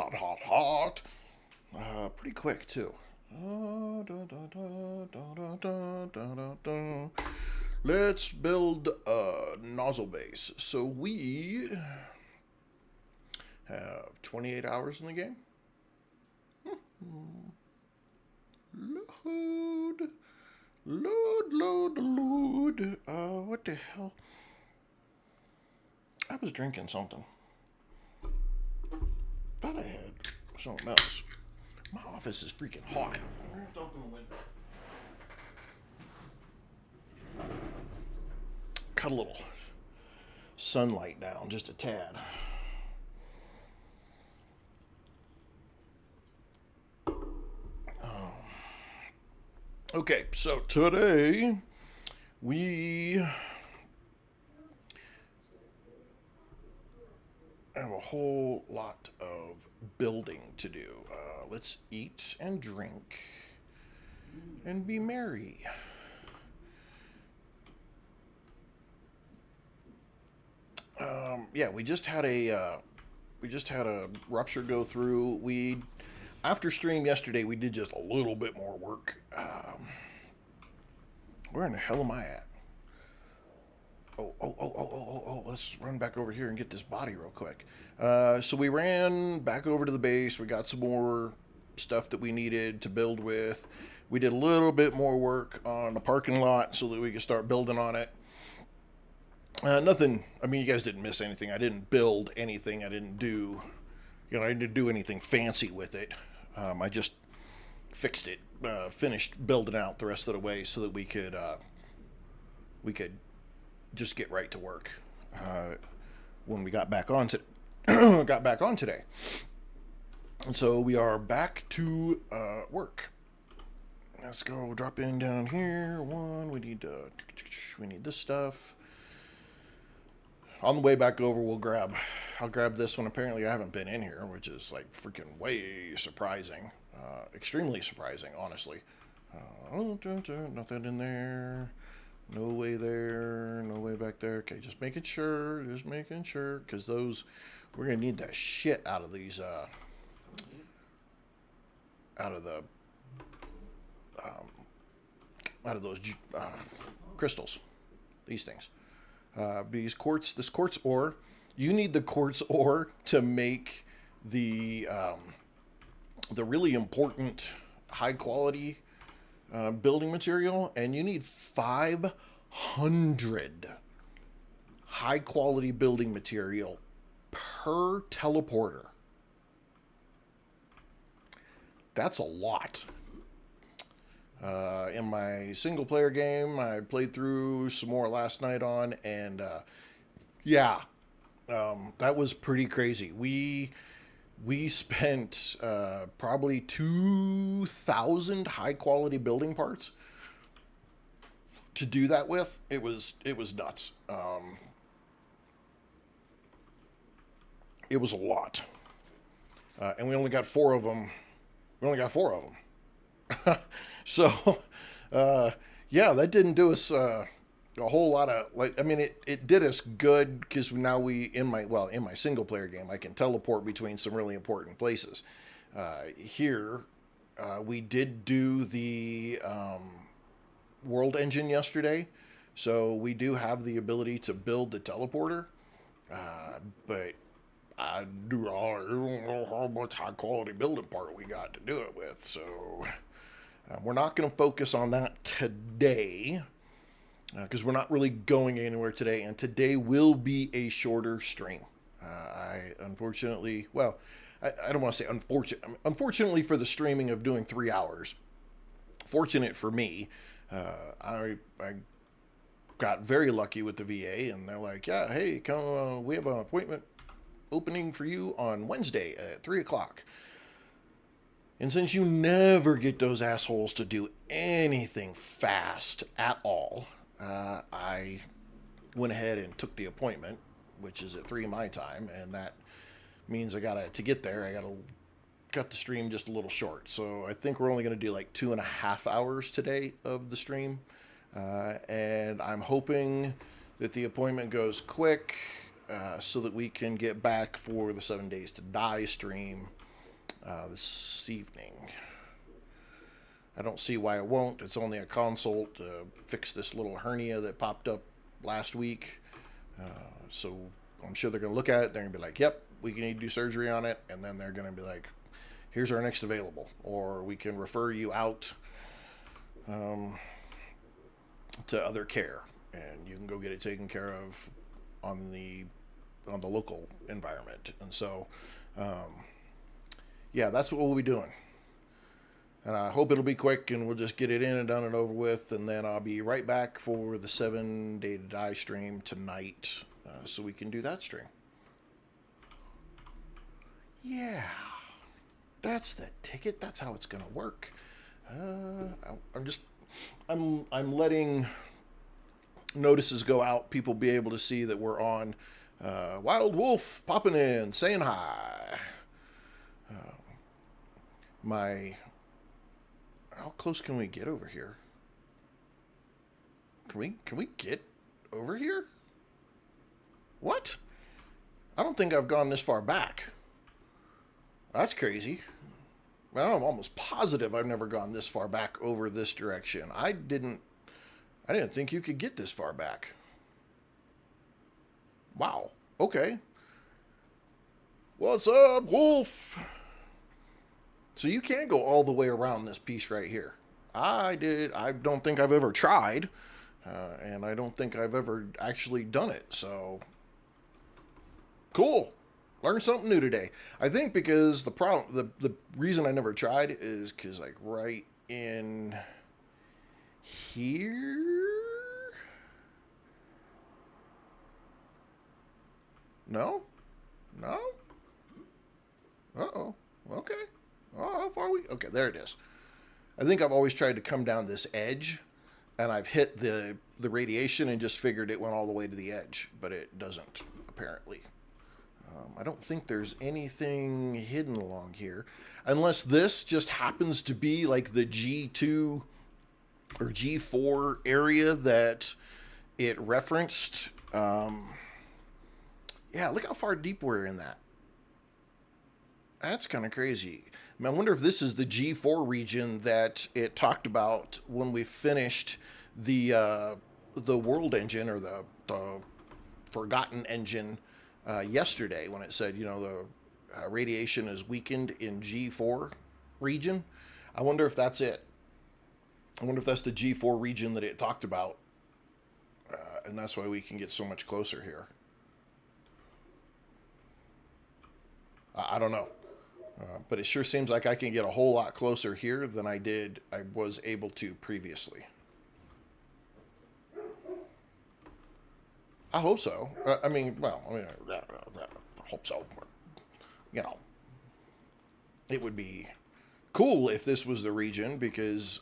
hot, hot, hot. Pretty quick, too. Let's build a nozzle base. So we have 28 hours in the game. Load. Load. What the hell? I was drinking something. Thought I had something else. My office is freaking hot. Open the window. Cut a little sunlight down, just a tad. Okay, so today we have a whole lot of building to do. Let's eat and drink and be merry. Yeah, we just had a rupture go through. After stream yesterday, we did just a little bit more work. Where in the hell am I at? Oh, let's run back over here and get this body real quick. So we ran back over to the base. We got some more stuff that we needed to build with. We did a little bit more work on the parking lot so that we could start building on it. Nothing, I mean, you guys didn't miss anything. I didn't build anything. I didn't do anything fancy with it. I just fixed it, finished building out the rest of the way so that we could just get right to work when we got back on today. And so we are back to work. Let's go drop in down here. We need this stuff. On the way back over, I'll grab this one. Apparently I haven't been in here, which is like freaking way surprising. Extremely surprising, honestly. Nothing in there. No way there. No way back there. Okay, just making sure. Because we're going to need that shit out of these, out of those crystals. These things. This quartz ore, you need the quartz ore to make the really important high quality building material, and you need 500 high quality building material per teleporter. That's a lot. In my single player game, I played through some more last night on, and that was pretty crazy. We spent probably 2,000 high quality building parts to do that with. It was nuts. It was a lot, and we only got 4 of them. So, that didn't do us a whole lot of, it did us good because now in my single player game, I can teleport between some really important places. Here, we did do the world engine yesterday, so we do have the ability to build the teleporter, but I don't know how much high quality building part we got to do it with, so... we're not going to focus on that today because we're not really going anywhere today, and today will be a shorter stream. I don't want to say unfortunately for the streaming of doing 3 hours. Fortunate for me, I got very lucky with the VA, and they're like, yeah, hey, come, we have an appointment opening for you on Wednesday at 3 o'clock. And since you never get those assholes to do anything fast at all, I went ahead and took the appointment, which is at 3 my time, and that means to get there, I gotta cut the stream just a little short. So I think we're only gonna do like 2.5 hours today of the stream, and I'm hoping that the appointment goes quick, so that we can get back for the 7 Days to Die stream. this evening. I don't see why it won't. It's only a consult to fix this little hernia that popped up last week. So I'm sure they're going to look at it. They're going to be like, yep, we need to do surgery on it. And then they're going to be like, here's our next available. Or we can refer you out to other care. And you can go get it taken care of on the local environment. And so, yeah, that's what we'll be doing. And I hope it'll be quick and we'll just get it in and done and over with. And then I'll be right back for the 7 Day to Die stream tonight so we can do that stream. Yeah, that's the ticket. That's how it's going to work. I'm letting notices go out. People be able to see that we're on. Wild Wolf popping in, saying hi. How close can we get over here? Can we get over here? What? I don't think I've gone this far back. That's crazy. Well, I'm almost positive I've never gone this far back over this direction. I didn't think you could get this far back. Wow. Okay. What's up, Wolf? So you can't go all the way around this piece right here. I don't think I've ever tried, and I don't think I've ever actually done it. So, cool. Learned something new today. I think because the reason I never tried is because like right in here. No. Uh-oh. Okay. Oh, how far are we? Okay, there it is. I think I've always tried to come down this edge, and I've hit the radiation and just figured it went all the way to the edge, but it doesn't, apparently. I don't think there's anything hidden along here, unless this just happens to be like the G2 or G4 area that it referenced. Yeah, look how far deep we're in that. That's kind of crazy. I wonder if this is the G4 region that it talked about when we finished the world engine or the forgotten engine yesterday, when it said, the radiation is weakened in G4 region. I wonder if that's it. I wonder if that's the G4 region that it talked about, and that's why we can get so much closer here. I don't know. But it sure seems like I can get a whole lot closer here than I was able to previously. I hope so. I hope so. It would be cool if this was the region, because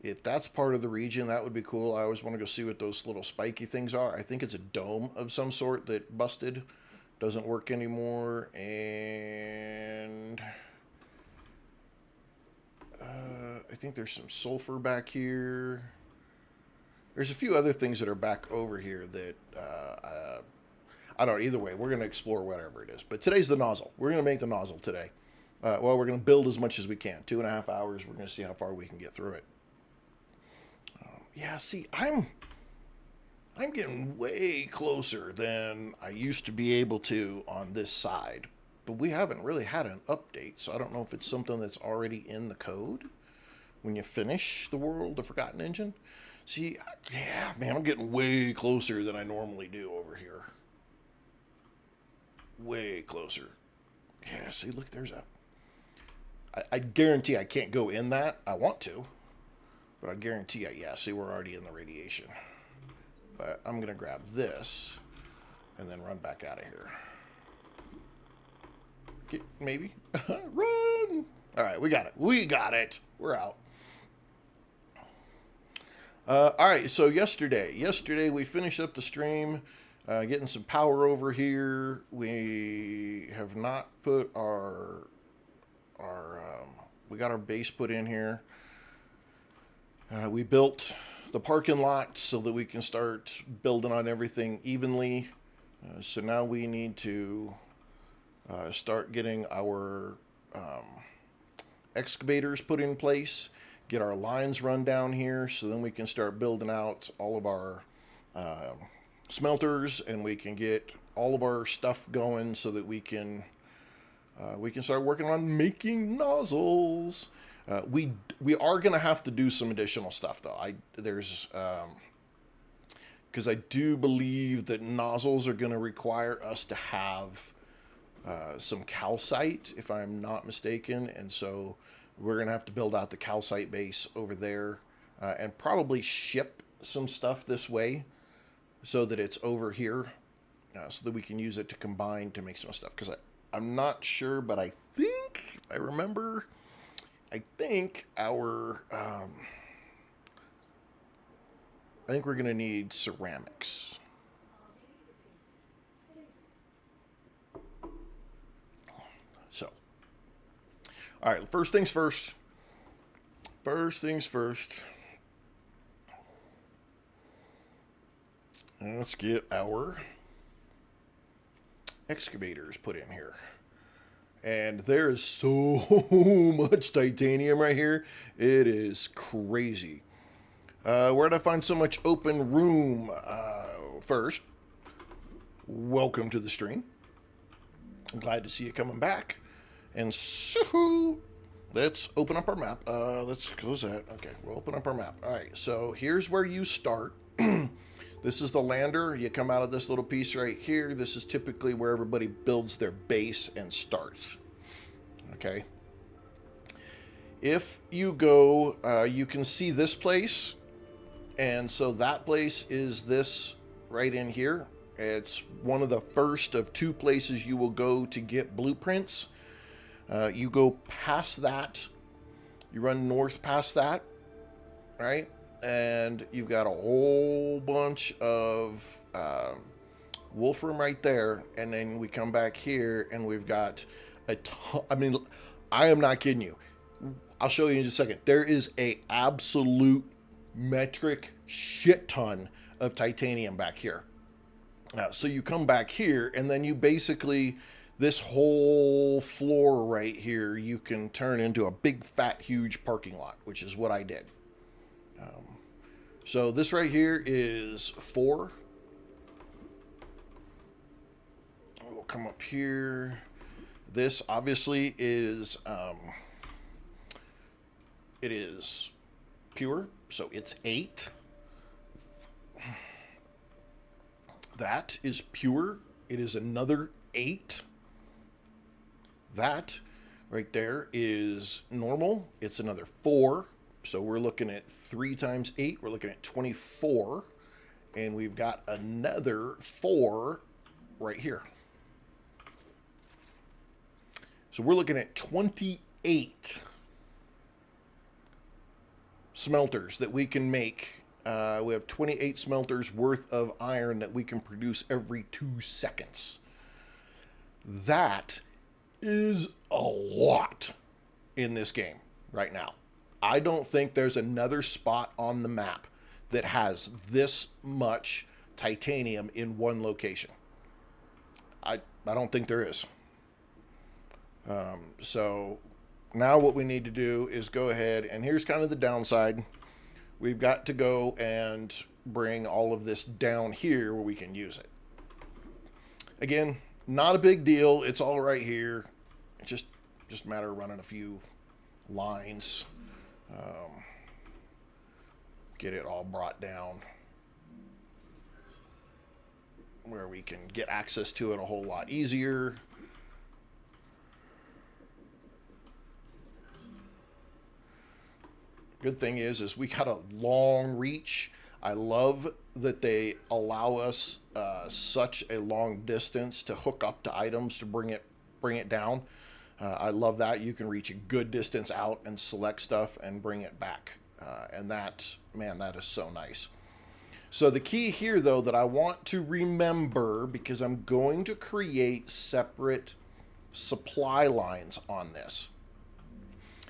if that's part of the region, that would be cool. I always want to go see what those little spiky things are. I think it's a dome of some sort that busted. Doesn't work anymore. And I think there's some sulfur back here. There's a few other things that are back over here that I don't know. Either way, we're going to explore whatever it is. But today's the nozzle. We're going to make the nozzle today. We're going to build as much as we can. 2.5 hours. We're going to see how far we can get through it. Yeah, see, I'm getting way closer than I used to be able to on this side. But we haven't really had an update, so I don't know if it's something that's already in the code when you finish the Forgotten Engine. See, yeah, man, I'm getting way closer than I normally do over here. Way closer. Yeah, see, look, I guarantee I can't go in that. I want to, but I guarantee see, we're already in the radiation. But I'm going to grab this and then run back out of here. Maybe. Run! All right, we got it. We're out. All right, so yesterday we finished up the stream, getting some power over here. We have not put we got our base put in here. We built the parking lot so that we can start building on everything evenly. So now we need to start getting our excavators put in place, get our lines run down here, so then we can start building out all of our smelters, and we can get all of our stuff going so that we can start working on making nozzles. We are going to have to do some additional stuff though. Because I do believe that nozzles are going to require us to have some calcite, if I'm not mistaken, and so we're going to have to build out the calcite base over there and probably ship some stuff this way so that it's over here so that we can use it to combine to make some stuff. Because I'm not sure, but I think we're going to need ceramics. So, all right, first things first. Let's get our excavators put in here. And there is so much titanium right here. It is crazy. Where did I find so much open room? First, welcome to the stream. I'm glad to see you coming back. And so, let's open up our map. Let's close that. Okay, we'll open up our map. All right, so here's where you start. This is the lander. You come out of this little piece right here. This is typically where everybody builds their base and starts. Okay. If you go, you can see this place. And so that place is this right in here. It's one of the first of two places you will go to get blueprints. You go past that. You run north past that, right? And you've got a whole bunch of wolfram right there. And then we come back here and we've got a ton. I mean, I am not kidding you. I'll show you in just a second. There is a absolute metric shit ton of titanium back here. So you come back here and then you basically, this whole floor right here, you can turn into a big, fat, huge parking lot, which is what I did. So this right here is 4. We'll come up here. This obviously is, it is pure, so it's 8. That is pure. It is another 8. That right there is normal. It's another 4. So we're looking at 3 times 8. We're looking at 24. And we've got another 4 right here. So we're looking at 28 smelters that we can make. We have 28 smelters worth of iron that we can produce every 2 seconds. That is a lot in this game right now. I don't think there's another spot on the map that has this much titanium in one location. I don't think there is. So now what we need to do is go ahead, and here's kind of the downside. We've got to go and bring all of this down here where we can use it. Again, not a big deal. It's all right here. It's just a matter of running a few lines. Get it all brought down where we can get access to it a whole lot easier. Good thing is we got a long reach. I love that they allow us such a long distance to hook up to items to bring it down. I love that. You can reach a good distance out and select stuff and bring it back. And that, man, that is so nice. So the key here, though, that I want to remember, because I'm going to create separate supply lines on this,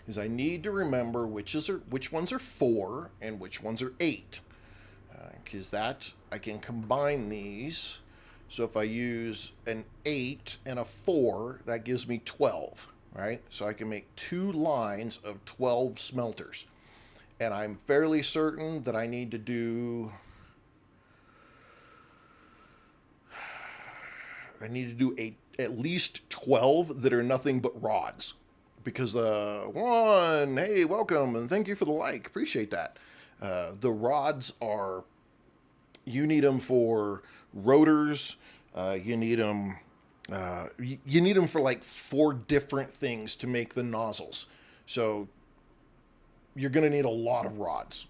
is I need to remember which ones are 4 and which ones are 8. Because that, I can combine these So if I use an 8 and a 4, that gives me 12, right? So I can make 2 lines of 12 smelters. And I'm fairly certain that I need to do... at least 12 that are nothing but rods. Because one, hey, welcome, and thank you for the like. Appreciate that. The rods are... You need them for rotors. You need them. You need them for like 4 different things to make the nozzles. So you're going to need a lot of rods.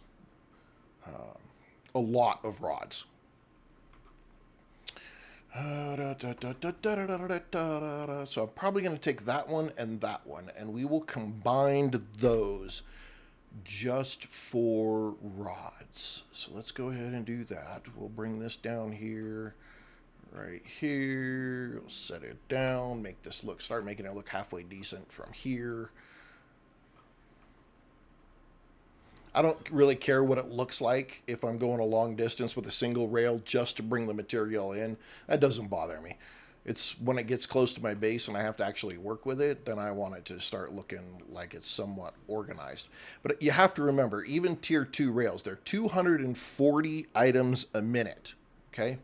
A lot of rods. So I'm probably going to take that one, and we will combine those just for rods. So let's go ahead and do that. We'll bring this down here, right here. We'll set it down, make this look, start making it look halfway decent from here. I don't really care what it looks like if I'm going a long distance with a single rail just to bring the material in. That doesn't bother me. It's when it gets close to my base and I have to actually work with it, then I want it to start looking like it's somewhat organized. But you have to remember, even tier 2 rails, they're 240 items a minute, okay?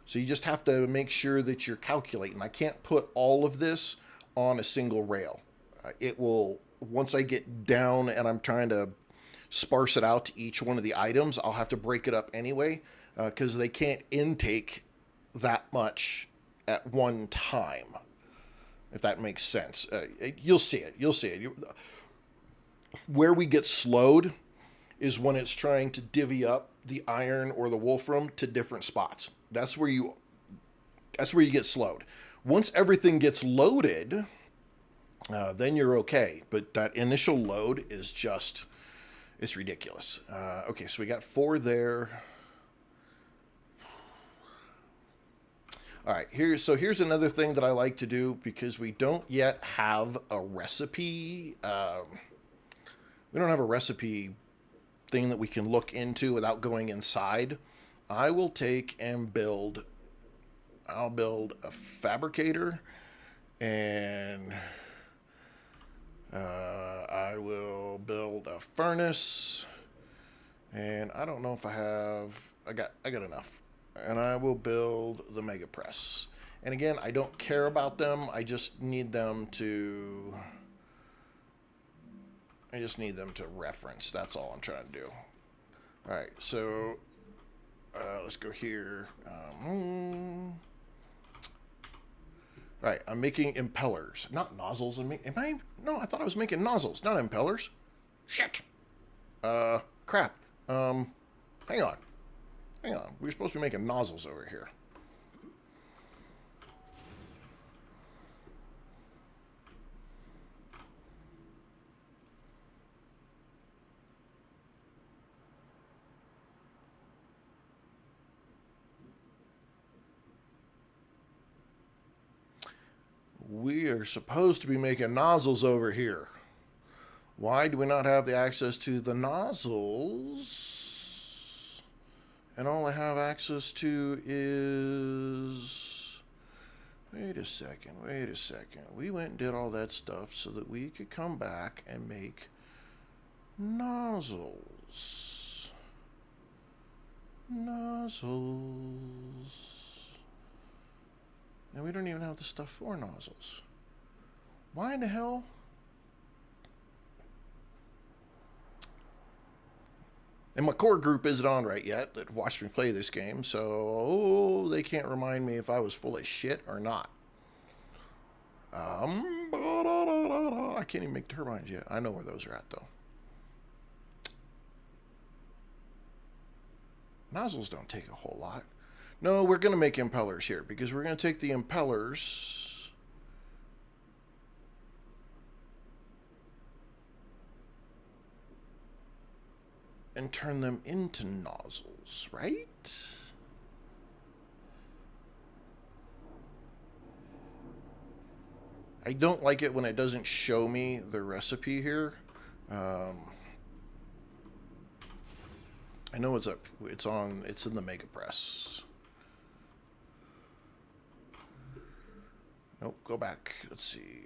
So you just have to make sure that you're calculating. I can't put all of this on a single rail. It will, once I get down and I'm trying to sparse it out to each one of the items, I'll have to break it up anyway, because they can't intake that much at one time, if that makes sense. You'll see it. You'll see it. Where we get slowed is when it's trying to divvy up the iron or the wolfram to different spots. That's where you get slowed. Once everything gets loaded, then you're okay. But that initial load is just... it's ridiculous. Okay, so we got 4 there. All right, here's another thing that I like to do, because we don't yet have a recipe. We don't have a recipe thing that we can look into without going inside. I will take and build... I'll build a fabricator, and... I will build a furnace, and I don't know if I have... I got enough. And I will build the mega press. And again, I don't care about them. I just need them to... reference. That's all I'm trying to do. All right, so let's go here. All right, I'm making impellers, not nozzles. No, I thought I was making nozzles, not impellers. Shit. Crap. Hang on. We're supposed to be making nozzles over here. We are supposed to be making nozzles over here. Why do we not have the access to the nozzles? And all I have access to is... Wait a second. We went and did all that stuff so that we could come back and make nozzles. And we don't even have the stuff for nozzles. Why in the hell? And my core group isn't on right yet that watched me play this game, so they can't remind me if I was full of shit or not. I can't even make turbines yet. I know where those are at, though. Nozzles don't take a whole lot. No, we're going to make impellers here, because we're going to take the impellers and turn them into nozzles, right? I don't like it when it doesn't show me the recipe here. I know it's in the Mega Press. Nope, go back. Let's see.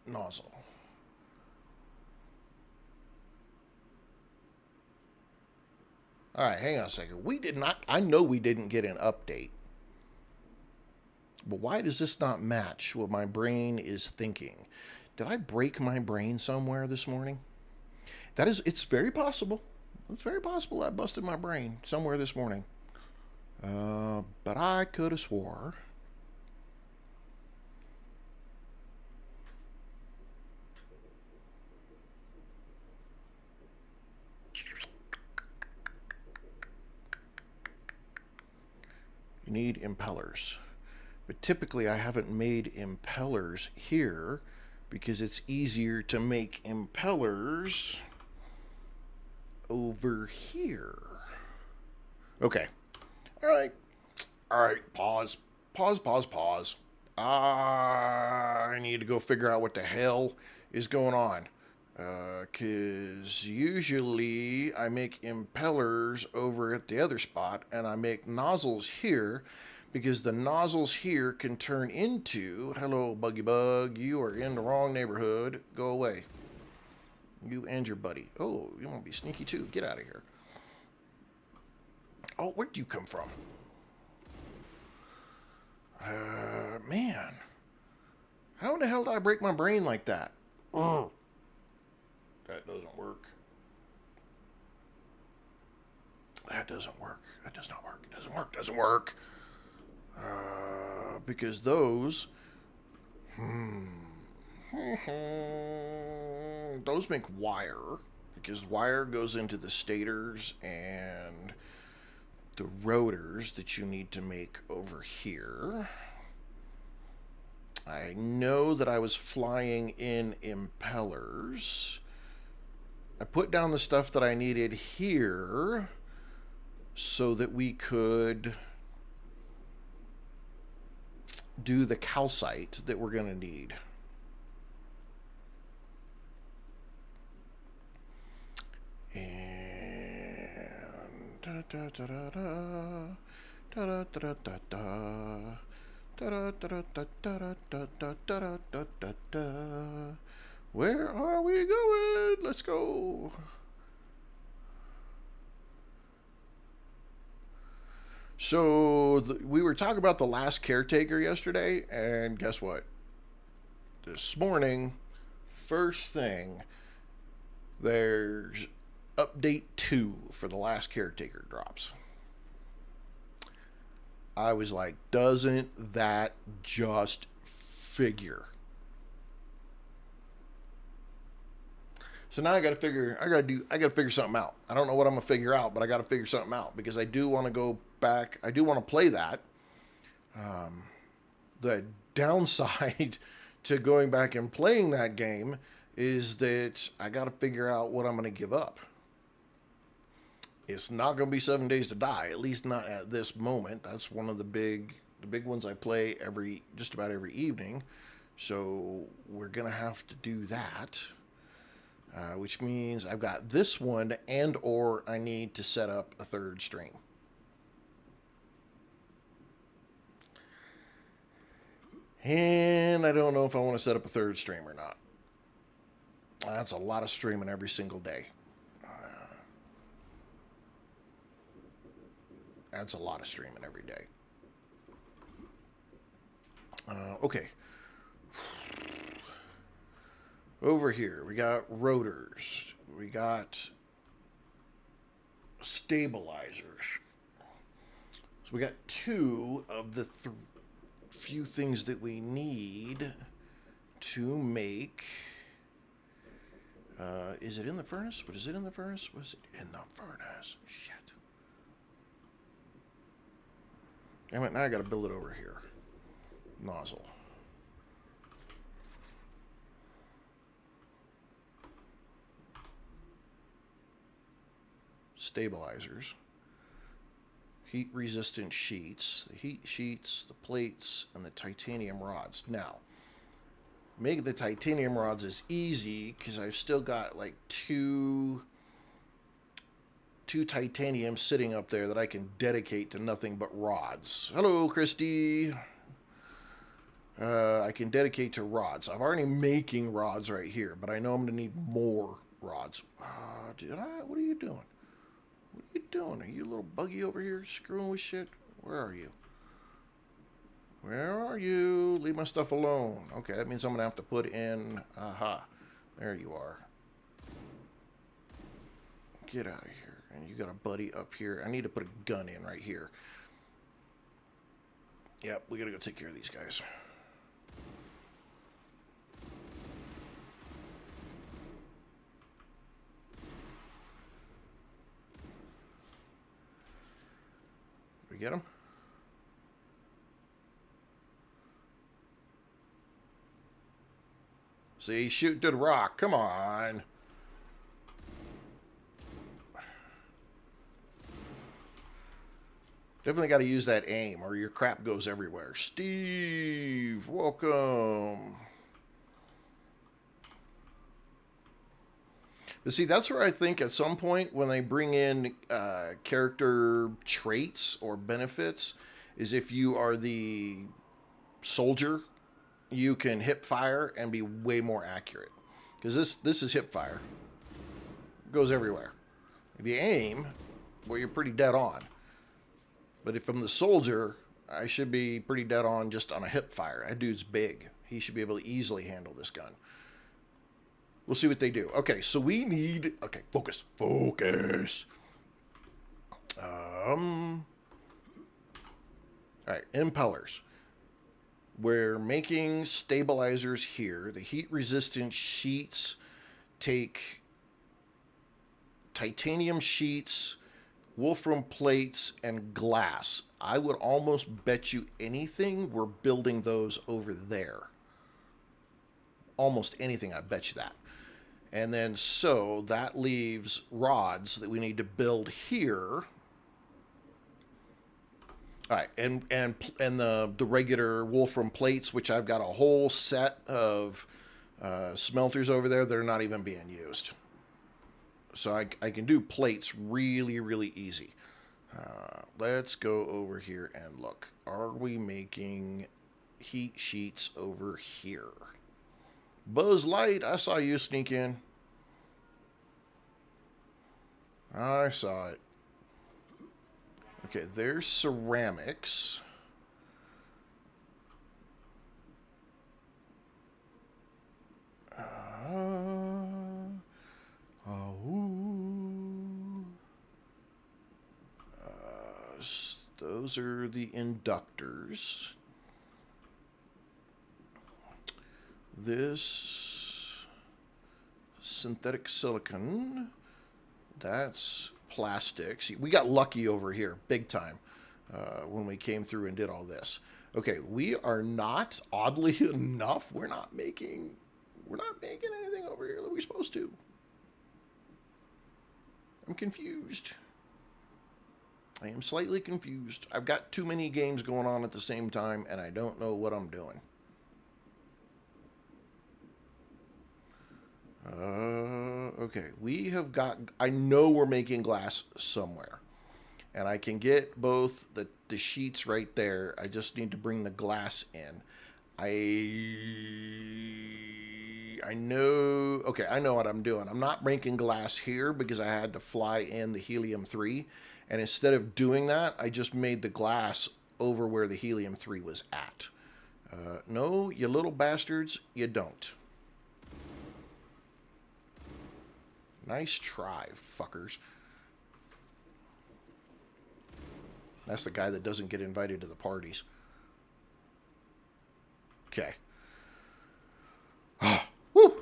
Nozzle. All right, hang on a second. We did not, I know we didn't get an update. But why does this not match what my brain is thinking? Did I break my brain somewhere this morning? It's very possible. It's very possible I busted my brain somewhere this morning. But I could have swore. You need impellers. But typically I haven't made impellers here because it's easier to make impellers over here. Okay. All right. All right. Pause. Pause. I need to go figure out what the hell is going on. Because usually I make impellers over at the other spot and I make nozzles here because the nozzles here can turn into, hello, Buggy Bug, you are in the wrong neighborhood. Go away. You and your buddy. Oh, you want to be sneaky too. Get out of here. Oh, where'd you come from? Man. How in the hell did I break my brain like that? That doesn't work. That doesn't work. That does not work. It doesn't work. Doesn't work. Because those... those make wire. Because wire goes into the stators and the rotors that you need to make over here. I know that I was flying in impellers. I put down the stuff that I needed here so that we could do the calcite that we're going to need. And where are we going? Let's go. So we were talking about the last caretaker yesterday, and guess what? This morning, first thing, there's update 2 for the last caretaker drops. I was like, doesn't that just figure? So now I got to figure something out. I don't know what I'm gonna figure out, but I got to figure something out because I do want to go back. I do want to play that. The downside to going back and playing that game is that I got to figure out what I'm going to give up. It's not going to be 7 Days to Die, at least not at this moment. That's one of the big ones I play just about every evening. So we're going to have to do that. Which means I've got this one or I need to set up a third stream. And I don't know if I want to set up a third stream or not. That's a lot of streaming every single day. That's a lot of streaming every day. Okay. Over here, we got rotors. We got stabilizers. So we got 2 of the few things that we need to make. Is it in the furnace? What is it in the furnace? Was it in the furnace? Shit. Damn it, now I gotta build it over here. Nozzle. Stabilizers. Heat resistant sheets. The heat sheets, the plates, and the titanium rods. Now, making the titanium rods is easy because I've still got like two titanium sitting up there that I can dedicate to nothing but rods. Hello, Christy. I can dedicate to rods. I'm already making rods right here, but I know I'm going to need more rods. What are you doing? What are you doing? Are you a little buggy over here screwing with shit? Where are you? Where are you? Leave my stuff alone. Okay, that means I'm going to have to put in... Aha. There you are. Get out of here. And you got a buddy up here. I need to put a gun in right here. Yep, we got to go take care of these guys. We get him? See, shoot to the rock. Come on. Definitely got to use that aim or your crap goes everywhere. Steve, welcome. But see, that's where I think at some point when they bring in character traits or benefits is if you are the soldier, you can hip fire and be way more accurate. Because this is hip fire. It goes everywhere. If you aim, well, you're pretty dead on. But if I'm the soldier, I should be pretty dead on just on a hip fire. That dude's big. He should be able to easily handle this gun. We'll see what they do. Okay, so we need... Okay, focus. Focus. All right, impellers. We're making stabilizers here. The heat-resistant sheets take titanium sheets, wolfram plates, and glass. I would almost bet you anything we're building those over there. Almost anything, I bet you that. And then so that leaves rods that we need to build here. All right, and the regular wolfram plates, which I've got a whole set of smelters over there that are not even being used. So I can do plates really, really easy. Let's go over here and look. Are we making heat sheets over here? Buzz Light, I saw you sneak in. I saw it. Okay, there's ceramics. Those are the inductors. This synthetic silicon, that's plastic. See, we got lucky over here, big time, when we came through and did all this. Okay, we are not, oddly enough, we're not making anything over here that we're supposed to. I'm confused. I am slightly confused. I've got too many games going on at the same time, and I don't know what I'm doing. Okay, we have got... I know we're making glass somewhere. And I can get both the sheets right there. I just need to bring the glass in. I know... Okay, I know what I'm doing. I'm not making glass here because I had to fly in the helium-3. And instead of doing that, I just made the glass over where the helium-3 was at. No, you little bastards, you don't. Nice try, fuckers. That's the guy that doesn't get invited to the parties. Okay. Woo!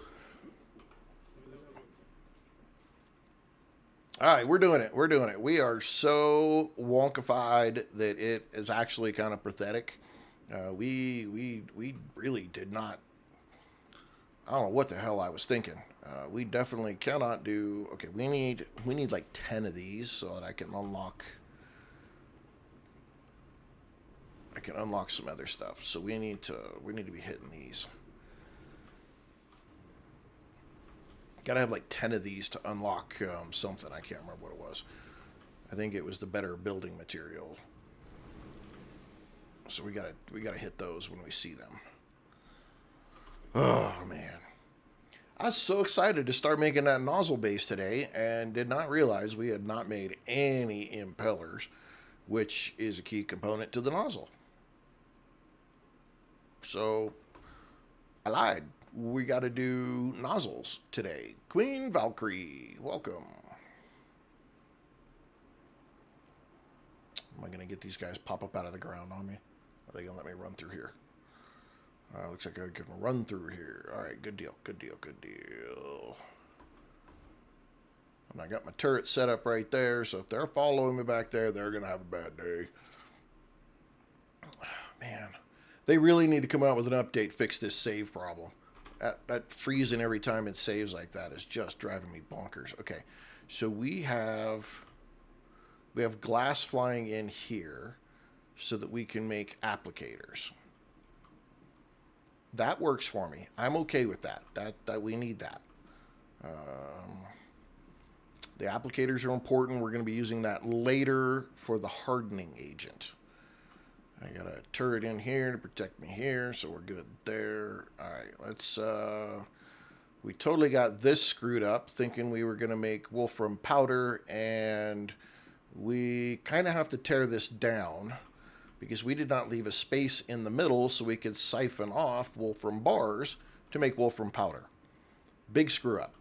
All right, we're doing it. We're doing it. We are so wonkified that it is actually kind of pathetic. We really did not... I don't know what the hell I was thinking. We definitely cannot do... Okay, we need like 10 of these so that I can unlock... I can unlock some other stuff. So we need to be hitting these. Gotta have like 10 of these to unlock something. I can't remember what it was. I think it was the better building material. So we gotta hit those when we see them. Oh, man. I was so excited to start making that nozzle base today and did not realize we had not made any impellers, which is a key component to the nozzle. So I lied. We got to do nozzles today. Queen Valkyrie, welcome. Am I going to get these guys pop up out of the ground on me? Are they going to let me run through here? Looks like I can run through here. All right, good deal, good deal, good deal. And I got my turret set up right there, so if they're following me back there, they're going to have a bad day. Man, they really need to come out with an update, fix this save problem. That freezing every time it saves like that is just driving me bonkers. Okay, so we have glass flying in here so that we can make applicators. That works for me. I'm okay with that. That we need that. The applicators are important. We're going to be using that later for the hardening agent. I got a turret in here to protect me here, so we're good there. All right, let's... we totally got this screwed up, thinking we were going to make wolfram powder, and we kind of have to tear this down because we did not leave a space in the middle so we could siphon off wolfram bars to make wolfram powder. Big screw up.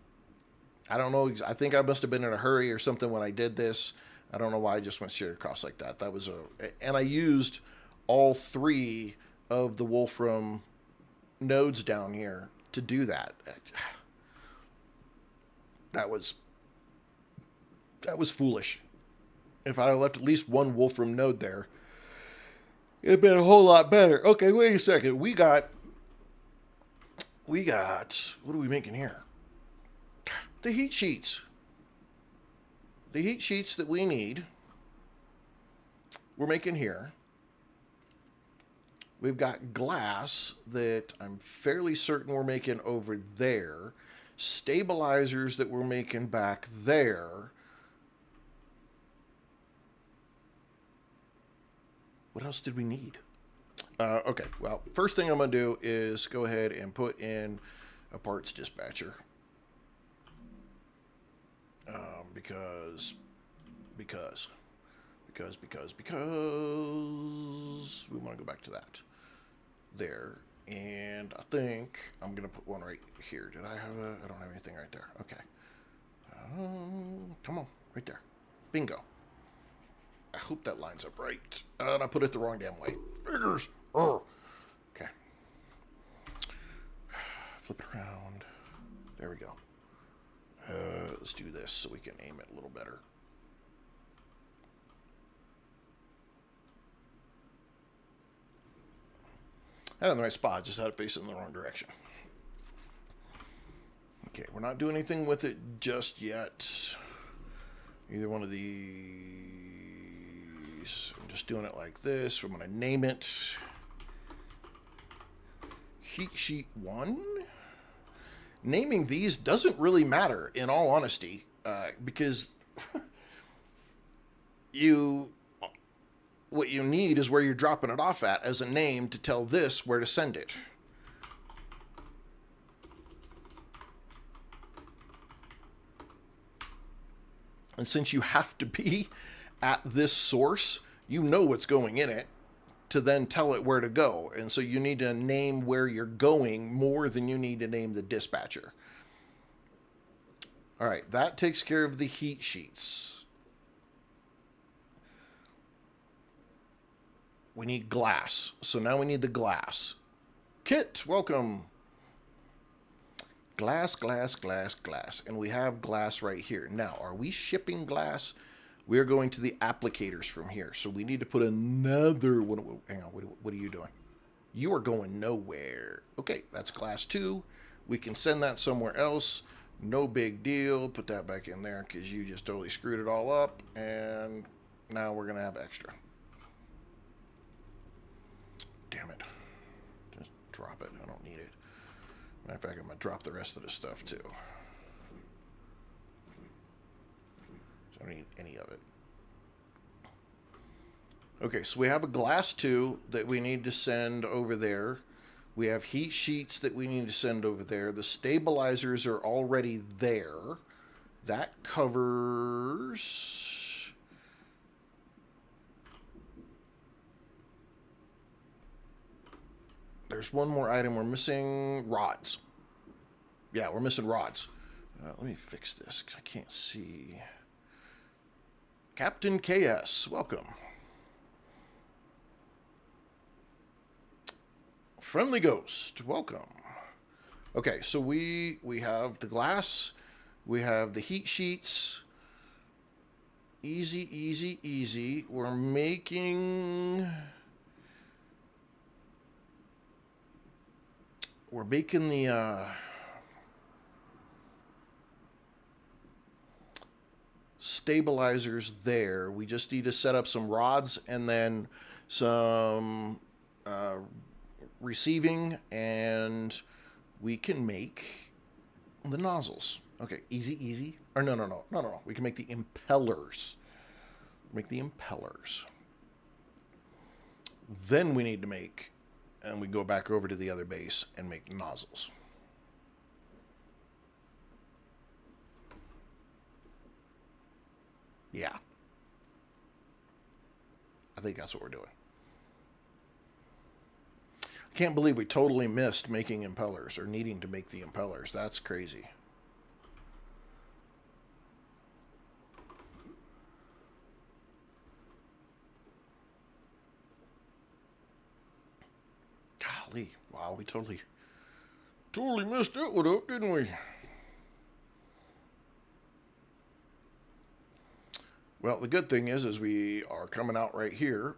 I don't know. I think I must have been in a hurry or something when I did this. I don't know why I just went straight across like that. That was and I used all 3 of the wolfram nodes down here to do that. That was foolish. If I had left at least 1 wolfram node there, it'd been a whole lot better. Okay, wait a second. We got, what are we making here? The heat sheets. The heat sheets that we need, we're making here. We've got glass that I'm fairly certain we're making over there. Stabilizers that we're making back there. What else did we need? Okay, well, first thing I'm going to do is go ahead and put in a parts dispatcher. Because we want to go back to that. There. And I think I'm going to put one right here. Did I have I don't have anything right there. Okay. Come on, right there. Bingo. I hope that lines up right. And I put it the wrong damn way. Oh. Okay. Flip it around. There we go. Let's do this so we can aim it a little better. I had it in the right spot, just had it facing in the wrong direction. Okay, we're not doing anything with it just yet. Either one of these. I'm just doing it like this. We're going to name it Heat Sheet 1. Naming these doesn't really matter, in all honesty, because what you need is where you're dropping it off at as a name to tell this where to send it. And since you have to be at this source, you know what's going in it to then tell it where to go. And so you need to name where you're going more than you need to name the dispatcher. All right, that takes care of the heat sheets. We need glass. So now we need the glass. Kit, welcome. Glass, glass, glass, glass. And we have glass right here. Now, are we shipping glass? We're going to the applicators from here. So we need to put another one. Hang on, what are you doing? You are going nowhere. Okay, that's glass 2. We can send that somewhere else. No big deal. Put that back in there because you just totally screwed it all up. And now we're going to have extra. Damn it. Just drop it. I don't need it. Matter of fact, I'm going to drop the rest of the stuff too. So I don't need any of it. Okay, so we have a glass 2 that we need to send over there. We have heat sheets that we need to send over there. The stabilizers are already there. That covers... There's one more item. We're missing rods. Yeah, we're missing rods. Let me fix this because I can't see. Captain KS, welcome. Friendly Ghost, welcome. Okay, so we have the glass. We have the heat sheets. Easy, easy, easy. We're making the stabilizers there. We just need to set up some rods and then some receiving, and we can make the nozzles. Okay, easy, easy. Or no. We can make the impellers. Make the impellers. Then we need to make, and we go back over to the other base and make nozzles. Yeah. I think that's what we're doing. I can't believe we totally missed making impellers or needing to make the impellers. That's crazy. Golly. Wow, we totally missed it one up, didn't we? Well, the good thing is we are coming out right here,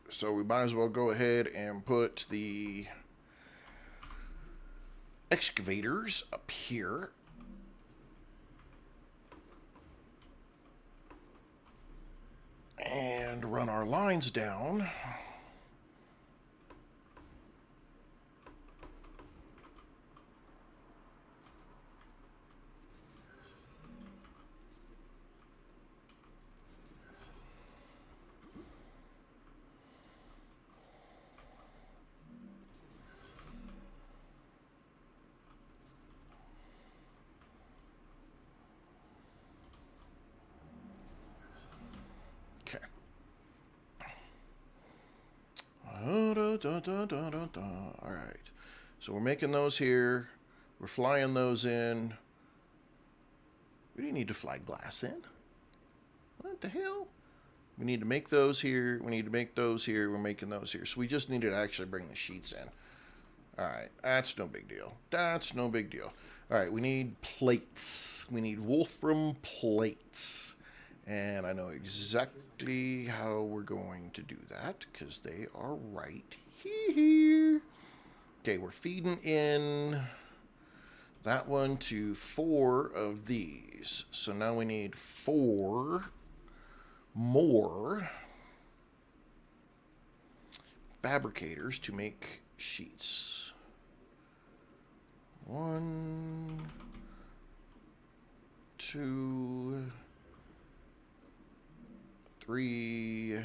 so we might as well go ahead and put the excavators up here. And run our lines down. All right, so we're making those here. We're flying those in. We didn't need to fly glass in. What the hell? We need to make those here. We need to make those here. We're making those here. So we just needed to actually bring the sheets in. All right, that's no big deal. That's no big deal. All right, we need plates. We need wolfram plates. And I know exactly how we're going to do that because they are right here. Okay, we're feeding in that one to 4 of these. So now we need 4 more fabricators to make sheets. 1, 2, 3, 4.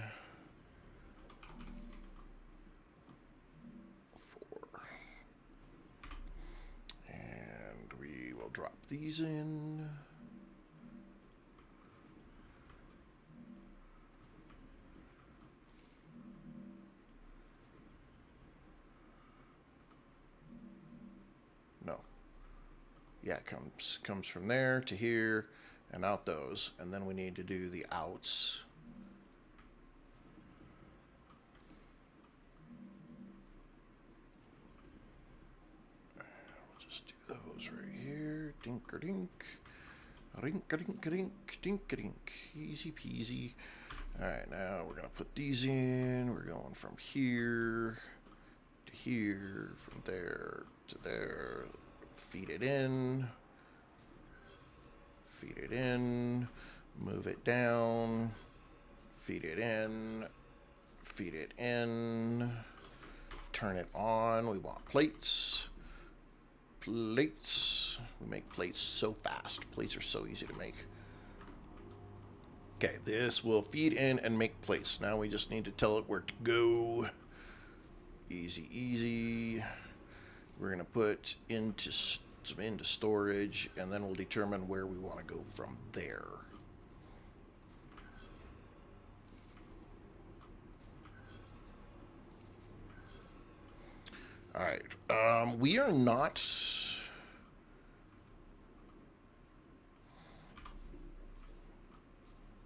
And we will drop these in. No. Yeah, it comes from there to here and out those. And then we need to do the outs. Right here, dink-a-dink, rink-a-dink-a-dink, dink-a-dink, easy peasy. All right, now we're gonna put these in. We're going from here to here, from there to there. Feed it in, move it down, feed it in, turn it on. We want plates. Plates. We make plates so fast. Plates are so easy to make. Okay, this will feed in and make plates. Now we just need to tell it where to go. Easy, easy. We're going to put some into storage, and then we'll determine where we want to go from there. All right. We are not...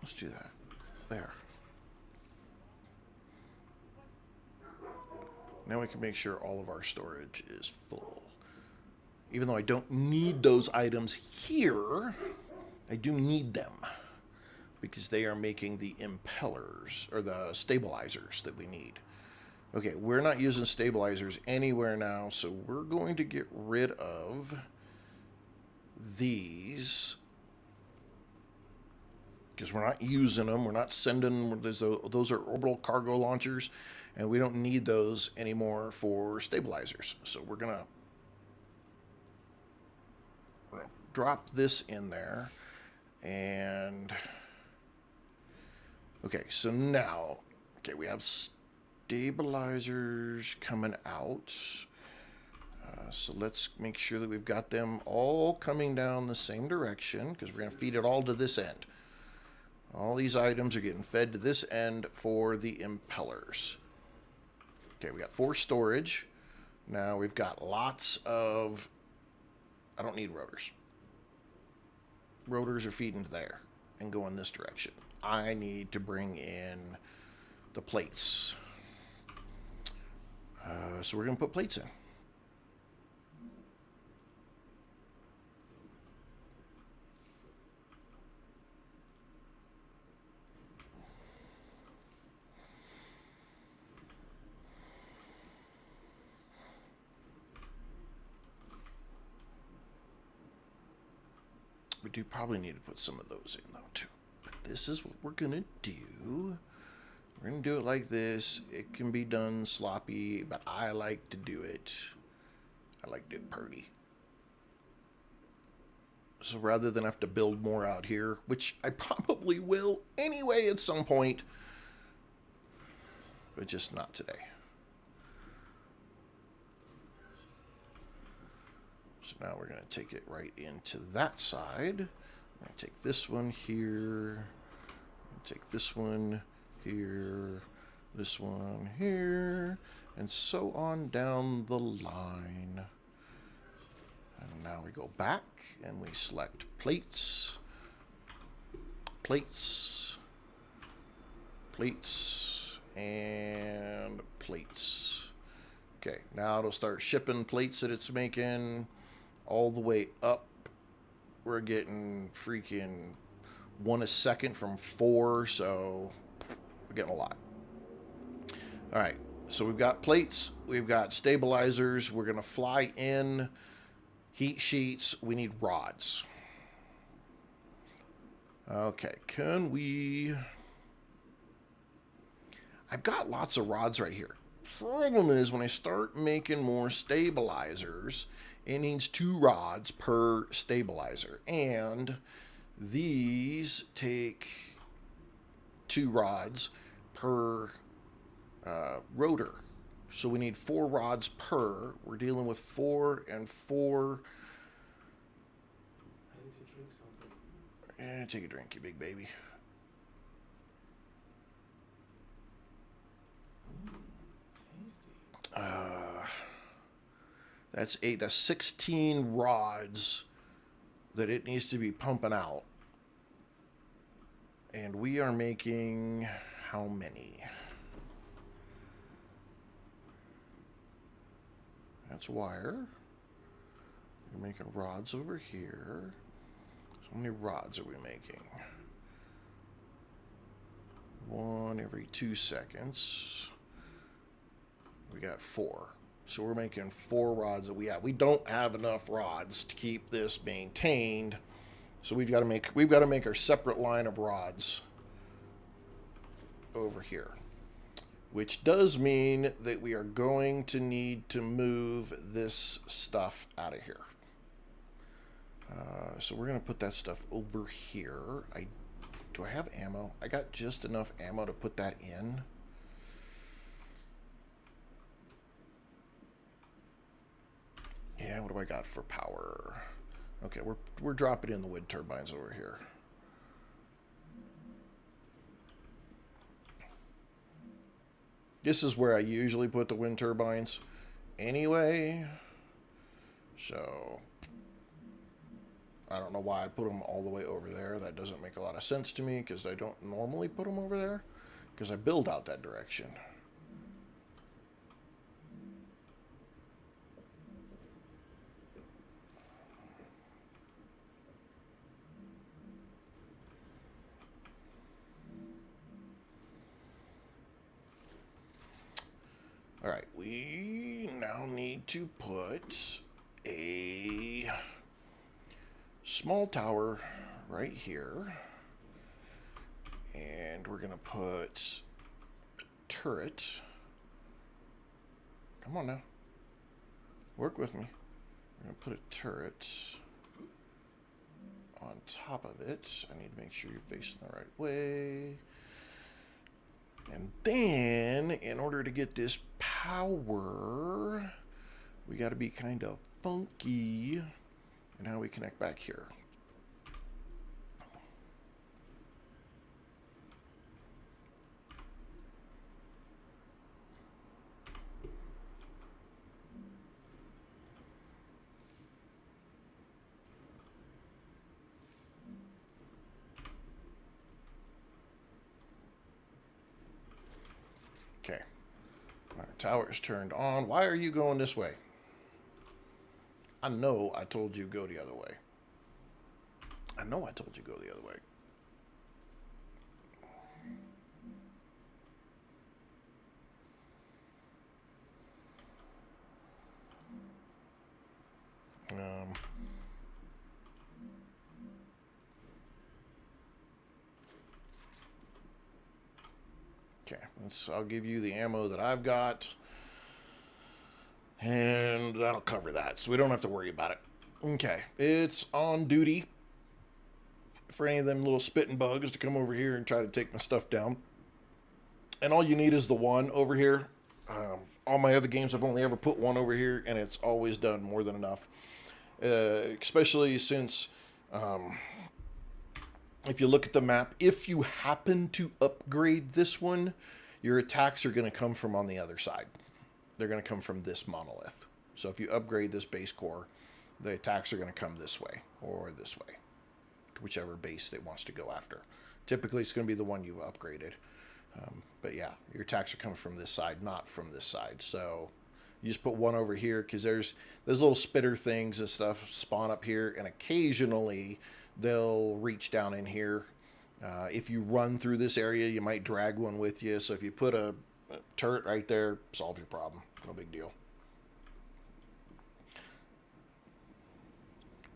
Let's do that. There. Now we can make sure all of our storage is full. Even though I don't need those items here, I do need them because they are making the impellers or the stabilizers that we need. Okay, we're not using stabilizers anywhere now, so we're going to get rid of these because we're not using them. We're not sending those are orbital cargo launchers, and we don't need those anymore for stabilizers. So we're gonna drop this in there, and okay. So now, okay, we have stabilizers coming out. So let's make sure that we've got them all coming down the same direction because we're gonna feed it all to this end. All these items are getting fed to this end for the impellers. Okay, we got 4 storage. Now we've got lots of... I don't need rotors. Rotors are feeding to there and go in this direction. I need to bring in the plates. So we're going to put plates in. We do probably need to put some of those in, though, too. But this is what we're going to do. We're going to do it like this. It can be done sloppy, but I like to do it. I like to do it pretty. So rather than have to build more out here, which I probably will anyway at some point, but just not today. So now we're going to take it right into that side. I'm going to take this one here. Take this one here. This one here. And so on down the line. And now we go back and we select plates. Plates. Plates. And plates. Okay, now it'll start shipping plates that it's making. All the way up, we're getting freaking 1 a second from 4, so we're getting a lot. All right, so we've got plates, we've got stabilizers, we're going to fly in heat sheets, we need rods. Okay, can we... I've got lots of rods right here. Problem is, when I start making more stabilizers, it needs 2 rods per stabilizer, and these take 2 rods per rotor. So we need 4 rods per. We're dealing with 4 and 4. I need to drink something. Take a drink, you big baby. Tasty. That's 8. That's 16 rods that it needs to be pumping out. And we are making how many? That's wire. We're making rods over here. So how many rods are we making? 1 every 2 seconds. We got 4. So we're making 4 rods that we have. We don't have enough rods to keep this maintained. So we've got to make our separate line of rods over here. Which does mean that we are going to need to move this stuff out of here. So we're going to put that stuff over here. Do I have ammo? I got just enough ammo to put that in. And what do I got for power? Okay, we're dropping in the wind turbines over here. This is where I usually put the wind turbines anyway. So I don't know why I put them all the way over there. That doesn't make a lot of sense to me because I don't normally put them over there because I build out that direction. All right, we now need to put a small tower right here. And we're going to put a turret. Come on now. Work with me. We're going to put a turret on top of it. I need to make sure you're facing the right way. And then, in order to get this power, we got to be kind of funky in how we connect back here. Okay, our tower's turned on. Why are you going this way? I know I told you go the other way. I know I told you go the other way. Okay, I'll give you the ammo that I've got. And that'll cover that, so we don't have to worry about it. Okay, it's on duty for any of them little spitting bugs to come over here and try to take my stuff down. And all you need is the one over here. All my other games, I've only ever put one over here, and it's always done more than enough. Especially since, if you look at the map, if you happen to upgrade this one, your attacks are going to come from on the other side. They're going to come from this monolith. So if you upgrade this base core, the attacks are going to come this way or this way, to whichever base it wants to go after. Typically, it's going to be the one you upgraded. But yeah, your attacks are coming from this side, not from this side. So you just put one over here because there's little spitter things and stuff spawn up here, and occasionally they'll reach down in here. If you run through this area, you might drag one with you. So if you put a turret right there, solve your problem. No big deal.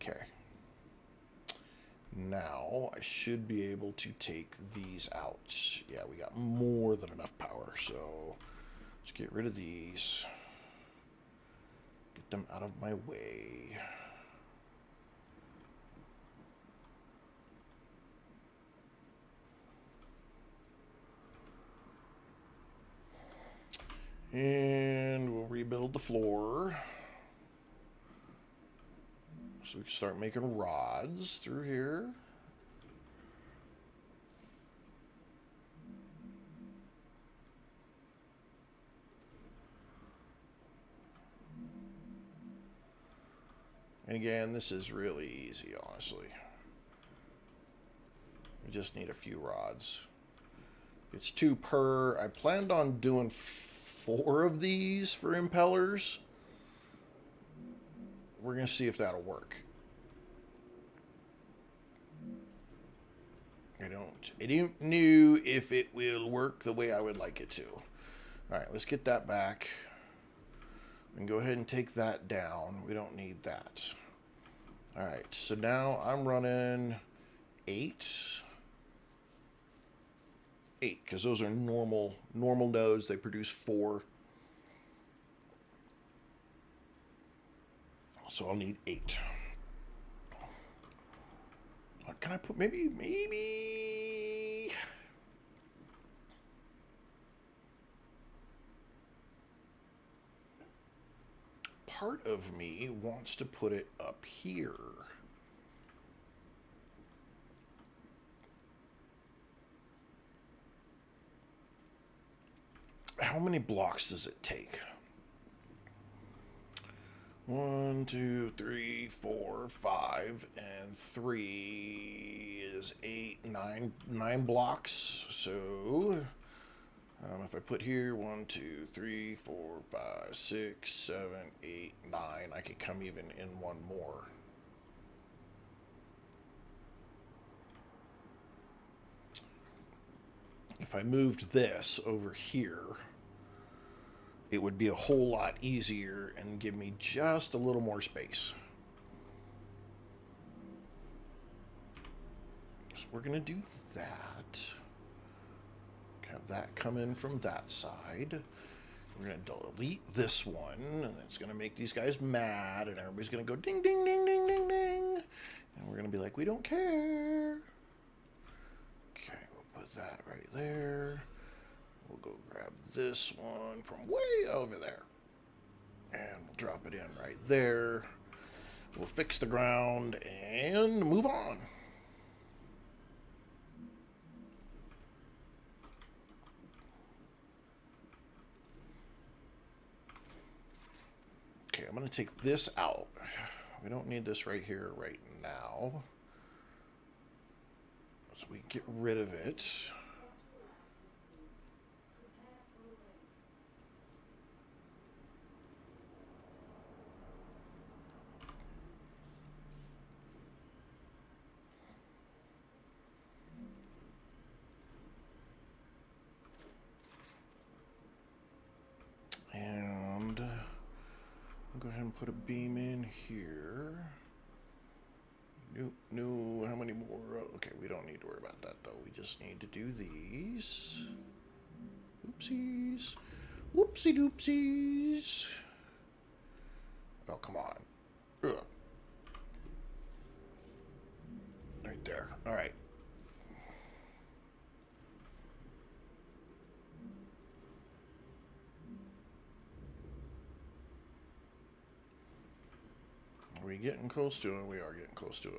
Okay. Now I should be able to take these out. Yeah, we got more than enough power, so let's get rid of these. Get them out of my way. And we'll rebuild the floor. So we can start making rods through here. And again, this is really easy, honestly. We just need a few rods. It's 2 per. I planned on doing 4 of these for impellers. We're going to see if that'll work. I don't know if it will work the way I would like it to. All right, let's get that back. And go ahead and take that down. We don't need that. All right, so now I'm running 8. 8, because those are normal nodes. They produce 4. So I'll need 8. Can I put maybe part of me wants to put it up here. How many blocks does it take? 1, 2, 3, 4, 5, and 3 is 8, 9, 9 blocks. So if I put here 1, 2, 3, 4, 5, 6, 7, 8, 9, I can come even in one more. If I moved this over here, it would be a whole lot easier and give me just a little more space. So we're going to do that. Have that come in from that side. We're going to delete this one, and it's going to make these guys mad, and everybody's going to go ding, ding, ding, ding, ding, ding. And we're going to be like, we don't care. Okay, we'll put that right there. We'll go grab this one from way over there. And we'll drop it in right there. We'll fix the ground and move on. Okay, I'm going to take this out. We don't need this right here right now. So we get rid of it. And I'll go ahead and put a beam in here. Nope, no, how many more? Okay, we don't need to worry about that though. We just need to do these. Oopsies. Whoopsie doopsies. Oh, come on. Ugh. Right there. All right. Are we getting close to it? We are getting close to it.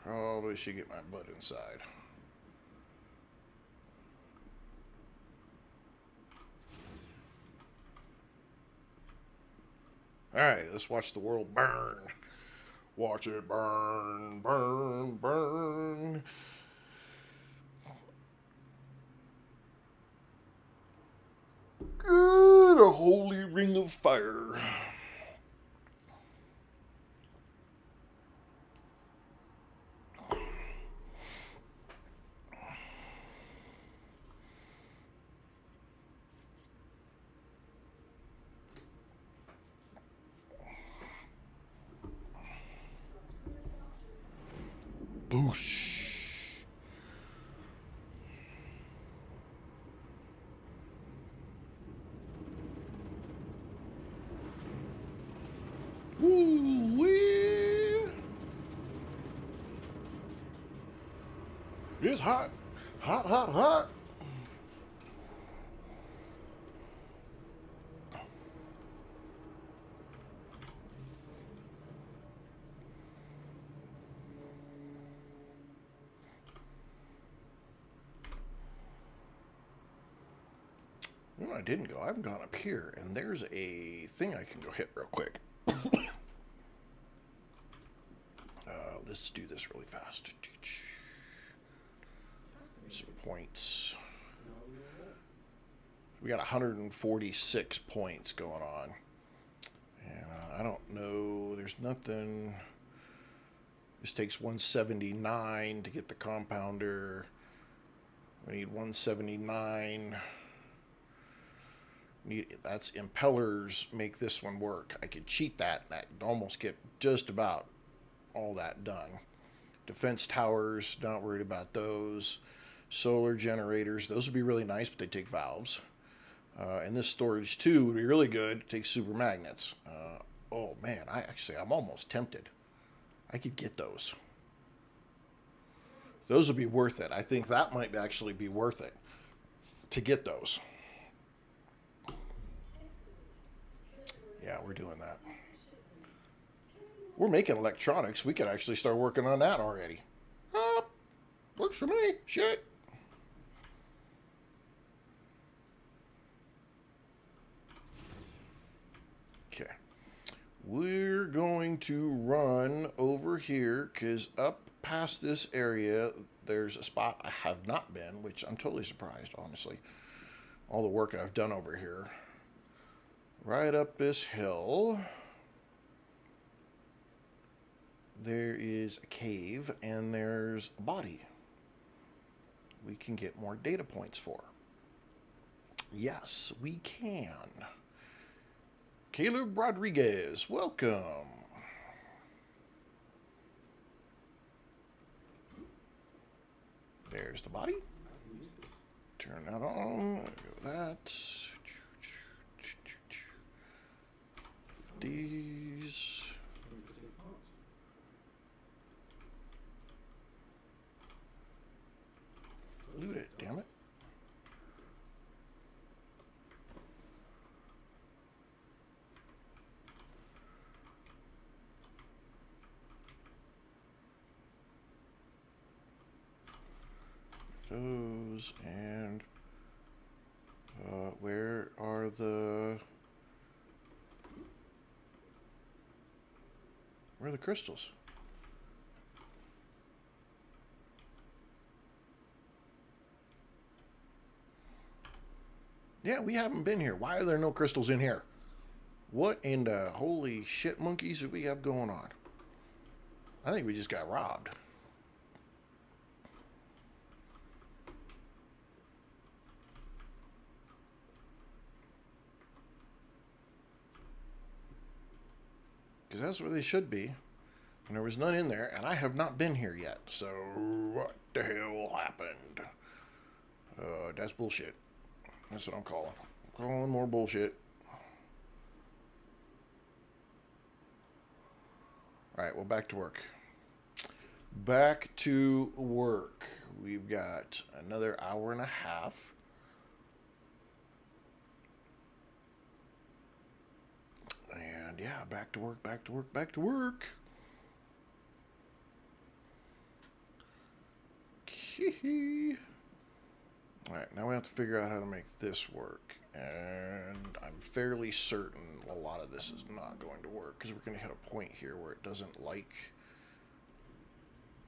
Probably should get my butt inside. All right, let's watch the world burn. Watch it burn, burn, burn. Good, a holy ring of fire. Boosh. Woo-wee. It's hot. Hot, hot, hot. No, I didn't go. I haven't gone up here, and there's a thing I can go hit real quick. Let's do this really fast. Some points. We got 146 points going on. And I don't know. There's nothing. This takes 179 to get the compounder. We need 179. That's impellers make this one work. I could cheat that. That almost get just about all that done. Defense towers, not worried about those. Solar generators, those would be really nice, but they take valves. And this storage too would be really good. It takes super magnets. Oh man, I'm almost tempted. I could get those. Those would be worth it. I think that might actually be worth it to get those. Yeah, we're doing that. We're making electronics. We could actually start working on that already. Works for me. Shit. Okay. We're going to run over here because up past this area, there's a spot I have not been, which I'm totally surprised, honestly. All the work I've done over here. Right up this hill, there is a cave and there's a body we can get more data points for. Yes, we can. Caleb Rodriguez, welcome. There's the body. Turn that on. Go that. These. Loot it, damn it. Those and where are the crystals? Yeah, we haven't been here. Why are there no crystals in here? What in the holy shit monkeys do we have going on? I think we just got robbed. Because that's where they should be. And there was none in there, and I have not been here yet. So, what the hell happened? That's bullshit. That's what I'm calling. I'm calling more bullshit. Alright, well, back to work. Back to work. We've got another hour and a half. And yeah, back to work, back to work, back to work. Alright, now we have to figure out how to make this work. And I'm fairly certain a lot of this is not going to work because we're going to hit a point here where it doesn't like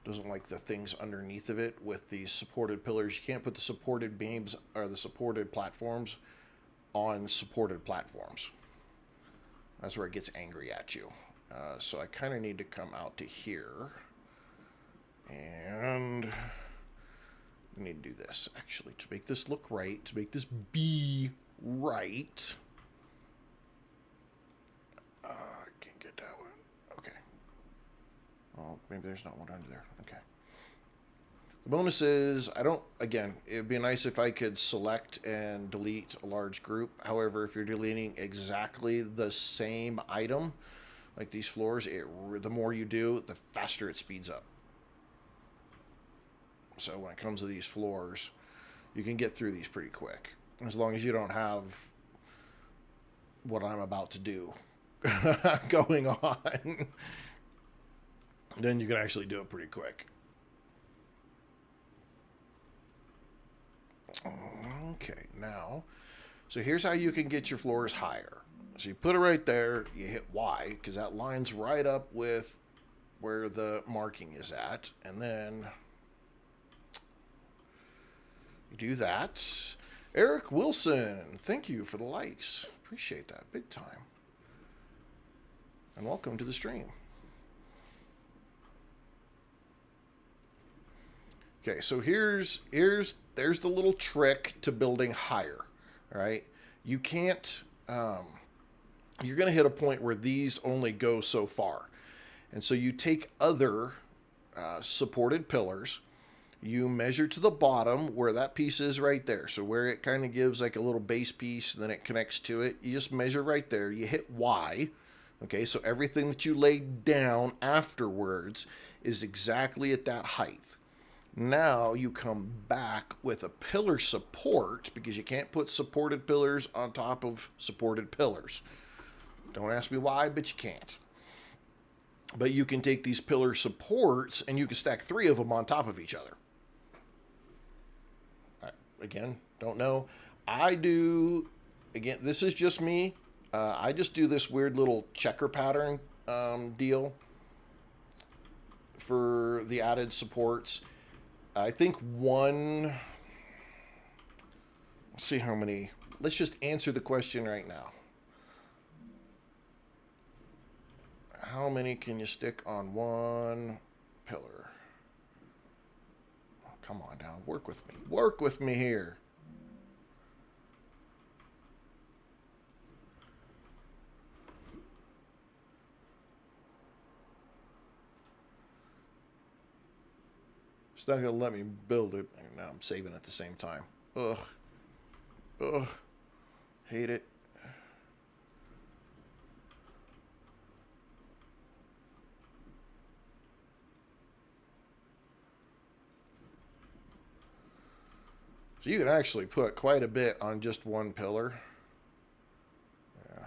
the things underneath of it with these supported pillars. You can't put the supported beams or the supported platforms on supported platforms. That's where it gets angry at you. So I kind of need to come out to here. And we need to do this, actually, to make this look right, to make this be right. I can't get that one. Okay. Oh, maybe there's not one under there. Okay. The bonus is, again, it would be nice if I could select and delete a large group. However, if you're deleting exactly the same item, like these floors, the more you do, the faster it speeds up. So when it comes to these floors, you can get through these pretty quick. As long as you don't have what I'm about to do going on, then you can actually do it pretty quick. Okay, now, so here's how you can get your floors higher. So you put it right there, you hit Y, because that lines right up with where the marking is at, and then you do that. Eric Wilson, thank you for the likes. Appreciate that big time. And welcome to the stream. Okay, so there's the little trick to building higher. All right, you can't. You're going to hit a point where these only go so far, and so you take other supported pillars, you measure to the bottom where that piece is right there. So where it kind of gives like a little base piece, and then it connects to it. You just measure right there. You hit Y. Okay, so everything that you laid down afterwards is exactly at that height. Now you come back with a pillar support, because you can't put supported pillars on top of supported pillars. Don't ask me why, but you can't. But you can take these pillar supports and you can stack 3 of them on top of each other. Again, don't know. I do, again, this is just me. I just do this weird little checker pattern deal for the added supports. I think one, let's see how many, let's just answer the question right now. How many can you stick on one pillar? Oh, come on down, work with me. Work with me here. It's not going to let me build it. Now I'm saving at the same time. Ugh. Ugh. Hate it. So you can actually put quite a bit on just one pillar. Yeah.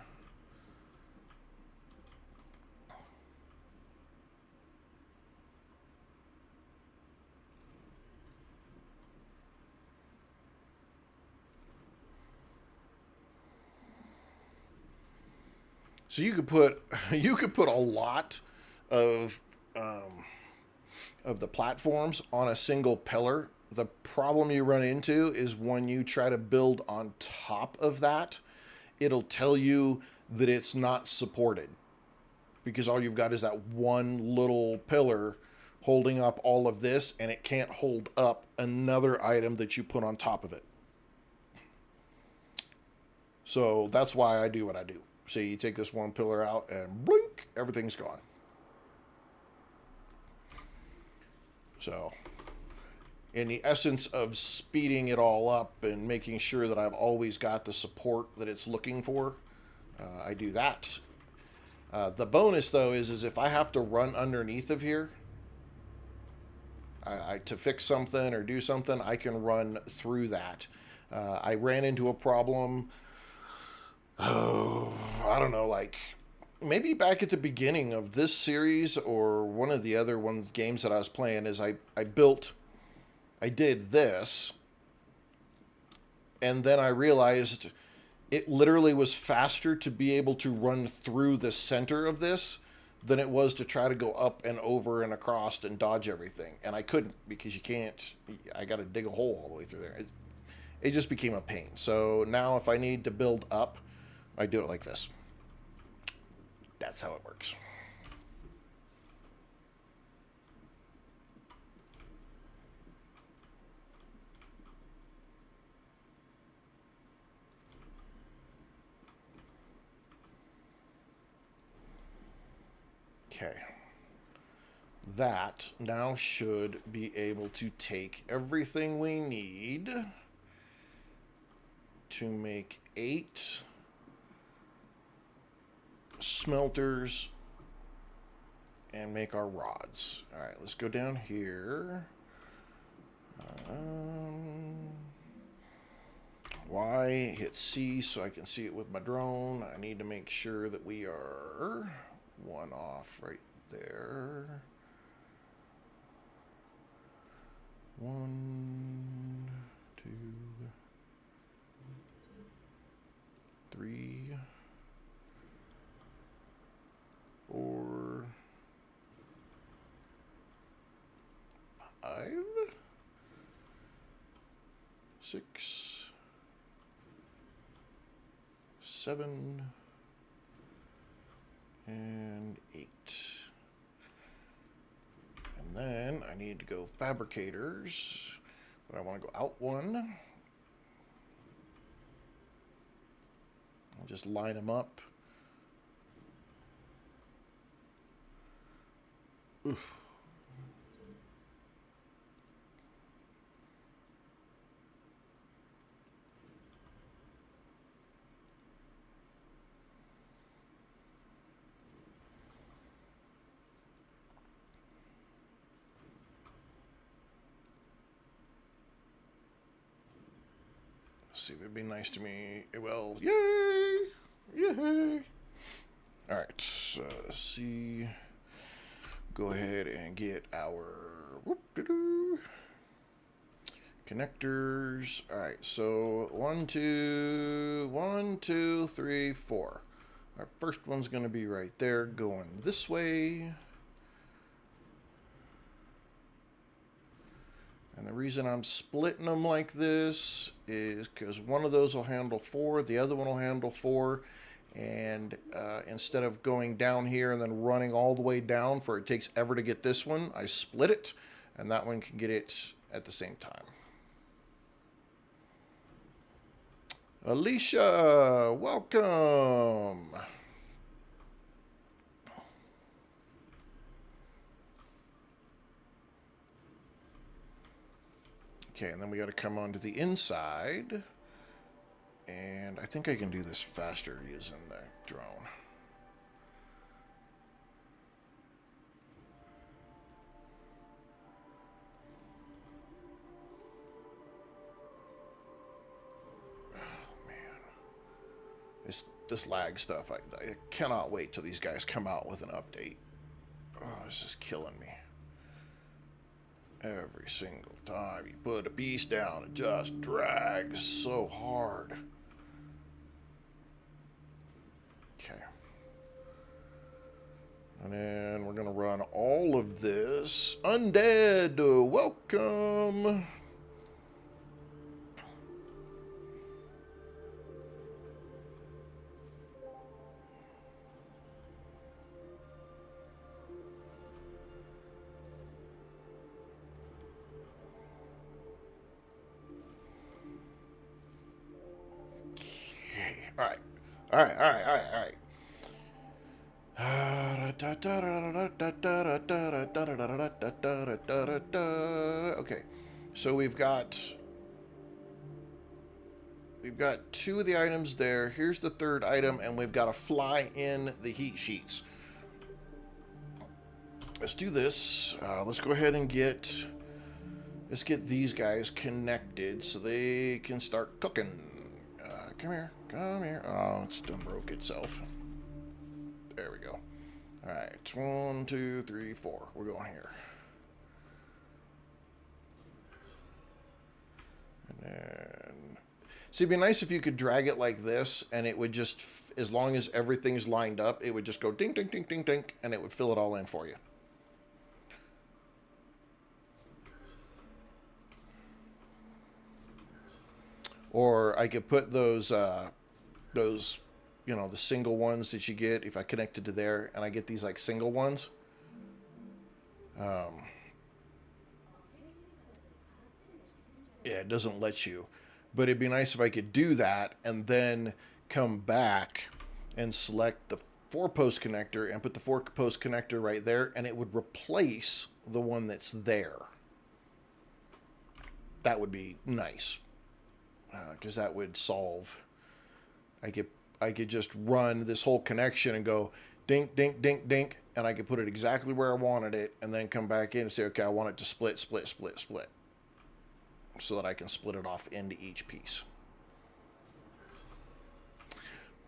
So you could put a lot of the platforms on a single pillar. The problem you run into is when you try to build on top of that, it'll tell you that it's not supported, because all you've got is that one little pillar holding up all of this, and it can't hold up another item that you put on top of it. So that's why I do what I do. So you take this one pillar out and blink, everything's gone. So in the essence of speeding it all up and making sure that I've always got the support that it's looking for, I do that. The bonus, though, is if I have to run underneath of here, to fix something or do something, I can run through that. I ran into a problem, I don't know, like maybe back at the beginning of this series or one of the other games that I was playing, is I did this, and then I realized it literally was faster to be able to run through the center of this than it was to try to go up and over and across and dodge everything. And I couldn't, because you can't, I got to dig a hole all the way through there. It just became a pain. So now if I need to build up, I do it like this. That's how it works. Okay. That now should be able to take everything we need to make 8 smelters and make our rods. All right, let's go down here. Y, hit C so I can see it with my drone. I need to make sure that we are 1 off right there. 1, 2, 3, 4, 5, 6, 7, and 8. And then I need to go fabricators, but I want to go out 1. I'll just line them up. Oof. see if it'd be nice to me. It will. Yay! Yay! All right. Let's see. Go ahead and get our connectors. All right. So 1, 2, 3, 4. Our first one's going to be right there, going this way. And the reason I'm splitting them like this is because one of those will handle 4, the other one will handle 4. And instead of going down here and then running all the way down for it takes ever to get this one, I split it, and that one can get it at the same time. Alicia, welcome. Okay, and then we got to come onto the inside. And I think I can do this faster using the drone. Oh, man. This lag stuff, I cannot wait till these guys come out with an update. Oh, this is killing me. Every single time you put a piece down, it just drags so hard. Okay. And then we're going to run all of this. Undead, welcome. All right. All right, all right, all right, all right. Okay, so we've got 2 of the items there. Here's the third item, and we've got to fly in the heat sheets. Let's do this. Let's go ahead and get these guys connected so they can start cooking. Come here, come here. Oh, it's done broke itself. There we go. All right, 1, 2, 3, 4. We're going here. And then, see, it'd be nice if you could drag it like this, and it would just, as long as everything's lined up, it would just go ding, ding, ding, ding, ding, and it would fill it all in for you. Or I could put those, you know, the single ones that you get if I connected to there, and I get these like single ones. Yeah, it doesn't let you, but it'd be nice if I could do that and then come back and select the 4-post connector and put the 4-post connector right there, and it would replace the one that's there. That would be nice, because that would solve. I could just run this whole connection and go dink, dink, dink, dink, and I could put it exactly where I wanted it, and then come back in and say, okay, I want it to split, split, split, split, so that I can split it off into each piece.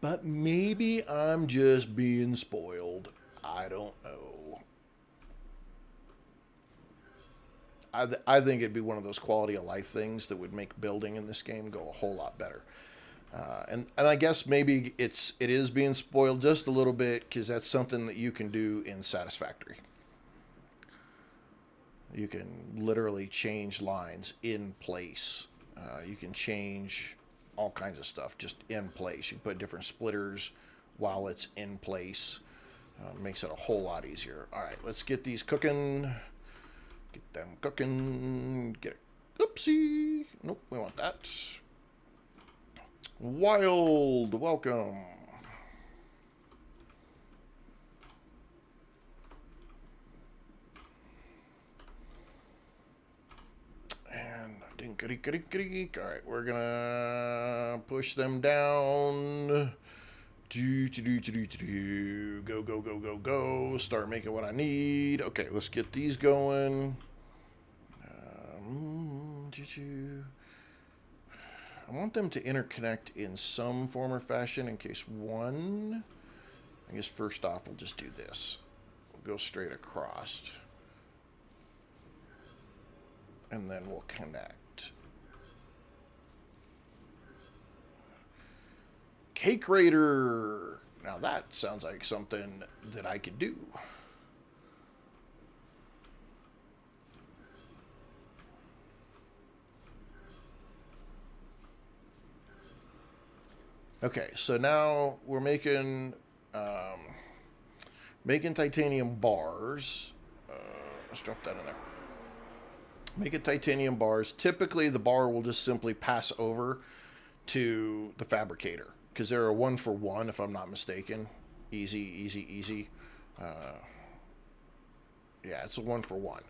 But maybe I'm just being spoiled. I don't know. I think it'd be one of those quality of life things that would make building in this game go a whole lot better. And I guess maybe it is being spoiled just a little bit, because that's something that you can do in Satisfactory. You can literally change lines in place. You can change all kinds of stuff just in place. You put different splitters while it's in place. Makes it a whole lot easier. All right, let's get these cooking. Get them cooking. Get it. Oopsie. Nope, we want that. Wild, welcome. And dink-a-dink-a-dink-a-dink. All right, we're gonna push them down. Go, go, go, go, go. Start making what I need. Okay, let's get these going. I want them to interconnect in some form or fashion in case one. I guess first off, we'll just do this. We'll go straight across. And then we'll connect. Cake Raider. Now that sounds like something that I could do. Okay, so now we're making titanium bars. Let's drop that in there. Making titanium bars. Typically, the bar will just simply pass over to the fabricator because they're a 1-for-1, if I'm not mistaken. Easy, easy, easy. Yeah, it's a 1-for-1.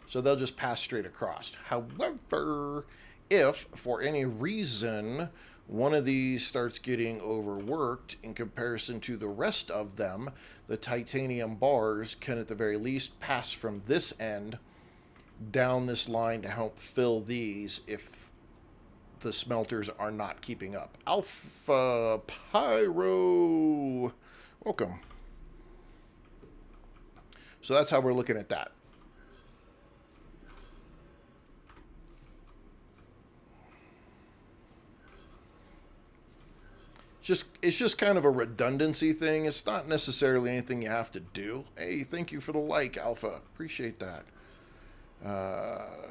So they'll just pass straight across. However, if for any reason one of these starts getting overworked in comparison to the rest of them, the titanium bars can at the very least pass from this end down this line to help fill these if the smelters are not keeping up. Alpha Pyro, welcome. So that's how we're looking at that. It's just kind of a redundancy thing. It's not necessarily anything you have to do. Hey, thank you for the like, Alpha. Appreciate that.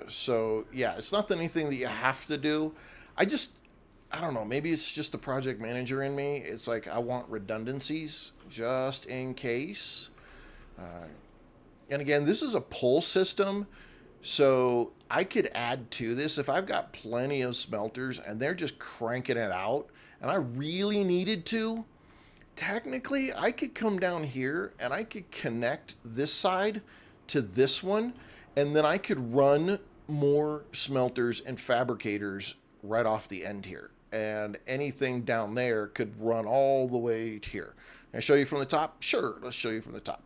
So yeah, it's not anything that you have to do. I don't know. Maybe it's just the project manager in me. It's like I want redundancies just in case. And again, this is a pull system, so I could add to this if I've got plenty of smelters and they're just cranking it out, and I really needed to. Technically, I could come down here and I could connect this side to this one, and then I could run more smelters and fabricators right off the end here. And anything down there could run all the way to here. Can I show you from the top? Sure, let's show you from the top.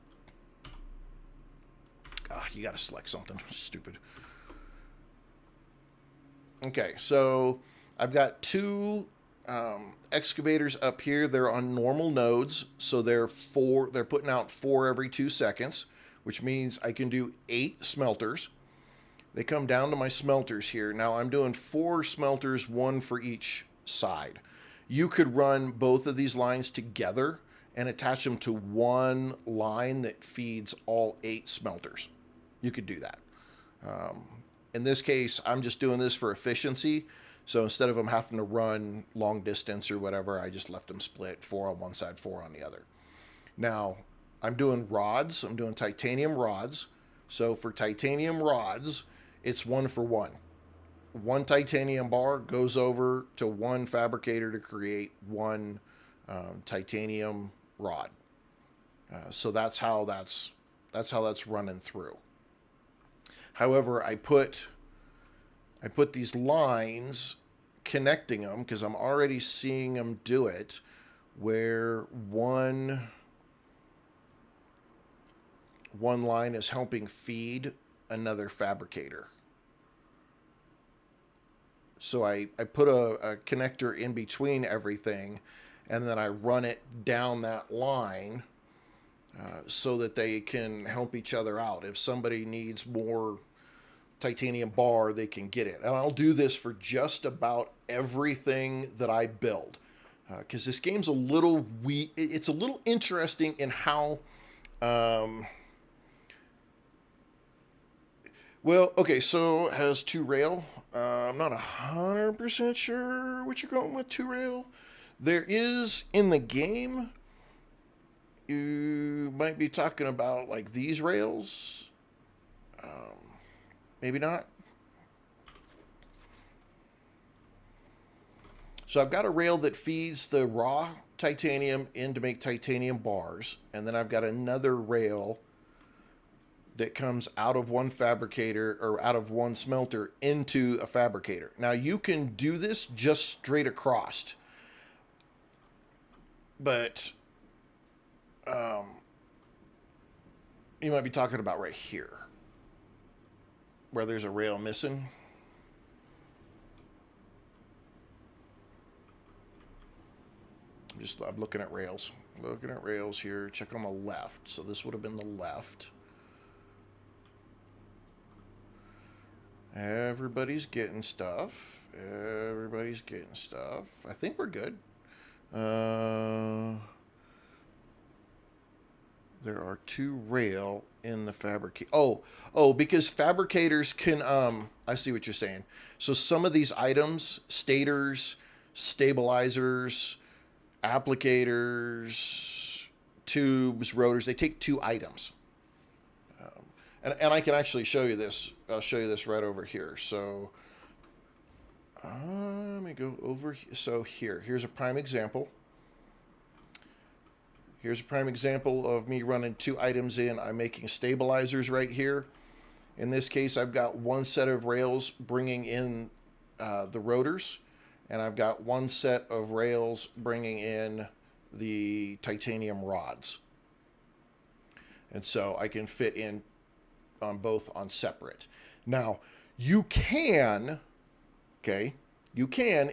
You got to select something. Stupid. Okay, so I've got two excavators up here. They're on normal nodes, so they're putting out 4 every 2 seconds, which means I can do 8 smelters. They come down to my smelters here. Now I'm doing 4 smelters, 1 for each side. You could run both of these lines together and attach them to one line that feeds all 8 smelters. You could do that. In this case, I'm just doing this for efficiency. So instead of them having to run long distance or whatever, I just left them split, 4 on one side, 4 on the other. Now, I'm doing rods. I'm doing titanium rods. So for titanium rods, it's 1-for-1. 1 titanium bar goes over to 1 fabricator to create 1 titanium rod. So that's how that's running through. However, I put these lines connecting them because I'm already seeing them do it, where one line is helping feed another fabricator. So I put a connector in between everything, and then I run it down that line so that they can help each other out. If somebody needs more titanium bar, they can get it. And I'll do this for just about everything that I build, because this game's a little it's a little interesting in how well, okay, so it has 2 rail. I'm not 100% sure what you're going with 2 rail. There is in the game, you might be talking about like these rails. Maybe not. So I've got a rail that feeds the raw titanium in to make titanium bars. And then I've got another rail that comes out of one fabricator or out of one smelter into a fabricator. Now you can do this just straight across. But you might be talking about right here, where there's a rail missing. I'm looking at rails. Looking at rails here. Check on the left. So this would have been the left. Everybody's getting stuff. Everybody's getting stuff. I think we're good. There are 2 rail in the fabricate. Oh, because fabricators can, I see what you're saying. So some of these items, stators, stabilizers, applicators, tubes, rotors, they take 2 items. And I can actually show you this. I'll show you this right over here. So let me go over here. So here's a prime example. Here's a prime example of me running 2 items in. I'm making stabilizers right here. In this case, I've got 1 set of rails bringing in the rotors, and I've got 1 set of rails bringing in the titanium rods. And so I can fit in on both on separate. Now, you can, it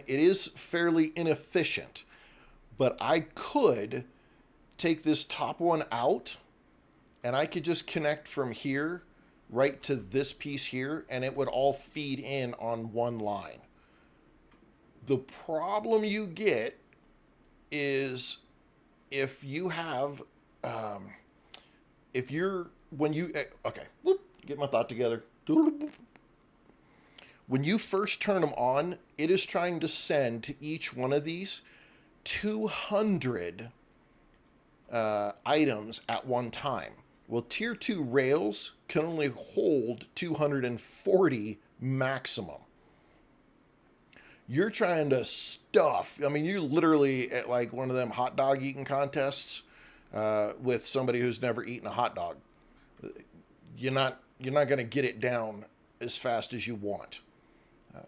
is fairly inefficient, but I could take this top one out and I could just connect from here right to this piece here, and it would all feed in on one line. The problem you get is if you have, get my thought together. When you first turn them on, it is trying to send to each one of these 200 items at one time. Well, tier 2 rails can only hold 240 maximum. You're trying to stuff, I mean, you literally at like one of them hot dog eating contests with somebody who's never eaten a hot dog. You're not going to get it down as fast as you want.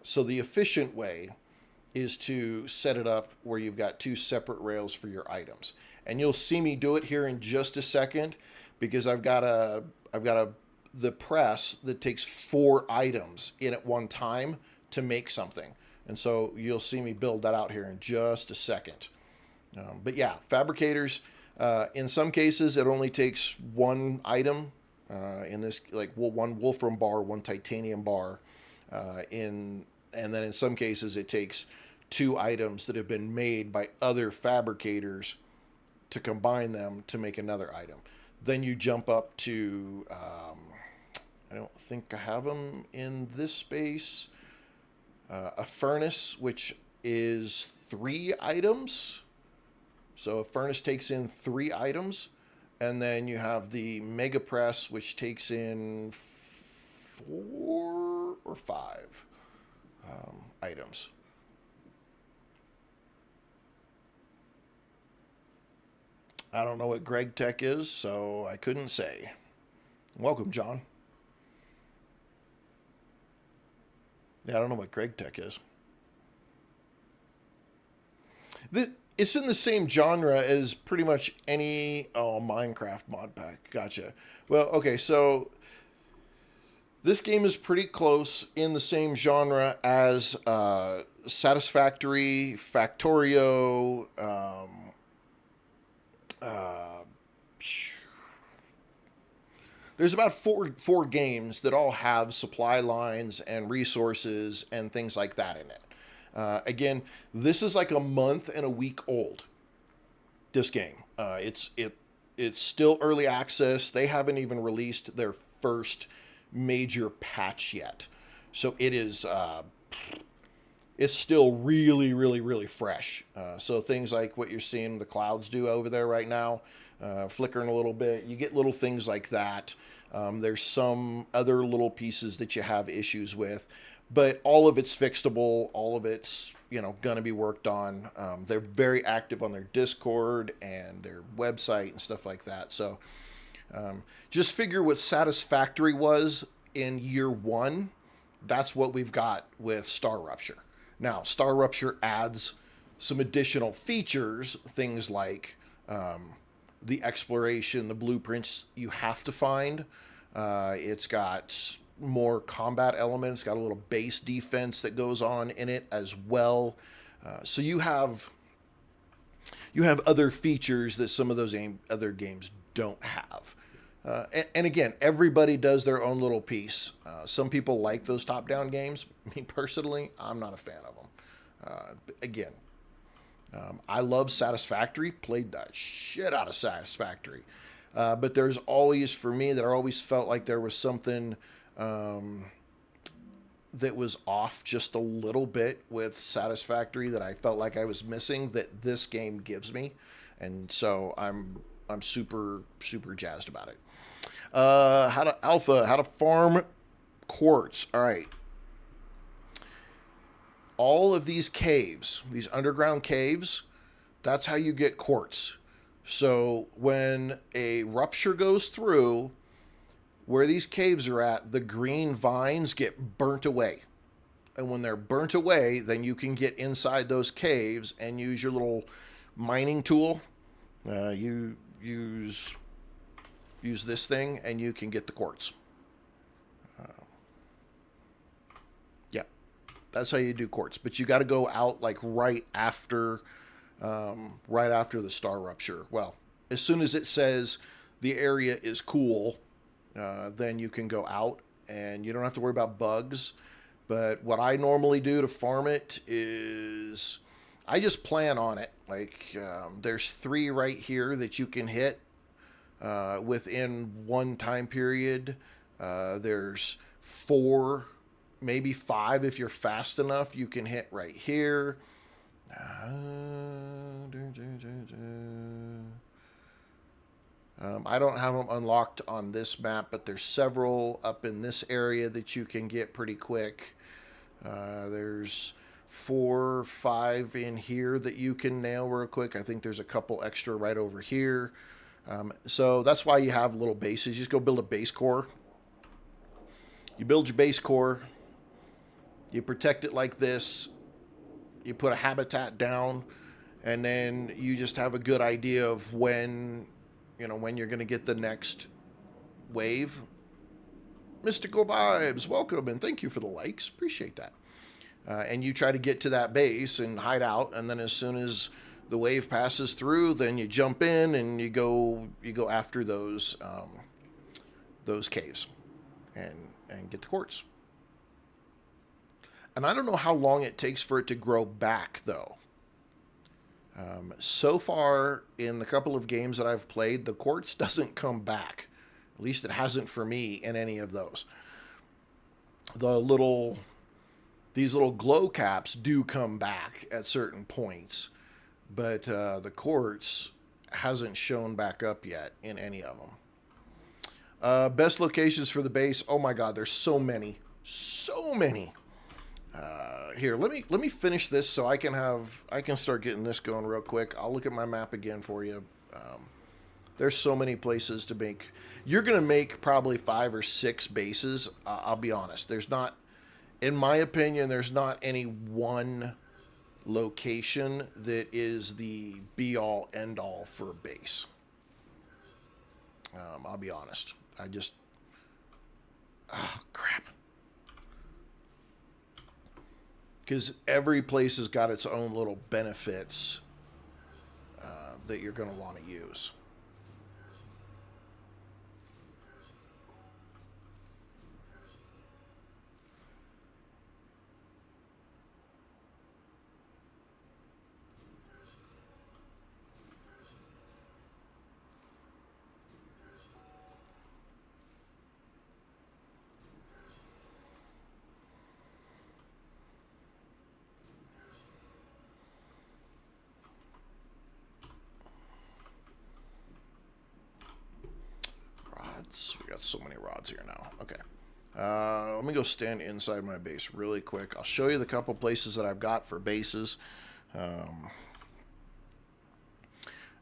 So the efficient way is to set it up where you've got 2 separate rails for your items. And you'll see me do it here in just a second, because I've got the press that takes 4 items in at one time to make something. And so you'll see me build that out here in just a second. But yeah, fabricators, in some cases, it only takes 1 item. In this, like 1 wolfram bar, 1 titanium bar. And then in some cases, it takes 2 items that have been made by other fabricators to combine them to make another item. Then you jump up to, I don't think I have them in this space, a furnace, which is 3 items. So a furnace takes in 3 items. And then you have the mega press, which takes in 4 or 5 items. I don't know what Greg Tech is, so I couldn't say. Welcome, John. Yeah, I don't know what Greg Tech is. It's in the same genre as pretty much any Minecraft mod pack. Gotcha. Well, okay, so this game is pretty close in the same genre as Satisfactory, Factorio, there's about four games that all have supply lines and resources and things like that in it. Again, this is like a month and a week old, this game. It's still early access. They haven't even released their first major patch yet. So it is, it's still really, really, really fresh. So things like what you're seeing the clouds do over there right now, flickering a little bit, you get little things like that. There's some other little pieces that you have issues with. But all of it's fixable. All of it's, going to be worked on. They're very active on their Discord and their website and stuff like that. So just figure what Satisfactory was in year 1. That's what we've got with StarRupture. Now, StarRupture adds some additional features, things like the exploration, the blueprints you have to find. It's got more combat elements, got a little base defense that goes on in it as well. So you have you have other features that some of those other games don't have. And again, everybody does their own little piece. Some people like those top-down games. Me personally, I'm not a fan of them. Again, I love Satisfactory. Played the shit out of Satisfactory. But there's always, for me, that I always felt like there was something that was off just a little bit with Satisfactory that I felt like I was missing that this game gives me. And so I'm super, super jazzed about it. How to farm quartz. All right. All of these caves, these underground caves, that's how you get quartz. So when a rupture goes through, where these caves are at, the green vines get burnt away. And when they're burnt away, then you can get inside those caves and use your little mining tool. You use this thing and you can get the quartz. Yeah, that's how you do quartz. But you got to go out like right after the StarRupture. Well, as soon as it says the area is cool, then you can go out and you don't have to worry about bugs. But what I normally do to farm it is I just plan on it. Like there's 3 right here that you can hit within one time period. There's 4, maybe 5 if you're fast enough you can hit right here. I don't have them unlocked on this map, but there's several up in this area that you can get pretty quick. There's 4, 5 in here that you can nail real quick. I think there's a couple extra right over here. So that's why you have little bases. You just go build a base core. You build your base core. You protect it like this. You put a habitat down, and then you just have a good idea of when you're going to get the next wave. Mystical Vibes, welcome, and thank you for the likes. Appreciate that. And you try to get to that base and hide out, and then as soon as the wave passes through, then you jump in and you go after those caves and get the quartz. And I don't know how long it takes for it to grow back, though. So far, in the couple of games that I've played, the quartz doesn't come back. At least it hasn't for me in any of those. These little glow caps do come back at certain points, but the quartz hasn't shown back up yet in any of them. Best locations for the base. Oh my God, there's so many. Here, let me finish this so I can start getting this going real quick. I'll look at my map again for you. There's so many places to make. You're gonna make probably 5 or 6 bases. I'll be honest. There's not, in my opinion, there's not any one location that is the be-all, end-all for a base. I'll be honest. Oh crap. Because every place has got its own little benefits that you're going to want to use. We got so many rods here now. Okay. Let me go stand inside my base really quick. I'll show you the couple places that I've got for bases.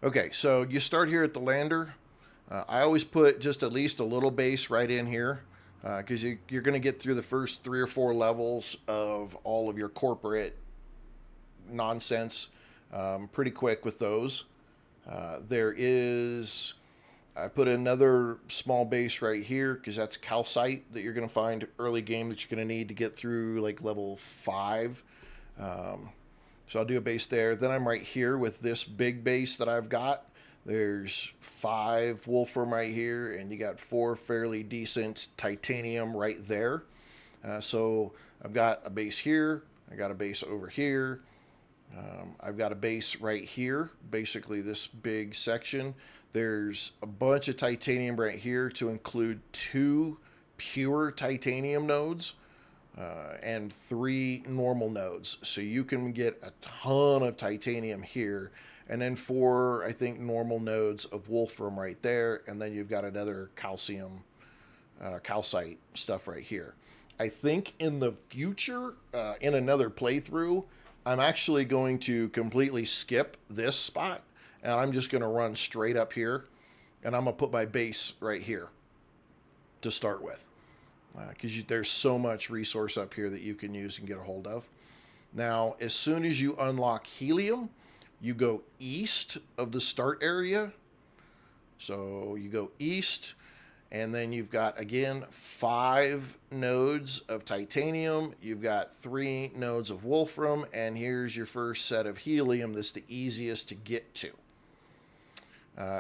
Okay, so you start here at the lander. I always put just at least a little base right in here because you're going to get through the first 3 or 4 levels of all of your corporate nonsense pretty quick with those. I put another small base right here because that's calcite that you're going to find early game that you're going to need to get through like level 5. So I'll do a base there. Then I'm right here with this big base that I've got. There's 5 wolfram right here, and you got 4 fairly decent titanium right there. So I've got a base here. I got a base over here. I've got a base right here, basically this big section. There's a bunch of titanium right here to include 2 pure titanium nodes and 3 normal nodes. So you can get a ton of titanium here, and then 4, I think, normal nodes of wolfram right there, and then you've got another calcium, calcite stuff right here. I think in the future, in another playthrough, I'm actually going to completely skip this spot, and I'm just going to run straight up here, and I'm going to put my base right here to start with, because there's so much resource up here that you can use and get a hold of. Now, as soon as you unlock helium, you go east of the start area. So you go east, and then you've got, again, 5 nodes of titanium. You've got 3 nodes of wolfram, and here's your first set of helium that's the easiest to get to.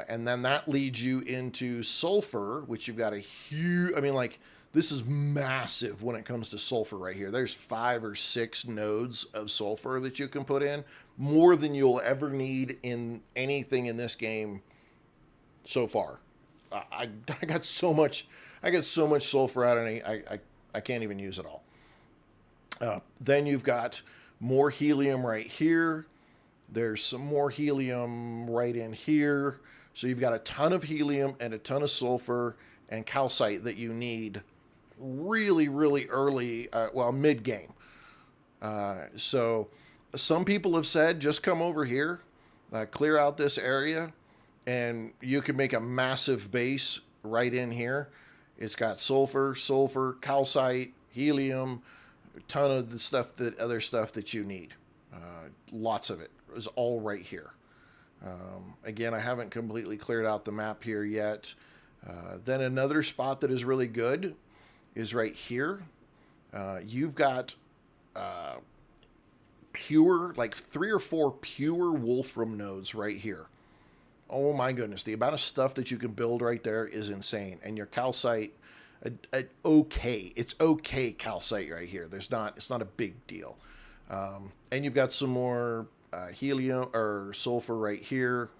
And then that leads you into sulfur, which you've got a huge, I mean, like, this is massive when it comes to sulfur right here. There's 5 or 6 nodes of sulfur that you can put in, more than you'll ever need in anything in this game so far. I got so much sulfur out of it, I can't even use it all. Then you've got more helium right here. There's some more helium right in here. So you've got a ton of helium and a ton of sulfur and calcite that you need really, really early, well, mid-game. So some people have said, just come over here, clear out this area, and you can make a massive base right in here. It's got sulfur, calcite, helium, a ton of the stuff, other stuff that you need. Lots of it is all right here. Again, I haven't completely cleared out the map here yet. Then another spot that is really good is right here. You've got pure, like 3 or 4 pure wolfram nodes right here. Oh my goodness, the amount of stuff that you can build right there is insane. And your calcite, it's okay calcite right here. It's not a big deal. And you've got some more helium or sulfur right here.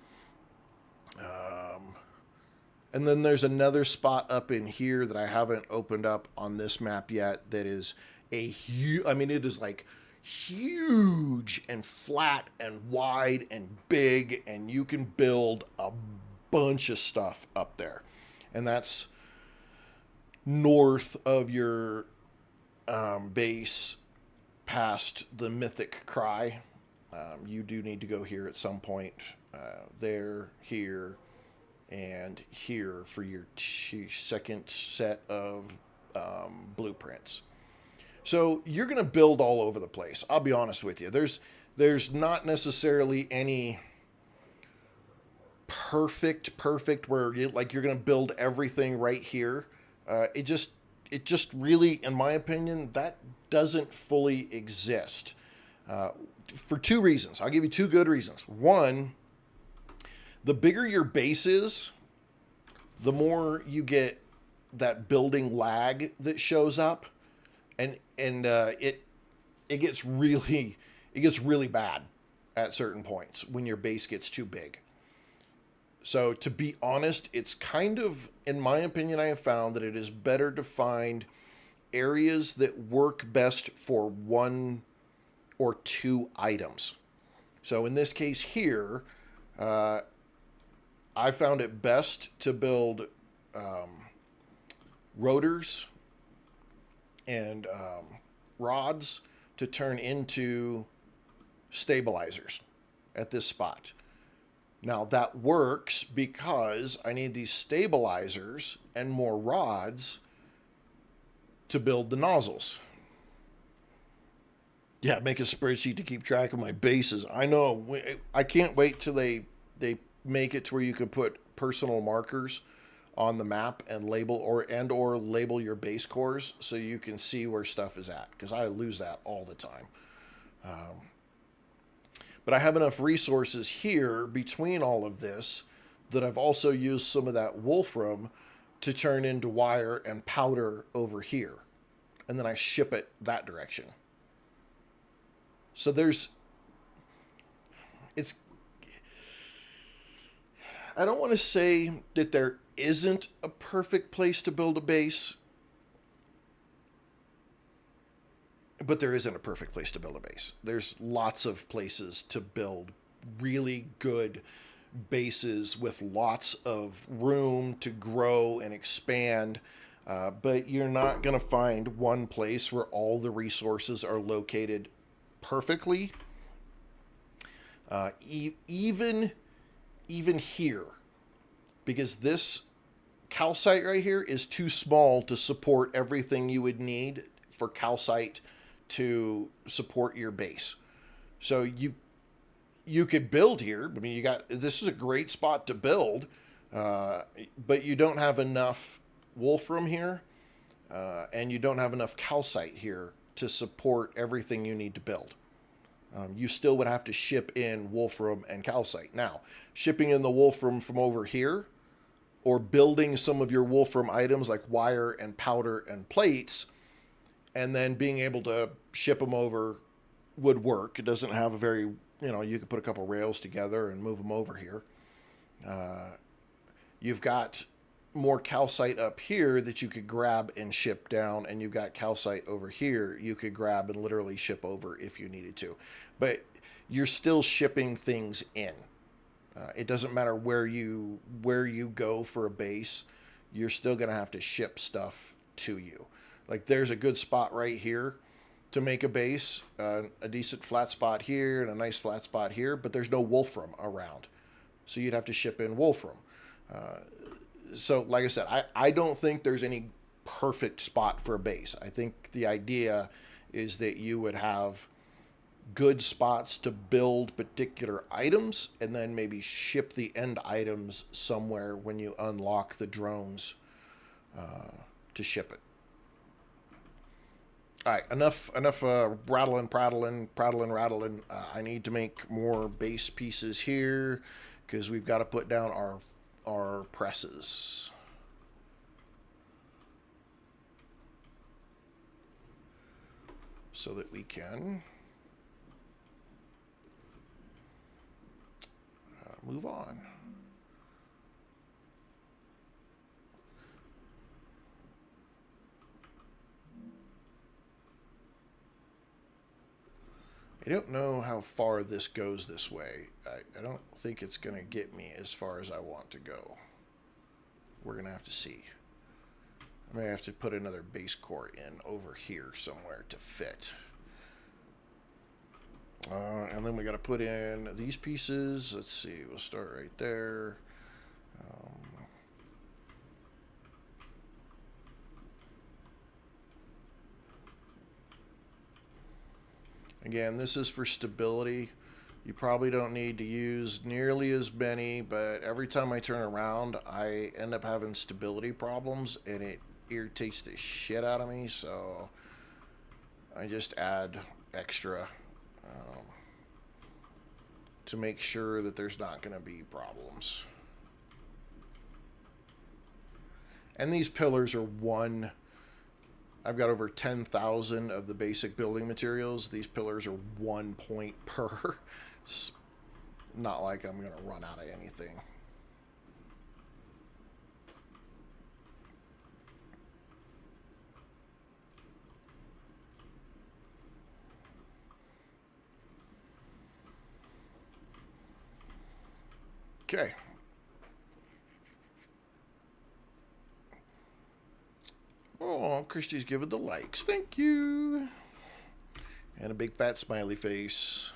And then there's another spot up in here that I haven't opened up on this map yet that is a huge, I mean, it is like huge and flat and wide and big, and you can build a bunch of stuff up there. And that's north of your base past the mythic cry. You do need to go here at some point. There, here, and here for your second set of blueprints. So you're going to build all over the place. I'll be honest with you. There's not necessarily any perfect where you're going to build everything right here. It just really, in my opinion, that doesn't fully exist. For 2 reasons. I'll give you 2 good reasons. One, the bigger your base is, the more you get that building lag that shows up, and it gets really bad at certain points when your base gets too big. So to be honest, it's kind of, in my opinion, I have found that it is better to find areas that work best for 1 or 2 items. So in this case here, I found it best to build rotors and rods to turn into stabilizers at this spot. Now that works because I need these stabilizers and more rods to build the nozzles. Yeah, make a spreadsheet to keep track of my bases. I know. I can't wait till they make it to where you can put personal markers on the map and label or label your base cores so you can see where stuff is at, because I lose that all the time. But I have enough resources here between all of this that I've also used some of that wolfram to turn into wire and powder over here. And then I ship it that direction. So I don't want to say that there isn't a perfect place to build a base, but there isn't a perfect place to build a base. There's lots of places to build really good bases with lots of room to grow and expand, but you're not going to find one place where all the resources are located perfectly. Even here, because this calcite right here is too small to support everything you would need for calcite to support your base. So you could build here. I mean, this is a great spot to build, but you don't have enough wolfram here, and you don't have enough calcite here to support everything you need to build. You still would have to ship in wolfram and calcite. Now, shipping in the wolfram from over here, or building some of your wolfram items like wire and powder and plates, and then being able to ship them over would work. It doesn't have a very, you could put a couple rails together and move them over here. You've got more calcite up here that you could grab and ship down, and you've got calcite over here you could grab and literally ship over if you needed to. But you're still shipping things in. It doesn't matter where you go for a base, you're still going to have to ship stuff to you. Like there's a good spot right here to make a base, a decent flat spot here and a nice flat spot here, but there's no wolfram around. So you'd have to ship in wolfram. So like I said, I don't think there's any perfect spot for a base. I think the idea is that you would have good spots to build particular items and then maybe ship the end items somewhere when you unlock the drones to ship it. All right, enough rattling. I need to make more base pieces here because we've got to put down our presses. So that we can move on. I don't know how far this goes this way. I don't think it's going to get me as far as I want to go. We're going to have to see. I may have to put another base core in over here somewhere to fit. And then we got to put in these pieces. Let's see. We'll start right there. Again, this is for stability. You probably don't need to use nearly as many, but every time I turn around, I end up having stability problems, and it irritates the shit out of me, so I just add extra to make sure that there's not going to be problems. And these pillars are one... I've got over 10,000 of the basic building materials. These pillars are 1 point per. It's not like I'm going to run out of anything. Okay. Oh, Christy's giving the likes. Thank you. And a big fat smiley face.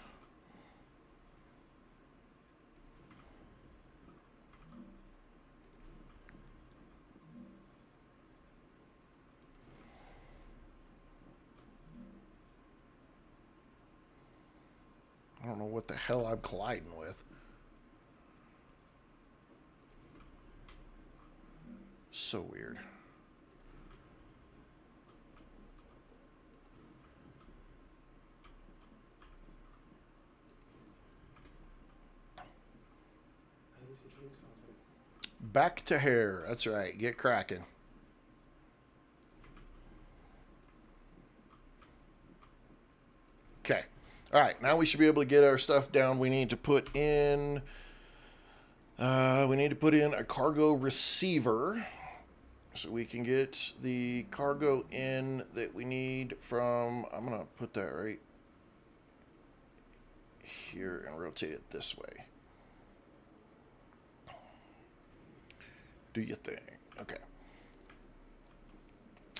I don't know what the hell I'm colliding with. So weird. Back to hair. That's right. Get cracking. Okay. All right. Now we should be able to get our stuff down. We need to put in. We need to put in a cargo receiver, so we can get the cargo in that we need from. I'm gonna put that right here and rotate it this way. Do your thing. Okay.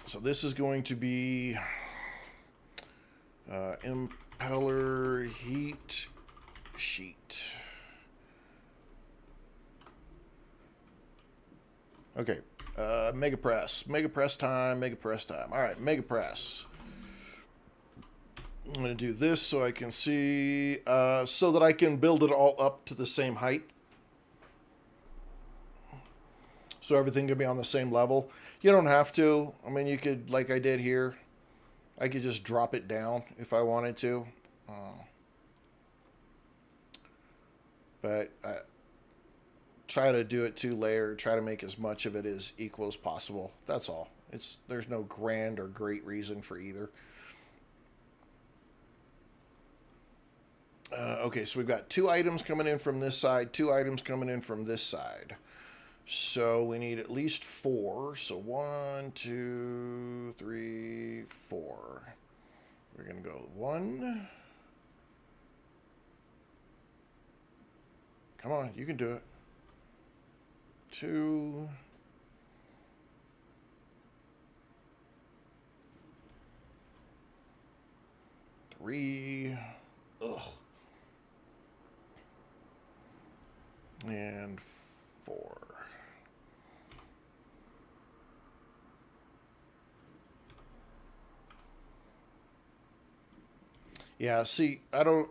So this is going to be impeller heat sheet. Okay. Mega press. Mega press time. Mega press time. All right. Mega press. I'm going to do this so I can see, so that I can build it all up to the same height. So everything can be on the same level. You don't have to. I mean, you could, like I did here, I could just drop it down if I wanted to. But try to do it 2-layer. Try to make as much of it as equal as possible. That's all. There's no grand or great reason for either. Okay, so we've got 2 items coming in from this side, 2 items coming in from this side. So we need at least 4. So 1, 2, 3, 4. We're going to go 1. Come on, you can do it. 2. 3. Ugh. And 4. Yeah, see, I don't,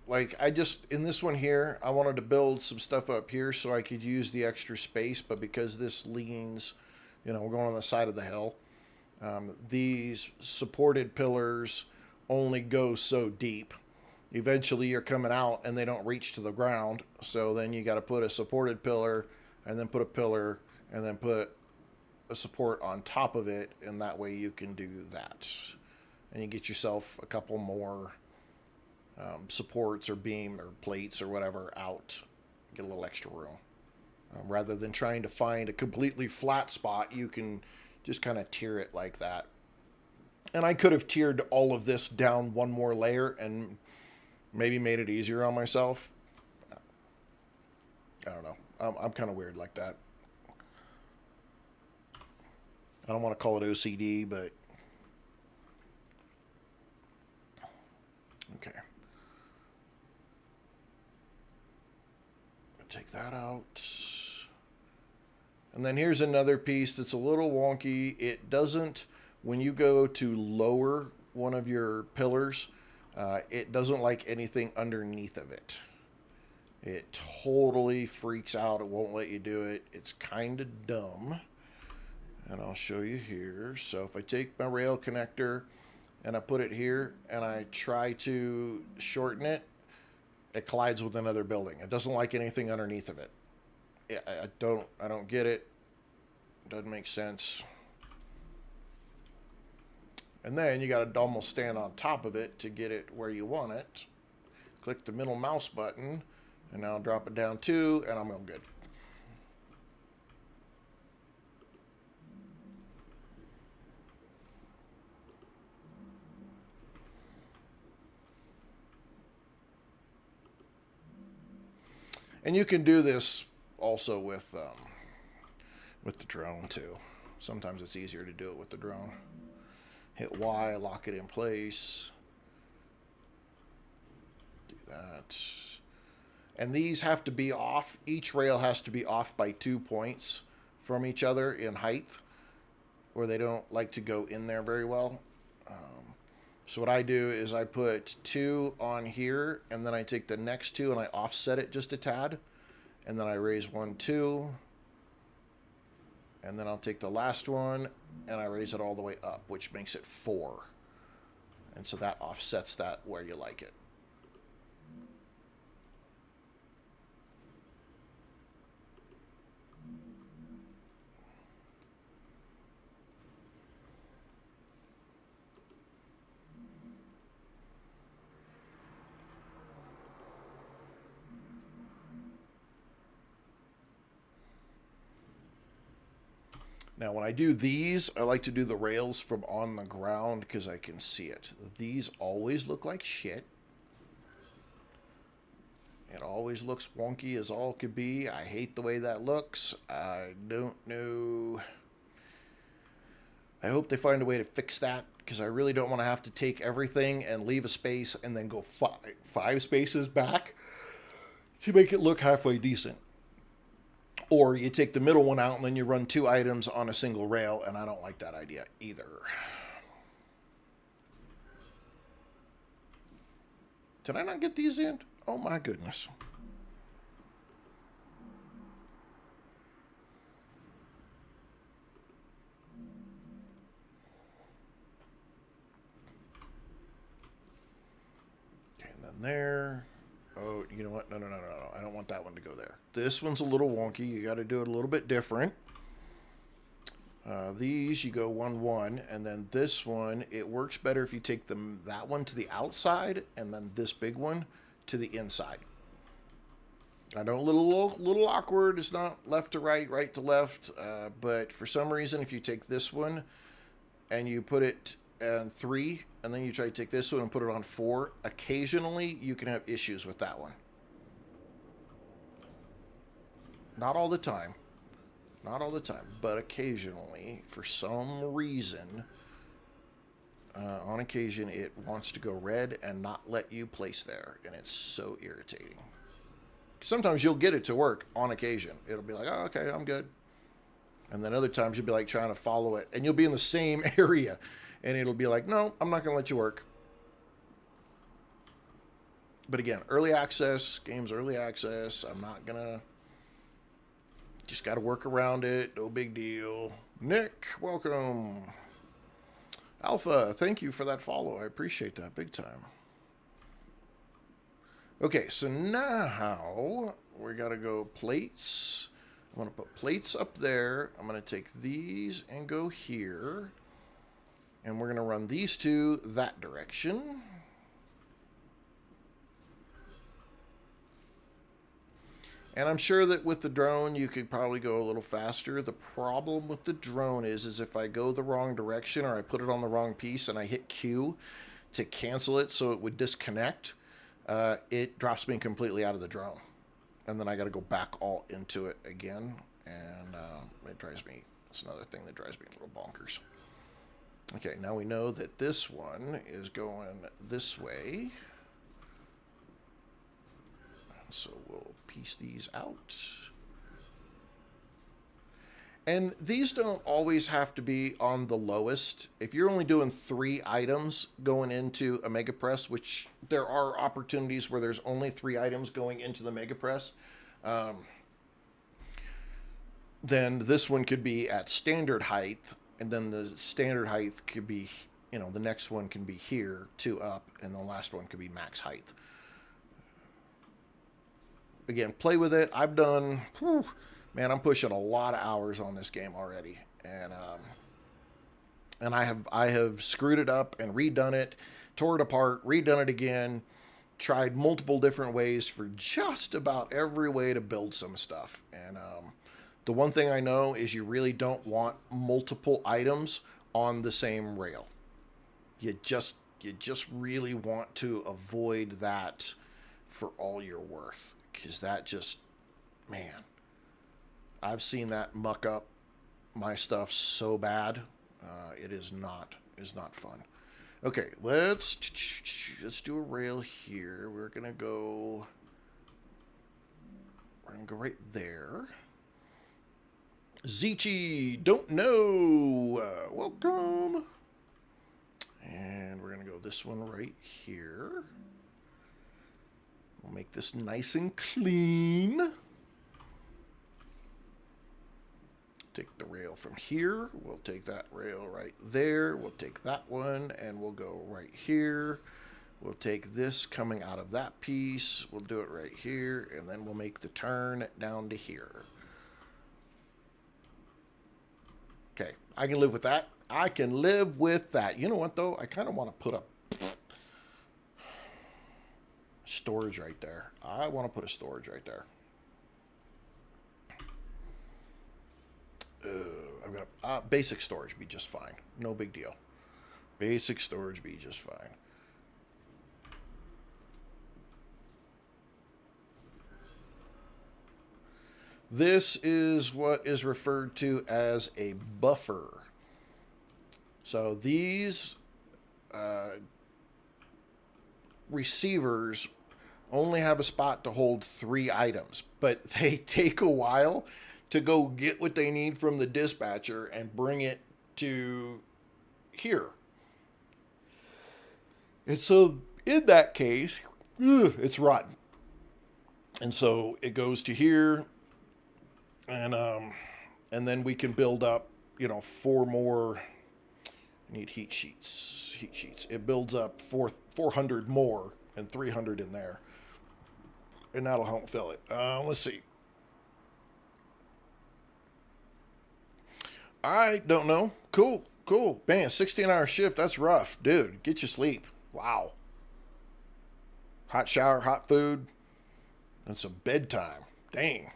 like, I just, in this one here, I wanted to build some stuff up here so I could use the extra space, but because this leans, you know, we're going on the side of the hill, these supported pillars only go so deep. Eventually you're coming out and they don't reach to the ground, so then you got to put a supported pillar and then put a pillar and then put a support on top of it, and that way you can do that. And you get yourself a couple more supports or beam or plates or whatever out, get a little extra room. Rather than trying to find a completely flat spot, you can just kind of tier it like that. And I could have tiered all of this down 1 more layer and maybe made it easier on myself. I don't know. I'm kind of weird like that. I don't want to call it OCD, but okay. Take that out. And then here's another piece that's a little wonky. It doesn't, when you go to lower one of your pillars, it doesn't like anything underneath of it. It totally freaks out. It won't let you do it. It's kind of dumb. And I'll show you here. So if I take my rail connector and I put it here and I try to shorten it, it collides with another building. It doesn't like anything underneath of it. I don't get it. It doesn't make sense. And then you got to almost stand on top of it to get it where you want it. Click the middle mouse button, and now drop it down 2, and I'm all good. And you can do this also with the drone too. Sometimes it's easier to do it with the drone. Hit Y, lock it in place. Do that. And these have to be off. Each rail has to be off by 2 points from each other in height, or they don't like to go in there very well. So what I do is I put 2 on here, and then I take the next 2 and I offset it just a tad, and then I raise 1, 2, and then I'll take the last one and I raise it all the way up, which makes it 4. And so that offsets that where you like it. Now, when I do these, I like to do the rails from on the ground because I can see it. These always look like shit. It always looks wonky as all could be. I hate the way that looks. I don't know. I hope they find a way to fix that because I really don't want to have to take everything and leave a space and then go five spaces back to make it look halfway decent. Or you take the middle one out and then you run 2 items on a single rail, and I don't like that idea either. Did I not get these in? Oh my goodness. Okay, and then there. Oh, you know what? No. I don't want that one to go there. This one's a little wonky. You got to do it a little bit different. These, you go 1-1, and then this one, it works better if you take that one to the outside, and then this big one to the inside. I know a little awkward. It's not left to right, right to left, but for some reason, if you take this one and you put it on 3, and then you try to take this one and put it on 4, occasionally you can have issues with that one. Not all the time. Not all the time, but occasionally, for some reason, on occasion, it wants to go red and not let you place there, and it's so irritating. Sometimes you'll get it to work on occasion. It'll be like, oh, okay, I'm good. And then other times you'll be like trying to follow it, and you'll be in the same area, and it'll be like, no, I'm not going to let you work. But again, early access, game's early access. I'm not going to... Just got to work around it. No big deal. Nick, welcome. Alpha, thank you for that follow. I appreciate that big time. Okay, so now we got to go plates. I'm going to put plates up there. I'm going to take these and go here. And we're going to run these 2 that direction. And I'm sure that with the drone, you could probably go a little faster. The problem with the drone is if I go the wrong direction or I put it on the wrong piece and I hit Q to cancel it so it would disconnect, it drops me completely out of the drone. And then I got to go back all into it again. And it drives me, it's another thing that drives me a little bonkers. Okay, now we know that this one is going this way. So we'll piece these out. And these don't always have to be on the lowest. If you're only doing 3 items going into a Mega Press, which there are opportunities where there's only 3 items going into the Mega Press, then this one could be at standard height, and then the standard height could be, you know, the next one can be here, 2 up, and the last one could be max height. Again, play with it. I've done, man, I'm pushing a lot of hours on this game already, and I have screwed it up and redone it, tore it apart, redone it again, tried multiple different ways for just about every way to build some stuff. And the one thing I know is you really don't want multiple items on the same rail. You just really want to avoid that for all you're worth. Because that just, man, I've seen that muck up my stuff so bad. It is not fun. Okay, let's do a rail here. We're gonna go right there. Zichi, don't know. Welcome. And we're gonna go this one right here. We'll make this nice and clean. Take the rail from here. We'll take that rail right there. We'll take that one and we'll go right here. We'll take this coming out of that piece. We'll do it right here. And then we'll make the turn down to here. Okay, I can live with that. I can live with that. You know what, though? I kind of want to put a storage right there. I want to put a storage right there. I've got basic storage be just fine. No big deal. Basic storage be just fine. This is what is referred to as a buffer. So these receivers only have a spot to hold 3 items, but they take a while to go get what they need from the dispatcher and bring it to here. And so in that case, it's rotten. And so it goes to here, and then we can build up, 4 more. I need heat sheets. Heat sheets. It builds up 400 more and 300 in there, and that'll help fill it. Let's see. I don't know. Cool. Man, 16-hour shift. That's rough, dude. Get you sleep. Wow. Hot shower, hot food, and some bedtime. Dang.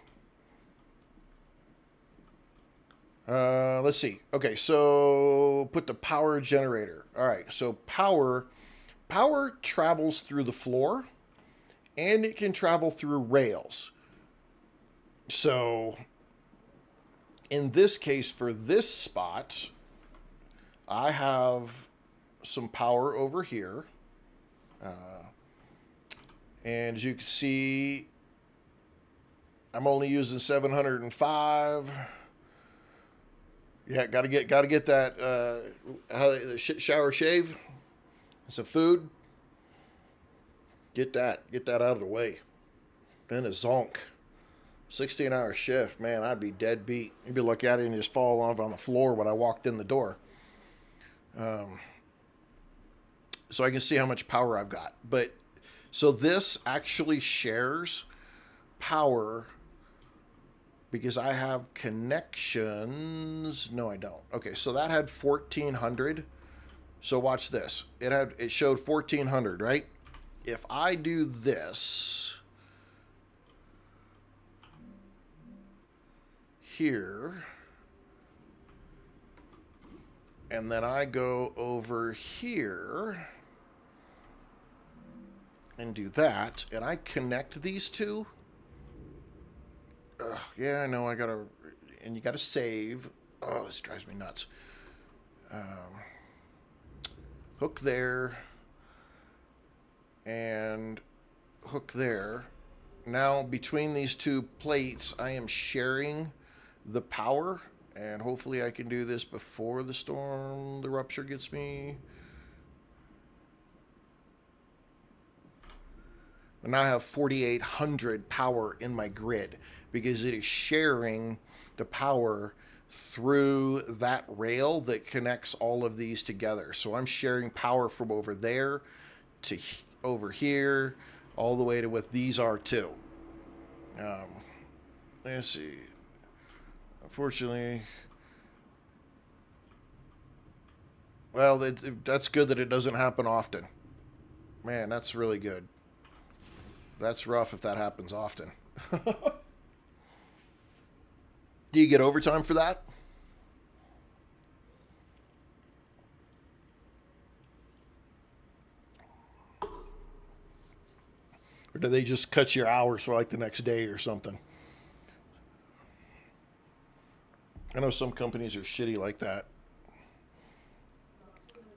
Let's see. Okay, so put the power generator. All right, so power travels through the floor, and it can travel through rails. So in this case, for this spot, I have some power over here. And as you can see, I'm only using 705. Yeah, gotta get that the shower shave. Some food. Get that out of the way. Then a zonk. 16-hour shift, man, I'd be dead beat. You'd be looking at it and just fall off on the floor when I walked in the door. So I can see how much power I've got. But so this actually shares power because I have connections. No, I don't. Okay, so that had 1,400. So watch this. It showed 1,400, right? If I do this here, and then I go over here and do that, and I connect these two. Yeah, I know. And you gotta save. Oh, this drives me nuts. Hook there, and hook there. Now, between these two plates, I am sharing the power, and hopefully I can do this before the rupture gets me. And I have 4,800 power in my grid because it is sharing the power through that rail that connects all of these together. So I'm sharing power from over there to over here, all the way to what these are too. Let's see. Unfortunately, well, that's good that it doesn't happen often. Man, that's really good. That's rough if that happens often. Do you get overtime for that? Or do they just cut your hours for like the next day or something? I know some companies are shitty like that.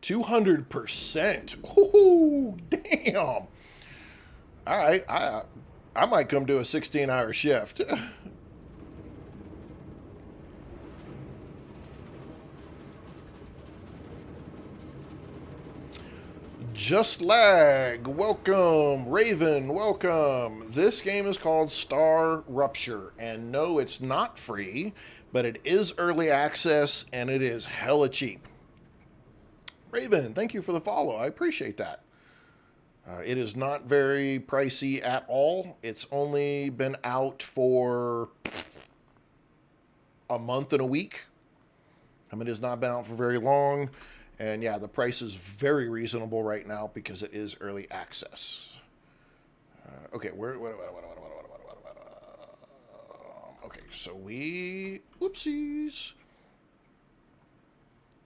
200%. Ooh, damn. All right, I might come to a 16-hour shift. Just Lag, welcome. Raven, welcome. This game is called StarRupture, and no, it's not free, but it is early access, and it is hella cheap. Raven, thank you for the follow. I appreciate that. It is not very pricey at all. It's only been out for a month and a week. I mean, it has not been out for very long. And yeah, the price is very reasonable right now because it is early access. Okay, okay, so oopsies.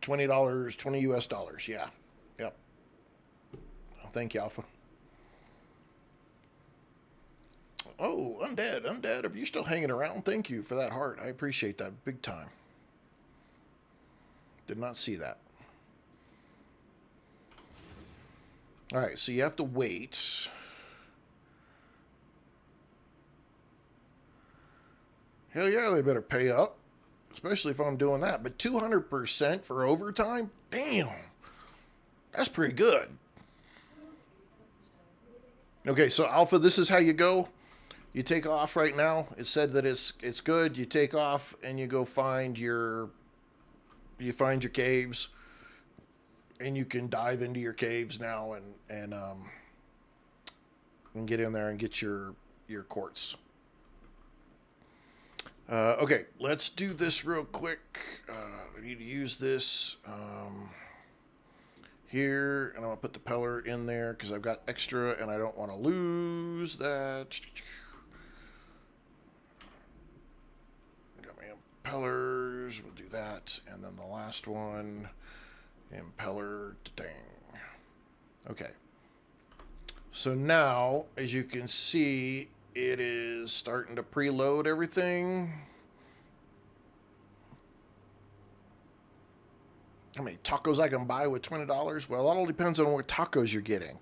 $20, 20 US dollars. Yeah. Yep. Thank you, Alpha. Oh, undead. If you're still hanging around, thank you for that heart. I appreciate that big time. Did not see that. All right, so you have to wait. Hell yeah, they better pay up, especially if I'm doing that. But 200% for overtime? Damn. That's pretty good. Okay, so Alpha, this is how you go. You take off right now. It said that it's good. You take off and you go find your caves, and you can dive into your caves now and get in there and get your quartz. Okay, let's do this real quick. I need to use this here, and I'm gonna put the peller in there because I've got extra and I don't want to lose that. Got my impellers, we'll do that, and then the last one, impeller, dang. Okay. So now, as you can see, it is starting to preload everything. How many tacos I can buy with $20? Well, it all depends on what tacos you're getting.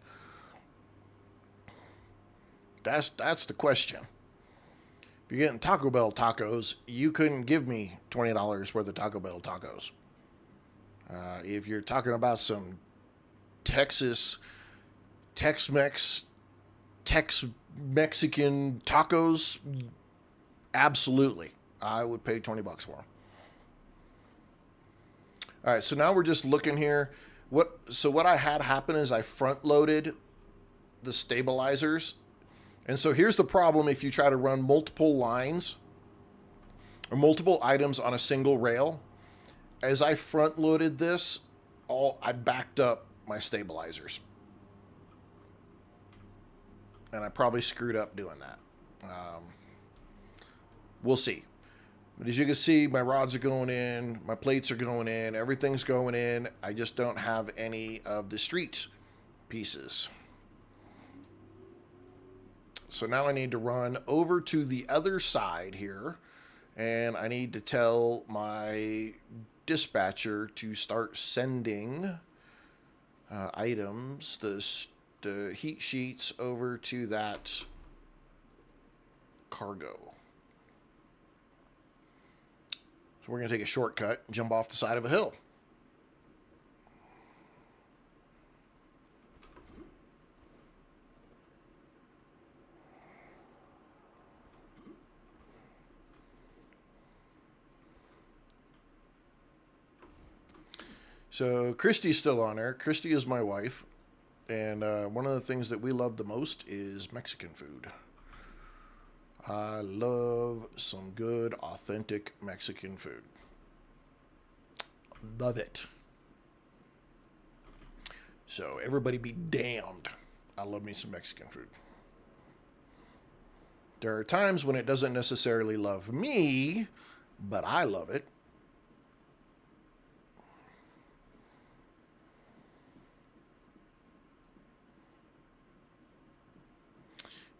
That's the question. If you're getting Taco Bell tacos, you couldn't give me $20 worth of Taco Bell tacos. If you're talking about some Tex-Mexican tacos, absolutely, I would pay $20 for them. All right, so now we're just looking here. What I had happen is I front loaded the stabilizers, and so here's the problem: if you try to run multiple lines or multiple items on a single rail, as I front loaded this, I backed up my stabilizers. And I probably screwed up doing that. We'll see. But as you can see, my rods are going in, my plates are going in, everything's going in. I just don't have any of the street pieces. So now I need to run over to the other side here, and I need to tell my dispatcher to start sending items, the heat sheets, over to that cargo. So we're going to take a shortcut and jump off the side of a hill. So Christy's still on there. Christy is my wife. And one of the things that we love the most is Mexican food. I love some good, authentic Mexican food. Love it. So everybody be damned. I love me some Mexican food. There are times when it doesn't necessarily love me, but I love it.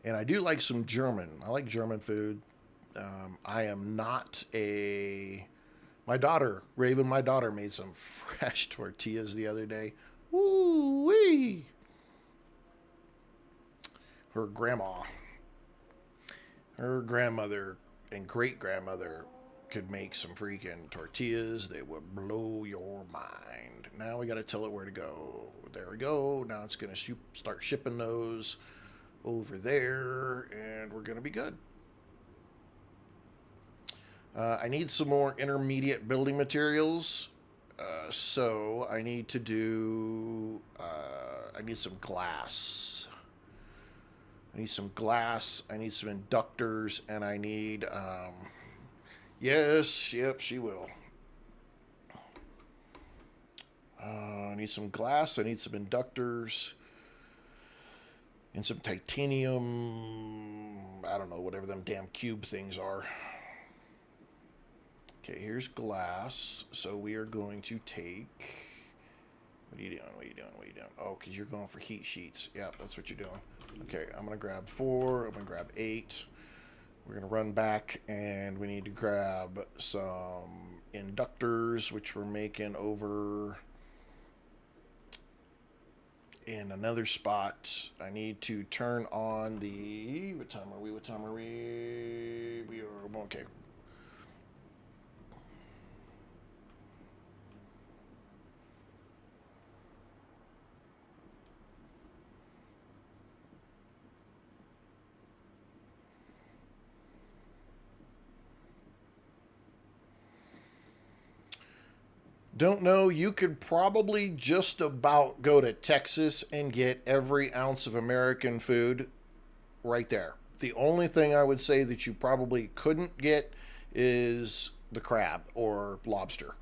And I do like some German. I like German food. I am not my daughter, Raven, my daughter made some fresh tortillas the other day. Woo-wee! Her grandmother and great-grandmother could make some freaking tortillas. They would blow your mind. Now we got to tell it where to go. There we go. Now it's going to start shipping those over there, and we're going to be good. I need some more intermediate building materials, so I need to do, I need some glass. I need some glass, I need some inductors, and I need, yes, yep, she will. I need some glass, I need some inductors, and some titanium, I don't know, whatever them damn cube things are. Okay, here's glass. So we are going to take. What are you doing? What are you doing? What are you doing? Oh, because you're going for heat sheets. Yeah, that's what you're doing. Okay, I'm going to grab 4. I'm going to grab 8. We're going to run back, and we need to grab some inductors, which we're making over in another spot. I need to turn on the... What time are we? What time are we? We are... Okay. Don't know. You could probably just about go to Texas and get every ounce of American food right there. The only thing I would say that you probably couldn't get is the crab or lobster.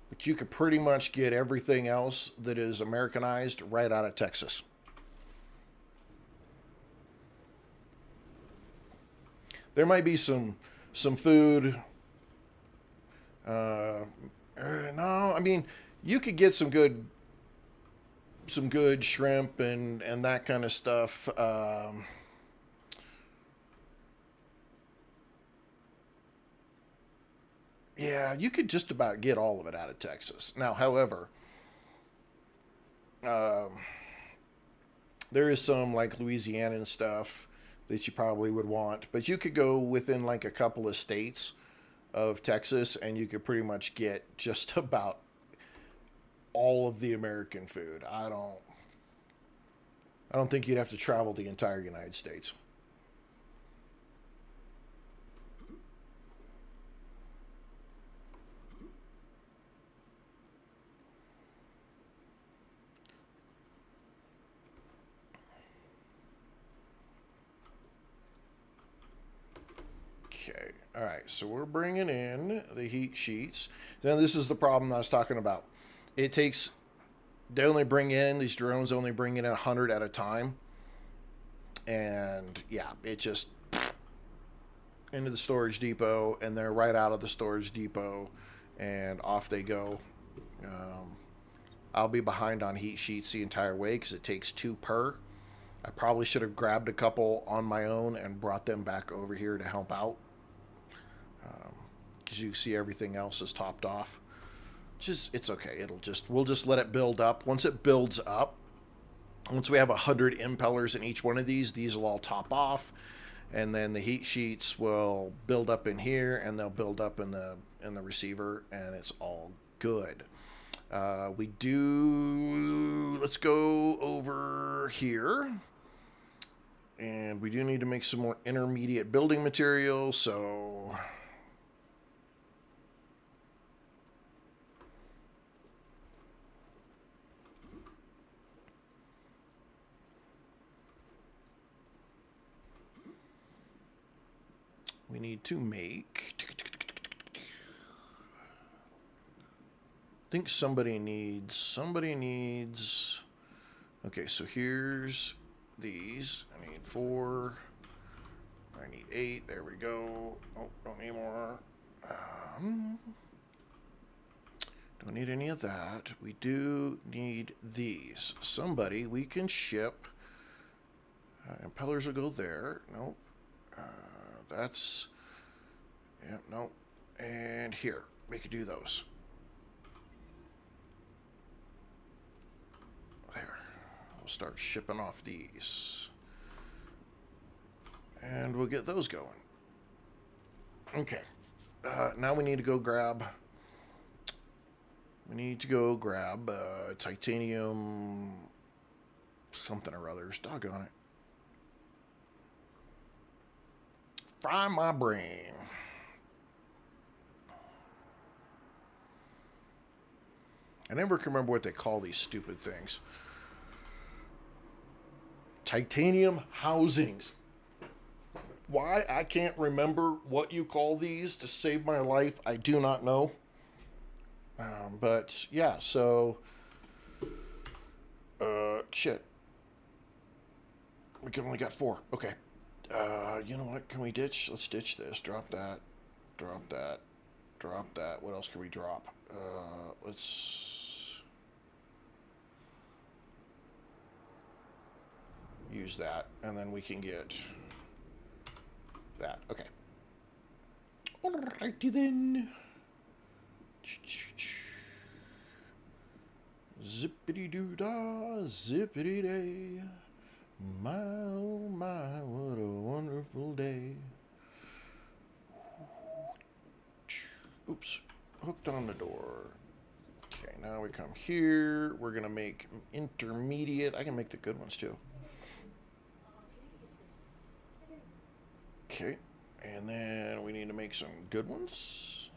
But you could pretty much get everything else that is Americanized right out of Texas. There might be some food. No, I mean, you could get some good shrimp and that kind of stuff. Yeah, you could just about get all of it out of Texas. Now, however, um, there is some like Louisiana and stuff that you probably would want, but you could go within like a couple of states of Texas and you could pretty much get just about all of the American food. I don't think you'd have to travel the entire United States. Okay. All right. So we're bringing in the heat sheets. Now this is the problem I was talking about. It takes these drones only bring in 100 at a time, and yeah, it just into the storage depot, and they're right out of the storage depot, and off they go. Um, I'll be behind on heat sheets the entire way because it takes 2 per. I probably should have grabbed a couple on my own and brought them back over here to help out. Because you see everything else is topped off. It's okay. We'll just let it build up. Once it builds up, once we have 100 impellers in each one of these will all top off, and then the heat sheets will build up in here, and they'll build up in the receiver, and it's all good. Let's go over here, and we do need to make some more intermediate building material, so we need to make... I think somebody needs... Okay, so here's these. I need 4. I need 8. There we go. Oh, don't need more. Don't need any of that. We do need these. Somebody we can ship. Impellers will go there. Nope. That's... Yeah, nope. And here. We could do those. There. We'll start shipping off these. And we'll get those going. Okay. Now we need to go grab... titanium... something or others. Doggone it. Fry my brain. I never can remember what they call these stupid things. Titanium housings. Why I can't remember what you call these to save my life, I do not know. But yeah, so shit. We only got 4. Okay. You know what? Can we ditch? Let's ditch this. Drop that. Drop that. Drop that. What else can we drop? Let's use that, and then we can get that. Okay. Alrighty then. Zippity doo dah, zippity day. My oh my, what a wonderful day. Oops, hooked on the door. Okay, now we come here. We're gonna make intermediate. I can make the good ones too. Okay, and then we need to make some good ones.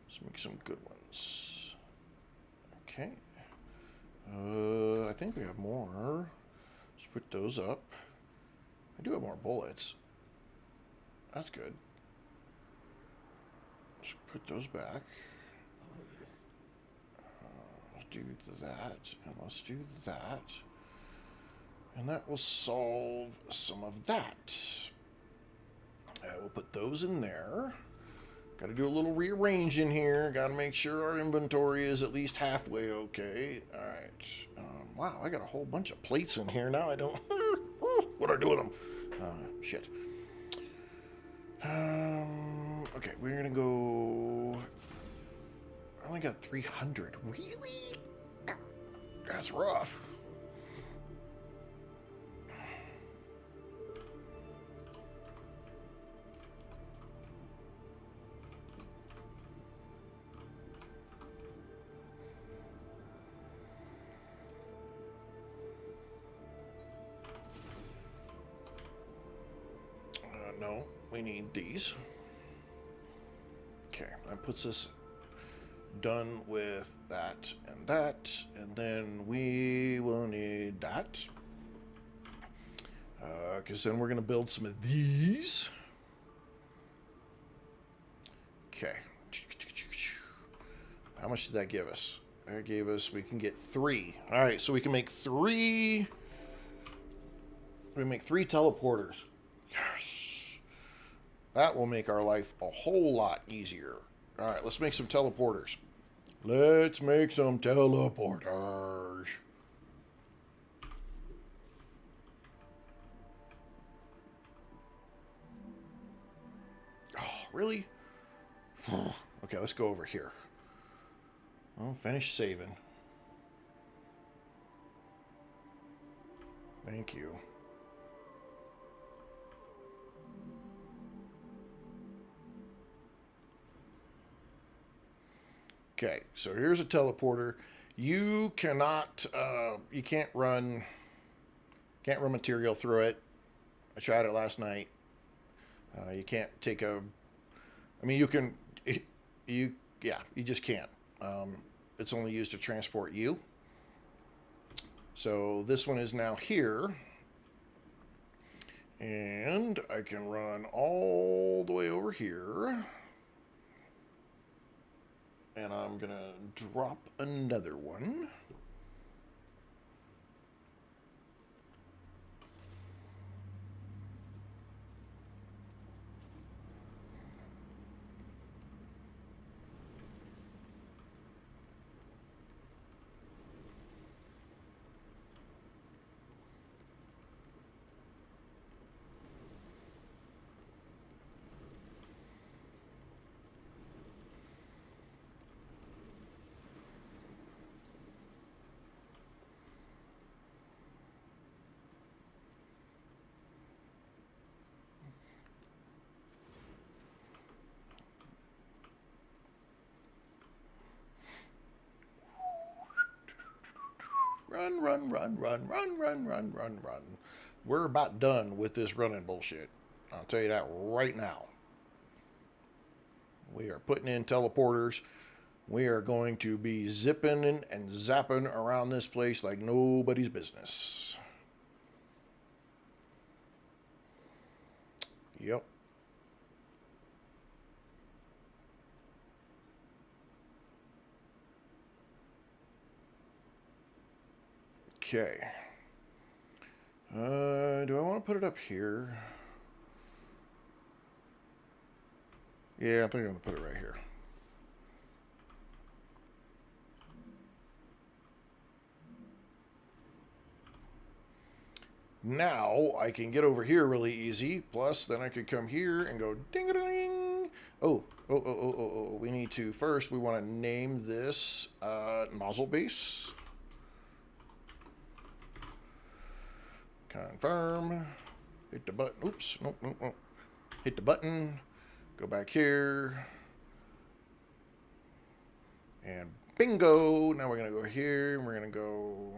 Let's make some good ones. Okay. I think we have more. Let's put those up. I do have more bullets. That's good. Let's put those back. Let's do that, and let's do that. And that will solve some of that. We'll put those in there. Got to do a little rearranging here. Got to make sure our inventory is at least halfway okay. All right. Wow, I got a whole bunch of plates in here now. I don't... what do I do with them? Shit. Okay, we're going to go... I only got 300. Really? That's rough. No, we need these. Okay, that puts us done with that, and then we will need that. Because then we're going to build some of these. Okay. How much did that give us? That gave us, we can get 3. All right, so we can make 3. We make 3 teleporters. Yes. That will make our life a whole lot easier. All right, let's make some teleporters. Let's make some teleporters. Oh, really? Okay, let's go over here. Well, finish saving. Thank you. Okay, so here's a teleporter. You cannot, you can't run material through it. I tried it last night. You can't take a, I mean, you can, you just can't. It's only used to transport you. So this one is now here. And I can run all the way over here. And I'm going to drop another one. Run, run, run, run, run, run, run, run, run. We're about done with this running bullshit. I'll tell you that right now. We are putting in teleporters. We are going to be zipping and zapping around this place like nobody's business. Yep. Okay. Do I want to put it up here? Yeah, I think I'm going to put it right here. Now I can get over here really easy. Plus, then I could come here and go ding-a-ding. Oh. We need to first. We want to name this nozzle base. Confirm. Hit the button. Oops. Nope. Hit the button. Go back here. And bingo. Now we're going to go here. And we're going to go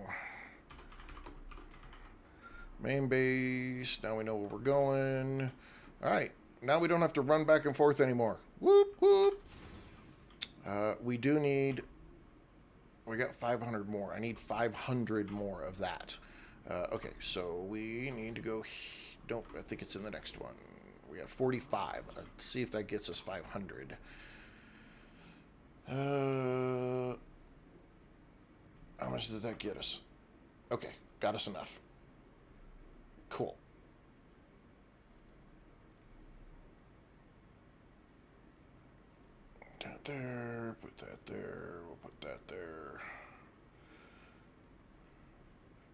main base. Now we know where we're going. All right. Now we don't have to run back and forth anymore. Whoop, whoop. We do need... We got 500 more. I need 500 more of that. Okay, so we need to go... Don't, I think it's in the next one. We have 45. Let's see if that gets us 500. How much did that get us? Okay, got us enough. Cool. Put that there. Put that there. We'll put that there.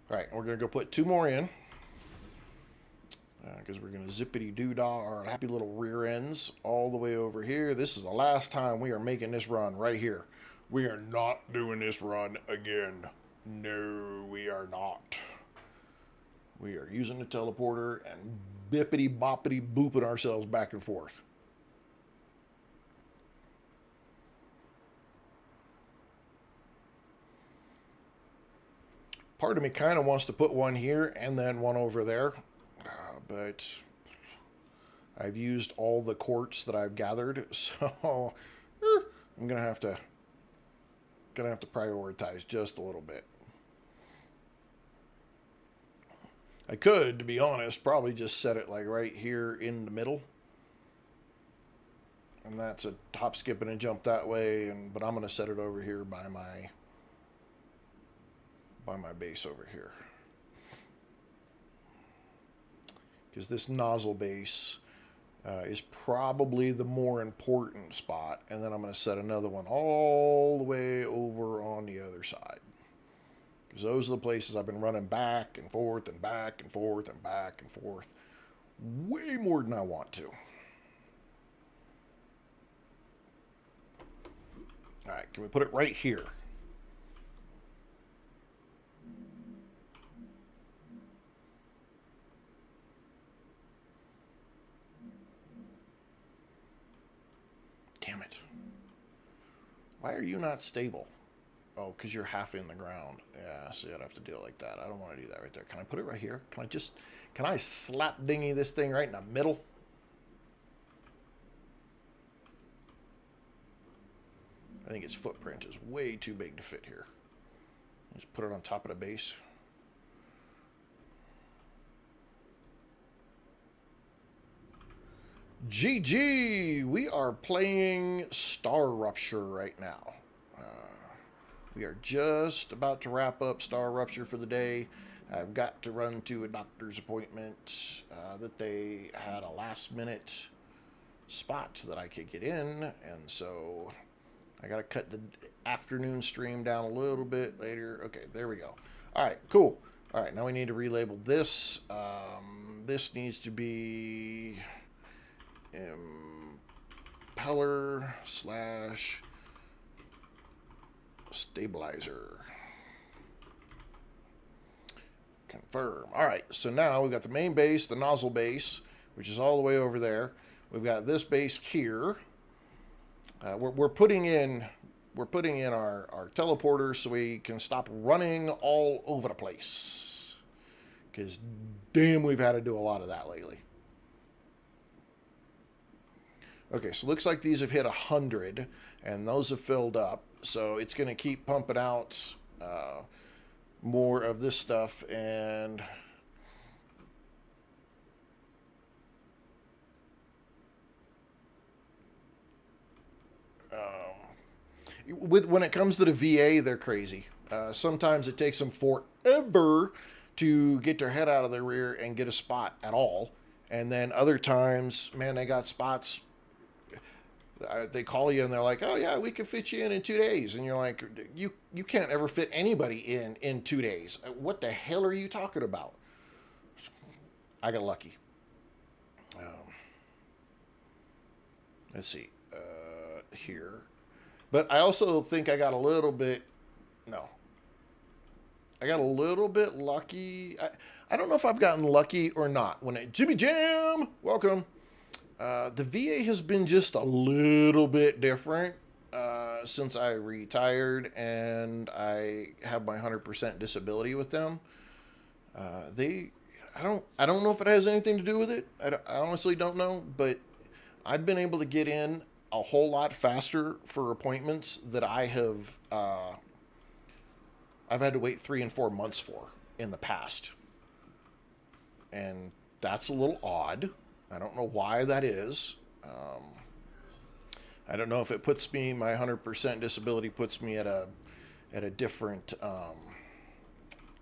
All right, we're going to go put 2 more in. Because we're going to zippity-doo-dah our happy little rear ends all the way over here. This is the last time we are making this run right here. We are not doing this run again. No, we are not. We are using the teleporter and bippity-boppity-booping ourselves back and forth. Part of me kind of wants to put one here and then one over there. But I've used all the quartz that I've gathered, so I'm gonna have to prioritize just a little bit. I could, to be honest, probably just set it like right here in the middle, and that's a hop, skip, and a jump that way. But I'm gonna set it over here by my base over here. Because this nozzle base is probably the more important spot. And then I'm going to set another one all the way over on the other side. Because those are the places I've been running back and forth and back and forth and back and forth. Way more than I want to. All right, can we put it right here? Damn it. Why are you not stable? Oh, because you're half in the ground. Yeah, see, I'd have to do it like that. I don't want to do that right there. Can I put it right here? Can I slap dingy this thing right in the middle? I think its footprint is way too big to fit here. Just put it on top of the base. GG! We are playing StarRupture right now. We are just about to wrap up StarRupture for the day. I've got to run to a doctor's appointment that they had a last-minute spot that I could get in, and so I got to cut the afternoon stream down a little bit later. Okay, there we go. All right, cool. All right, now we need to relabel this. This needs to be impeller / stabilizer. Confirm. All right, so now we've got the main base, the nozzle base, which is all the way over there. We've got this base here. We're putting in our teleporters so we can stop running all over the place. Because damn, we've had to do a lot of that lately. Okay, so looks like these have hit 100, and those have filled up. So it's going to keep pumping out more of this stuff, and when it comes to the VA, they're crazy. Sometimes it takes them forever to get their head out of their rear and get a spot at all. And then other times, man, they got spots They call you and they're like, "Oh yeah, we can fit you in 2 days," and you're like, "You can't ever fit anybody in 2 days. What the hell are you talking about?" I got lucky. Let's see here, but I also think I got a little bit. No, I got a little bit lucky. I don't know if I've gotten lucky or not. Jimmy Jam, welcome. The VA has been just a little bit different since I retired and I have my 100% disability with them. I don't know if it has anything to do with it. I honestly don't know, but I've been able to get in a whole lot faster for appointments that I've had to wait 3 and 4 months for in the past. And that's a little odd. I don't know why that is. I don't know if it puts me, my 100% disability puts me at a different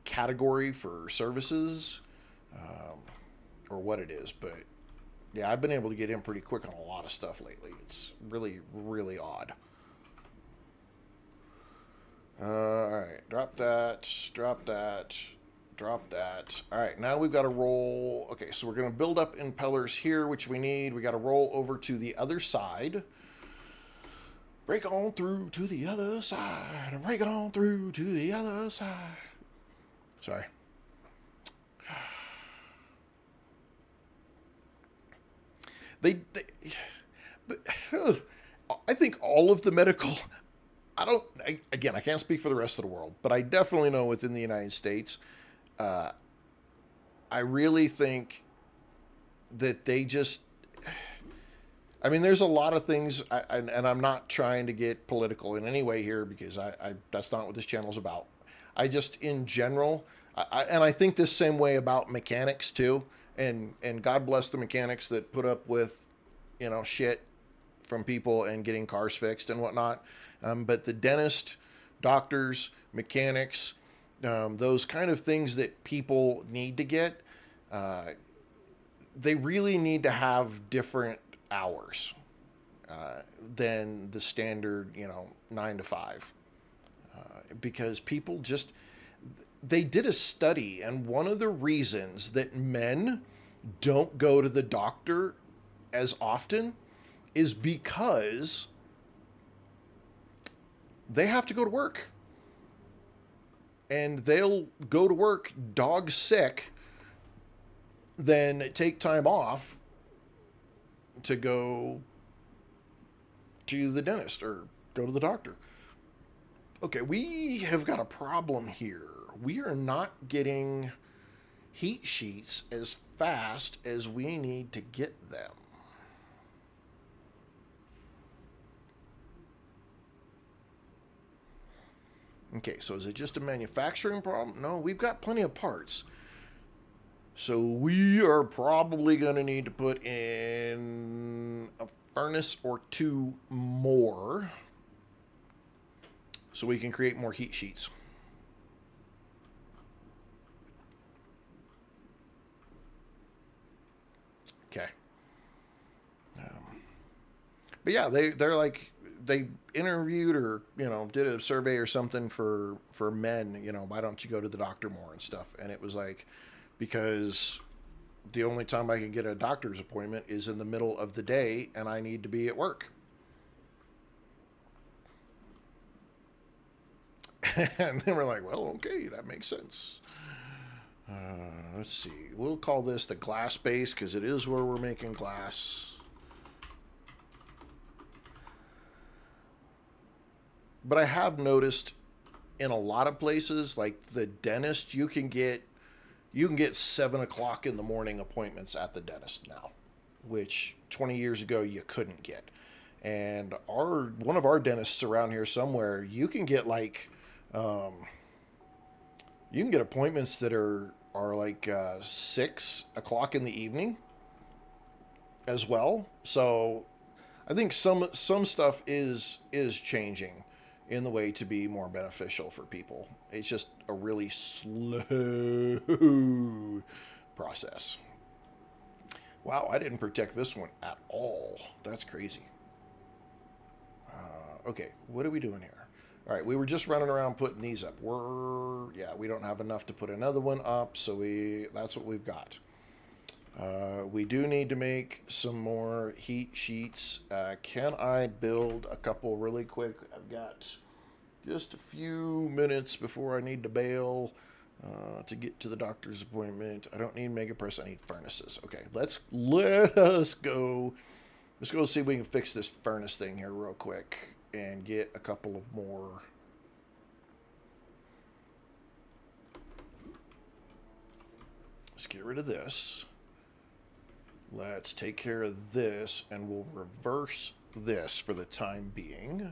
category for services or what it is. But yeah, I've been able to get in pretty quick on a lot of stuff lately. It's really, really odd. All right, drop that, drop that, drop that. All right, now we've got to roll. Okay, so we're going to build up impellers here, which we need. We got to roll over to the other side. Break on through to the other side. Break on through to the other side. Sorry. But I think all of the medical. Again, I can't speak for the rest of the world, but I definitely know within the United States, I really think that they just, I mean, there's a lot of things, and I'm not trying to get political in any way here because that's not what this channel is about. I just, in general, and I think this same way about mechanics too, and God bless the mechanics that put up with, shit from people and getting cars fixed and whatnot. But the dentist, doctors, mechanics, those kind of things that people need to get, they really need to have different hours than the standard, 9 to 5. Because people just, they did a study, and one of the reasons that men don't go to the doctor as often is because they have to go to work. And they'll go to work dog sick, then take time off to go to the dentist or go to the doctor. Okay, we have got a problem here. We are not getting heat sheets as fast as we need to get them. Okay, so is it just a manufacturing problem? No, we've got plenty of parts. So we are probably going to need to put in a furnace or two more so we can create more heat sheets. Okay. But yeah, they're like, they interviewed or, did a survey or something for men, why don't you go to the doctor more and stuff. And it was like, because the only time I can get a doctor's appointment is in the middle of the day and I need to be at work. And then we're like, well, okay, that makes sense. Let's see. We'll call this the glass base because it is where we're making glass. But I have noticed in a lot of places, like the dentist, you can get 7 o'clock in the morning appointments at the dentist now, which 20 years ago you couldn't get. And one of our dentists around here somewhere, you can get like, you can get appointments that are like 6 o'clock in the evening as well. So I think some stuff is changing in the way to be more beneficial for people. It's just a really slow process. Wow, I didn't protect this one at all. That's crazy. Okay, what are we doing here? All right, we were just running around putting these up. We don't have enough to put another one up, so that's what we've got. We do need to make some more heat sheets. Can I build a couple really quick? I've got just a few minutes before I need to bail to get to the doctor's appointment. I don't need mega press. I need furnaces. Okay, let us go. Let's go see if we can fix this furnace thing here real quick and get a couple of more. Let's get rid of this. Let's take care of this, and we'll reverse this for the time being.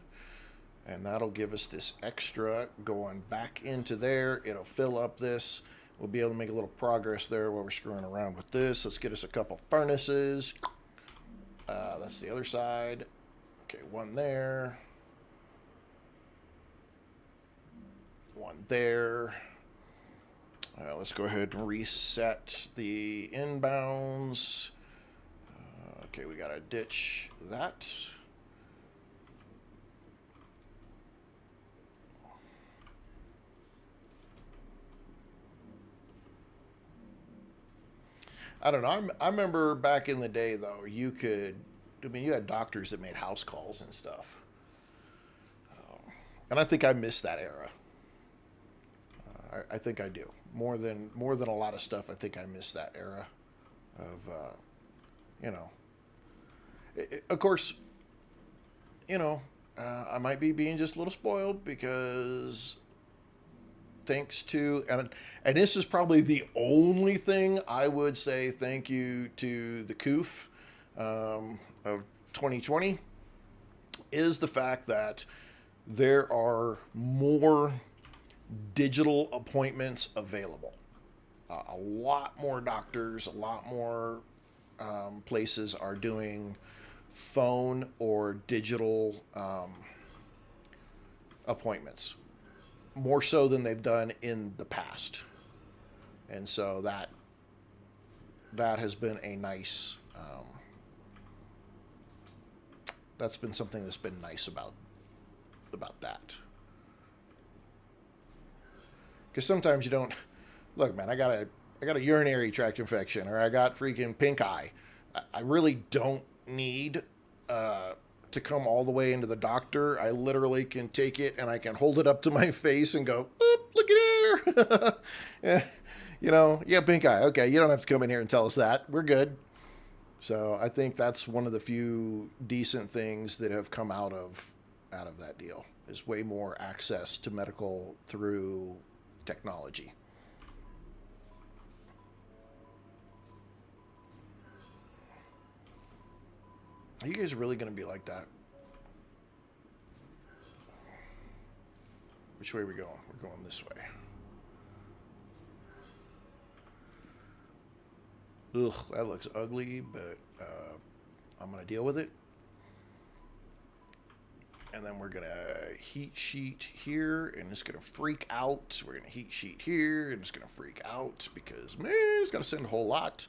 And that'll give us this extra going back into there. It'll fill up this. We'll be able to make a little progress there while we're screwing around with this. Let's get us a couple furnaces. That's the other side. Okay, one there. One there. Let's go ahead and reset the inbounds. Okay, we gotta ditch that. I don't know. I remember back in the day, though, you had doctors that made house calls and stuff. And I think I missed that era. I think I do. More than a lot of stuff, I think I missed that era of, of course, I might be being just a little spoiled because thanks to, and this is probably the only thing I would say thank you to the COOF of 2020, is the fact that there are more digital appointments available. A lot more doctors, a lot more places are doing phone or digital appointments, more so than they've done in the past. And so that has been a nice, that's been something that's been nice about that. Because sometimes you don't, look, man, I got a urinary tract infection, or I got freaking pink eye. I really don't need to come all the way into the doctor. I literally can take it and I can hold it up to my face and go, oop, look at here. Yeah, pink eye. Okay, you don't have to come in here and tell us that. We're good. So I think that's one of the few decent things that have come out of that deal, is way more access to medical through technology. Are you guys really going to be like that? Which way are we going? We're going this way. Ugh, that looks ugly, but I'm going to deal with it. And then we're going to heat sheet here, and it's going to freak out. We're going to heat sheet here, and it's going to freak out because, man, it's got to send a whole lot.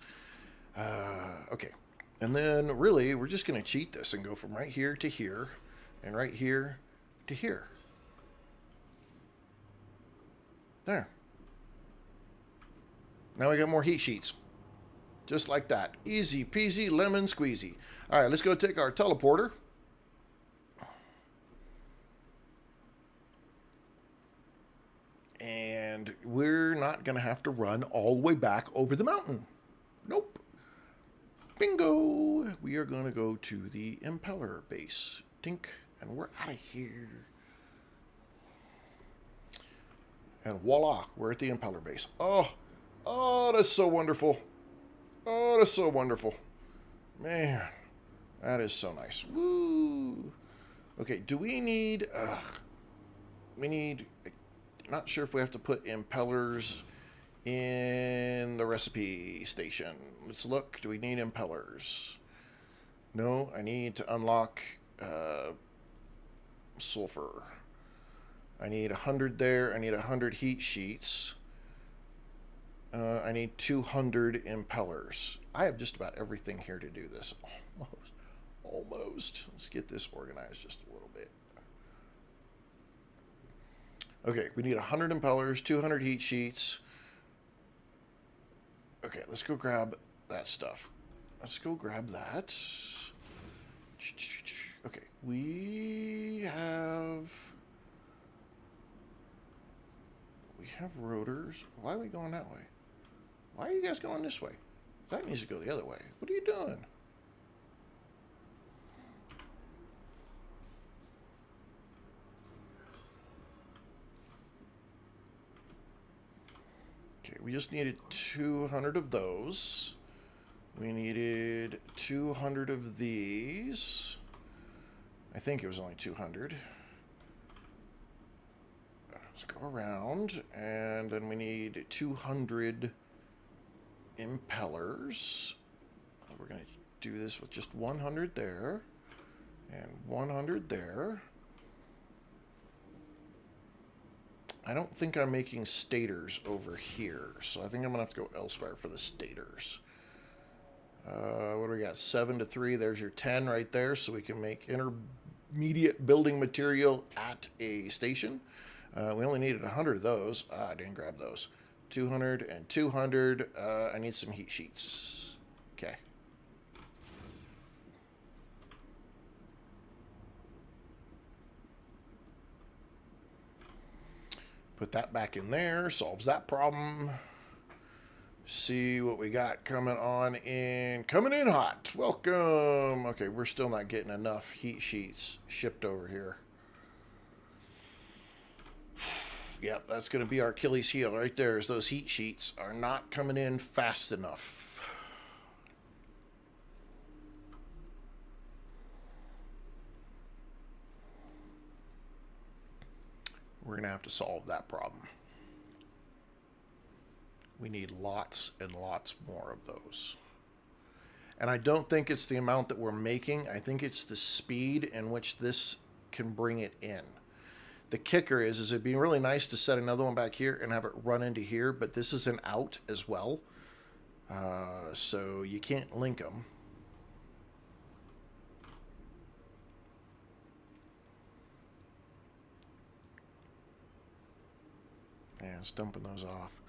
Okay. And then, really, we're just going to cheat this and go from right here to here, and right here to here. There. Now we got more heat sheets. Just like that. Easy peasy, lemon squeezy. All right, let's go take our teleporter. And we're not going to have to run all the way back over the mountain. Nope. Bingo! We are going to go to the impeller base. Tink. And we're out of here. And voila, we're at the impeller base. Oh, that's so wonderful. Oh, that's so wonderful. Man, that is so nice. Woo! Okay, do we need... not sure if we have to put impellers in the recipe station. Let's look. Do we need impellers? No, I need to unlock sulfur. I need 100 there. I need 100 heat sheets. I need 200 impellers. I have just about everything here to do this. Almost. Let's get this organized just a little bit. Okay, we need 100 impellers, 200 heat sheets. Okay, let's go grab that stuff. Let's go grab that. Okay, we have rotors. Why are we going that way? Why are you guys going this way? That needs to go the other way. What are you doing? Okay, we just needed 200 of those. We needed 200 of these. I think it was only 200. Let's go around, and then we need 200 impellers. We're going to do this with just 100 there, and 100 there. I don't think I'm making stators over here, so I think I'm going to have to go elsewhere for the stators. What do we got? 7 to 3. There's your 10 right there, so we can make intermediate building material at a station. We only needed 100 of those. I didn't grab those. 200 and 200. I need some heat sheets. Okay. Put that back in there. Solves that problem. See what we got coming on in. Coming in hot. Welcome. Okay, we're still not getting enough heat sheets shipped over here. Yep, that's going to be our Achilles heel right there, is those heat sheets are not coming in fast enough. We're going to have to solve that problem. We need lots and lots more of those. And I don't think it's the amount that we're making. I think it's the speed in which this can bring it in. The kicker is it'd be really nice to set another one back here and have it run into here, but this is an out as well. So you can't link them. Yeah, it's dumping those off.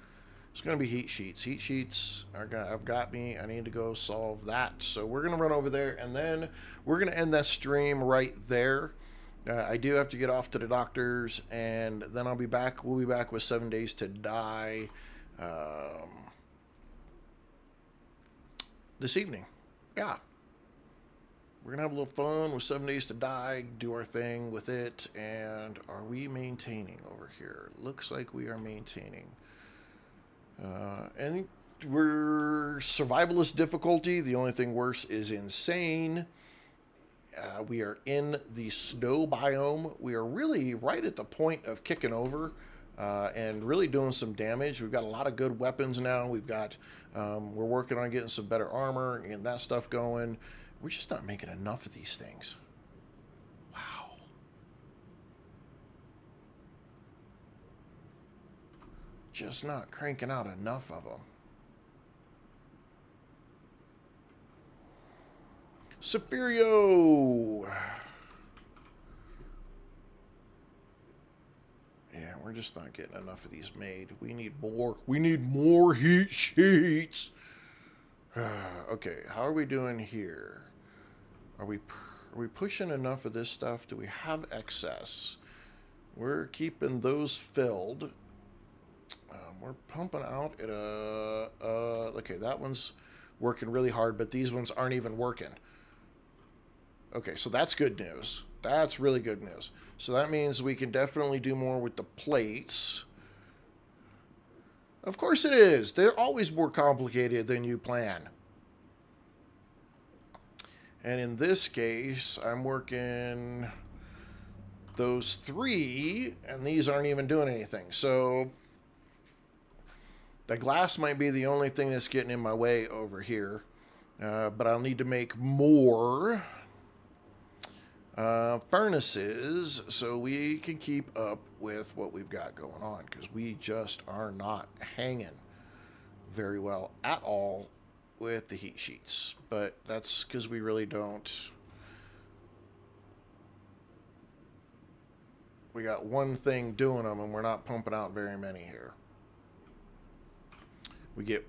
It's going to be heat sheets. Heat sheets have got me. I need to go solve that. So we're going to run over there, and then we're going to end that stream right there. I do have to get off to the doctors, and then I'll be back. We'll be back with 7 Days to Die this evening. Yeah. We're going to have a little fun with 7 Days to Die, do our thing with it. And are we maintaining over here? Looks like we are maintaining. And we're survivalist difficulty. The only thing worse is insane. We are in the snow biome. We are really right at the point of kicking over and really doing some damage. We've got a lot of good weapons now. We've got, we're working on getting some better armor and that stuff going. We're just not making enough of these things. Wow. Just not cranking out enough of them. Safirio. Yeah, we're just not getting enough of these made. We need more. We need more heat sheets. Okay, how are we doing here? Are we pushing enough of this stuff? Do we have excess? We're keeping those filled. We're pumping out at a... okay, that one's working really hard, but these ones aren't even working. Okay, so that's good news. That's really good news. So that means we can definitely do more with the plates. Of course it is. They're always more complicated than you plan. And in this case, I'm working those 3, and these aren't even doing anything. So the glass might be the only thing that's getting in my way over here. But I'll need to make more furnaces so we can keep up with what we've got going on, because we just are not hanging very well at all with the heat sheets. But that's because we really don't we got one thing doing them, and we're not pumping out very many here. We get...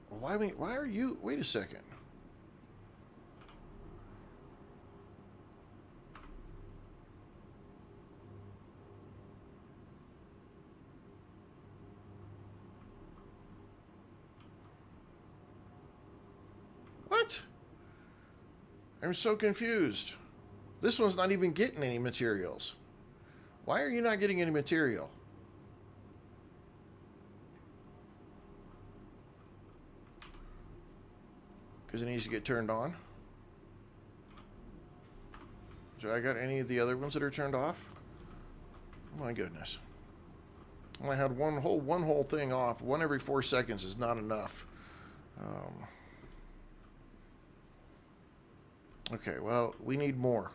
Why are you... Wait a second. What? I'm so confused. This one's not even getting any materials. Why are you not getting any material? Because it needs to get turned on. So I got any of the other ones that are turned off? Oh my goodness. I had one whole thing off. One every 4 seconds is not enough. Okay, well, we need more.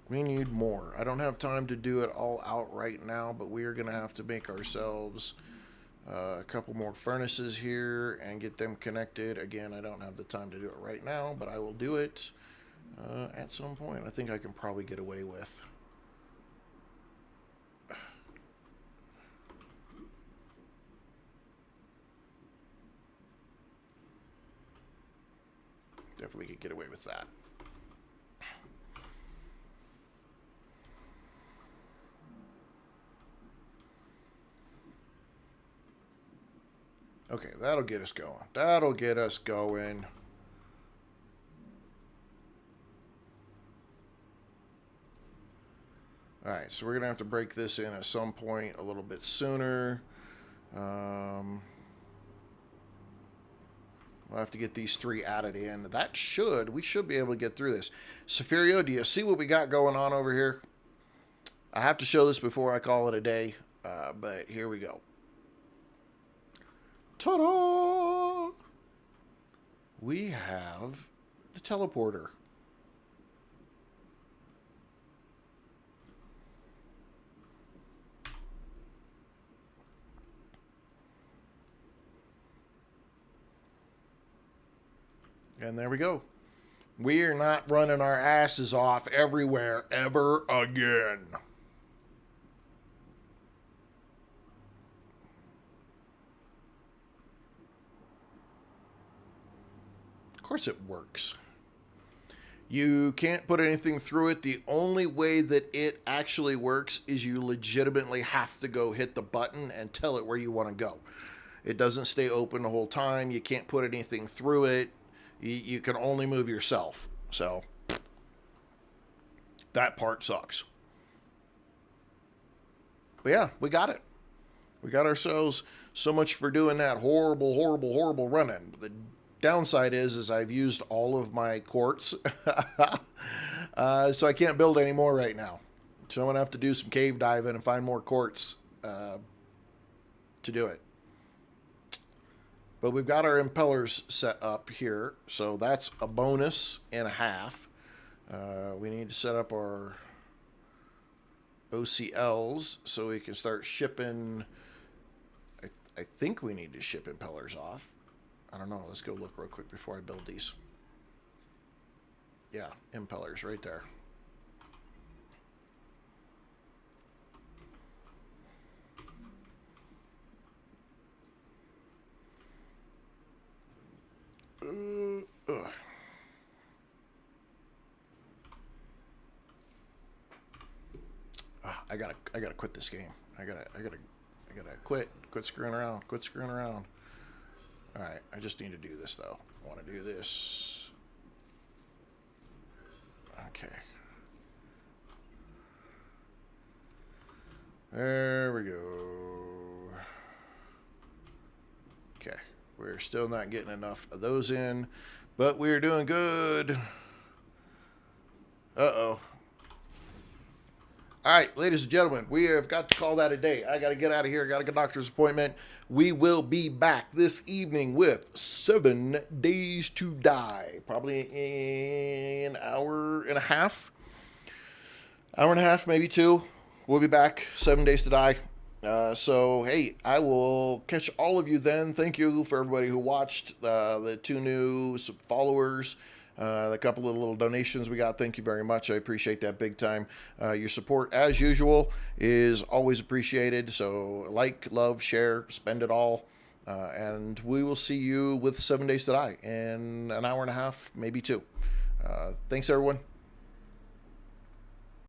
We need more. I don't have time to do it all out right now, but we are going to have to make ourselves a couple more furnaces here and get them connected. Again, I don't have the time to do it right now, but I will do it at some point. I think I can probably get away with. Definitely could get away with that. Okay, that'll get us going. That'll get us going. Alright, so we're going to have to break this in at some point a little bit sooner. We'll have to get these 3 added in. We should be able to get through this. Safirio, do you see what we got going on over here? I have to show this before I call it a day, but here we go. Ta-da! We have the teleporter. And there we go. We are not running our asses off everywhere ever again. Of course it works. You can't put anything through it. The only way that it actually works is you legitimately have to go hit the button and tell it where you want to go. It doesn't stay open the whole time. You can't put anything through it. You can only move yourself. So that part sucks. But yeah, we got it. We got ourselves so much for doing that horrible running. The downside is I've used all of my quartz. So I can't build any more right now. So I'm going to have to do some cave diving and find more quartz to do it. But we've got our impellers set up here, so that's a bonus and a half. We need to set up our OCLs so we can start shipping. I think we need to ship impellers off. I don't know. Let's go look real quick before I build these. Yeah, impellers right there. I gotta quit this game. I gotta quit screwing around. All right, I just need to do this though. I want to do this. Okay. There we go. Okay, we're still not getting enough of those in, but we're doing good. Uh-oh. All right, ladies and gentlemen, we have got to call that a day. I got to get out of here. I got to get a doctor's appointment. We will be back this evening with 7 Days to Die. Probably in an hour and a half. Hour and a half, maybe 2. We'll be back. 7 Days to Die. So, hey, I will catch all of you then. Thank you for everybody who watched, the 2 new followers. The couple of little donations we got, thank you very much. I appreciate that big time. Your support, as usual, is always appreciated. So like, love, share, spend it all. And we will see you with 7 Days to Die in an hour and a half, maybe 2. Thanks, everyone.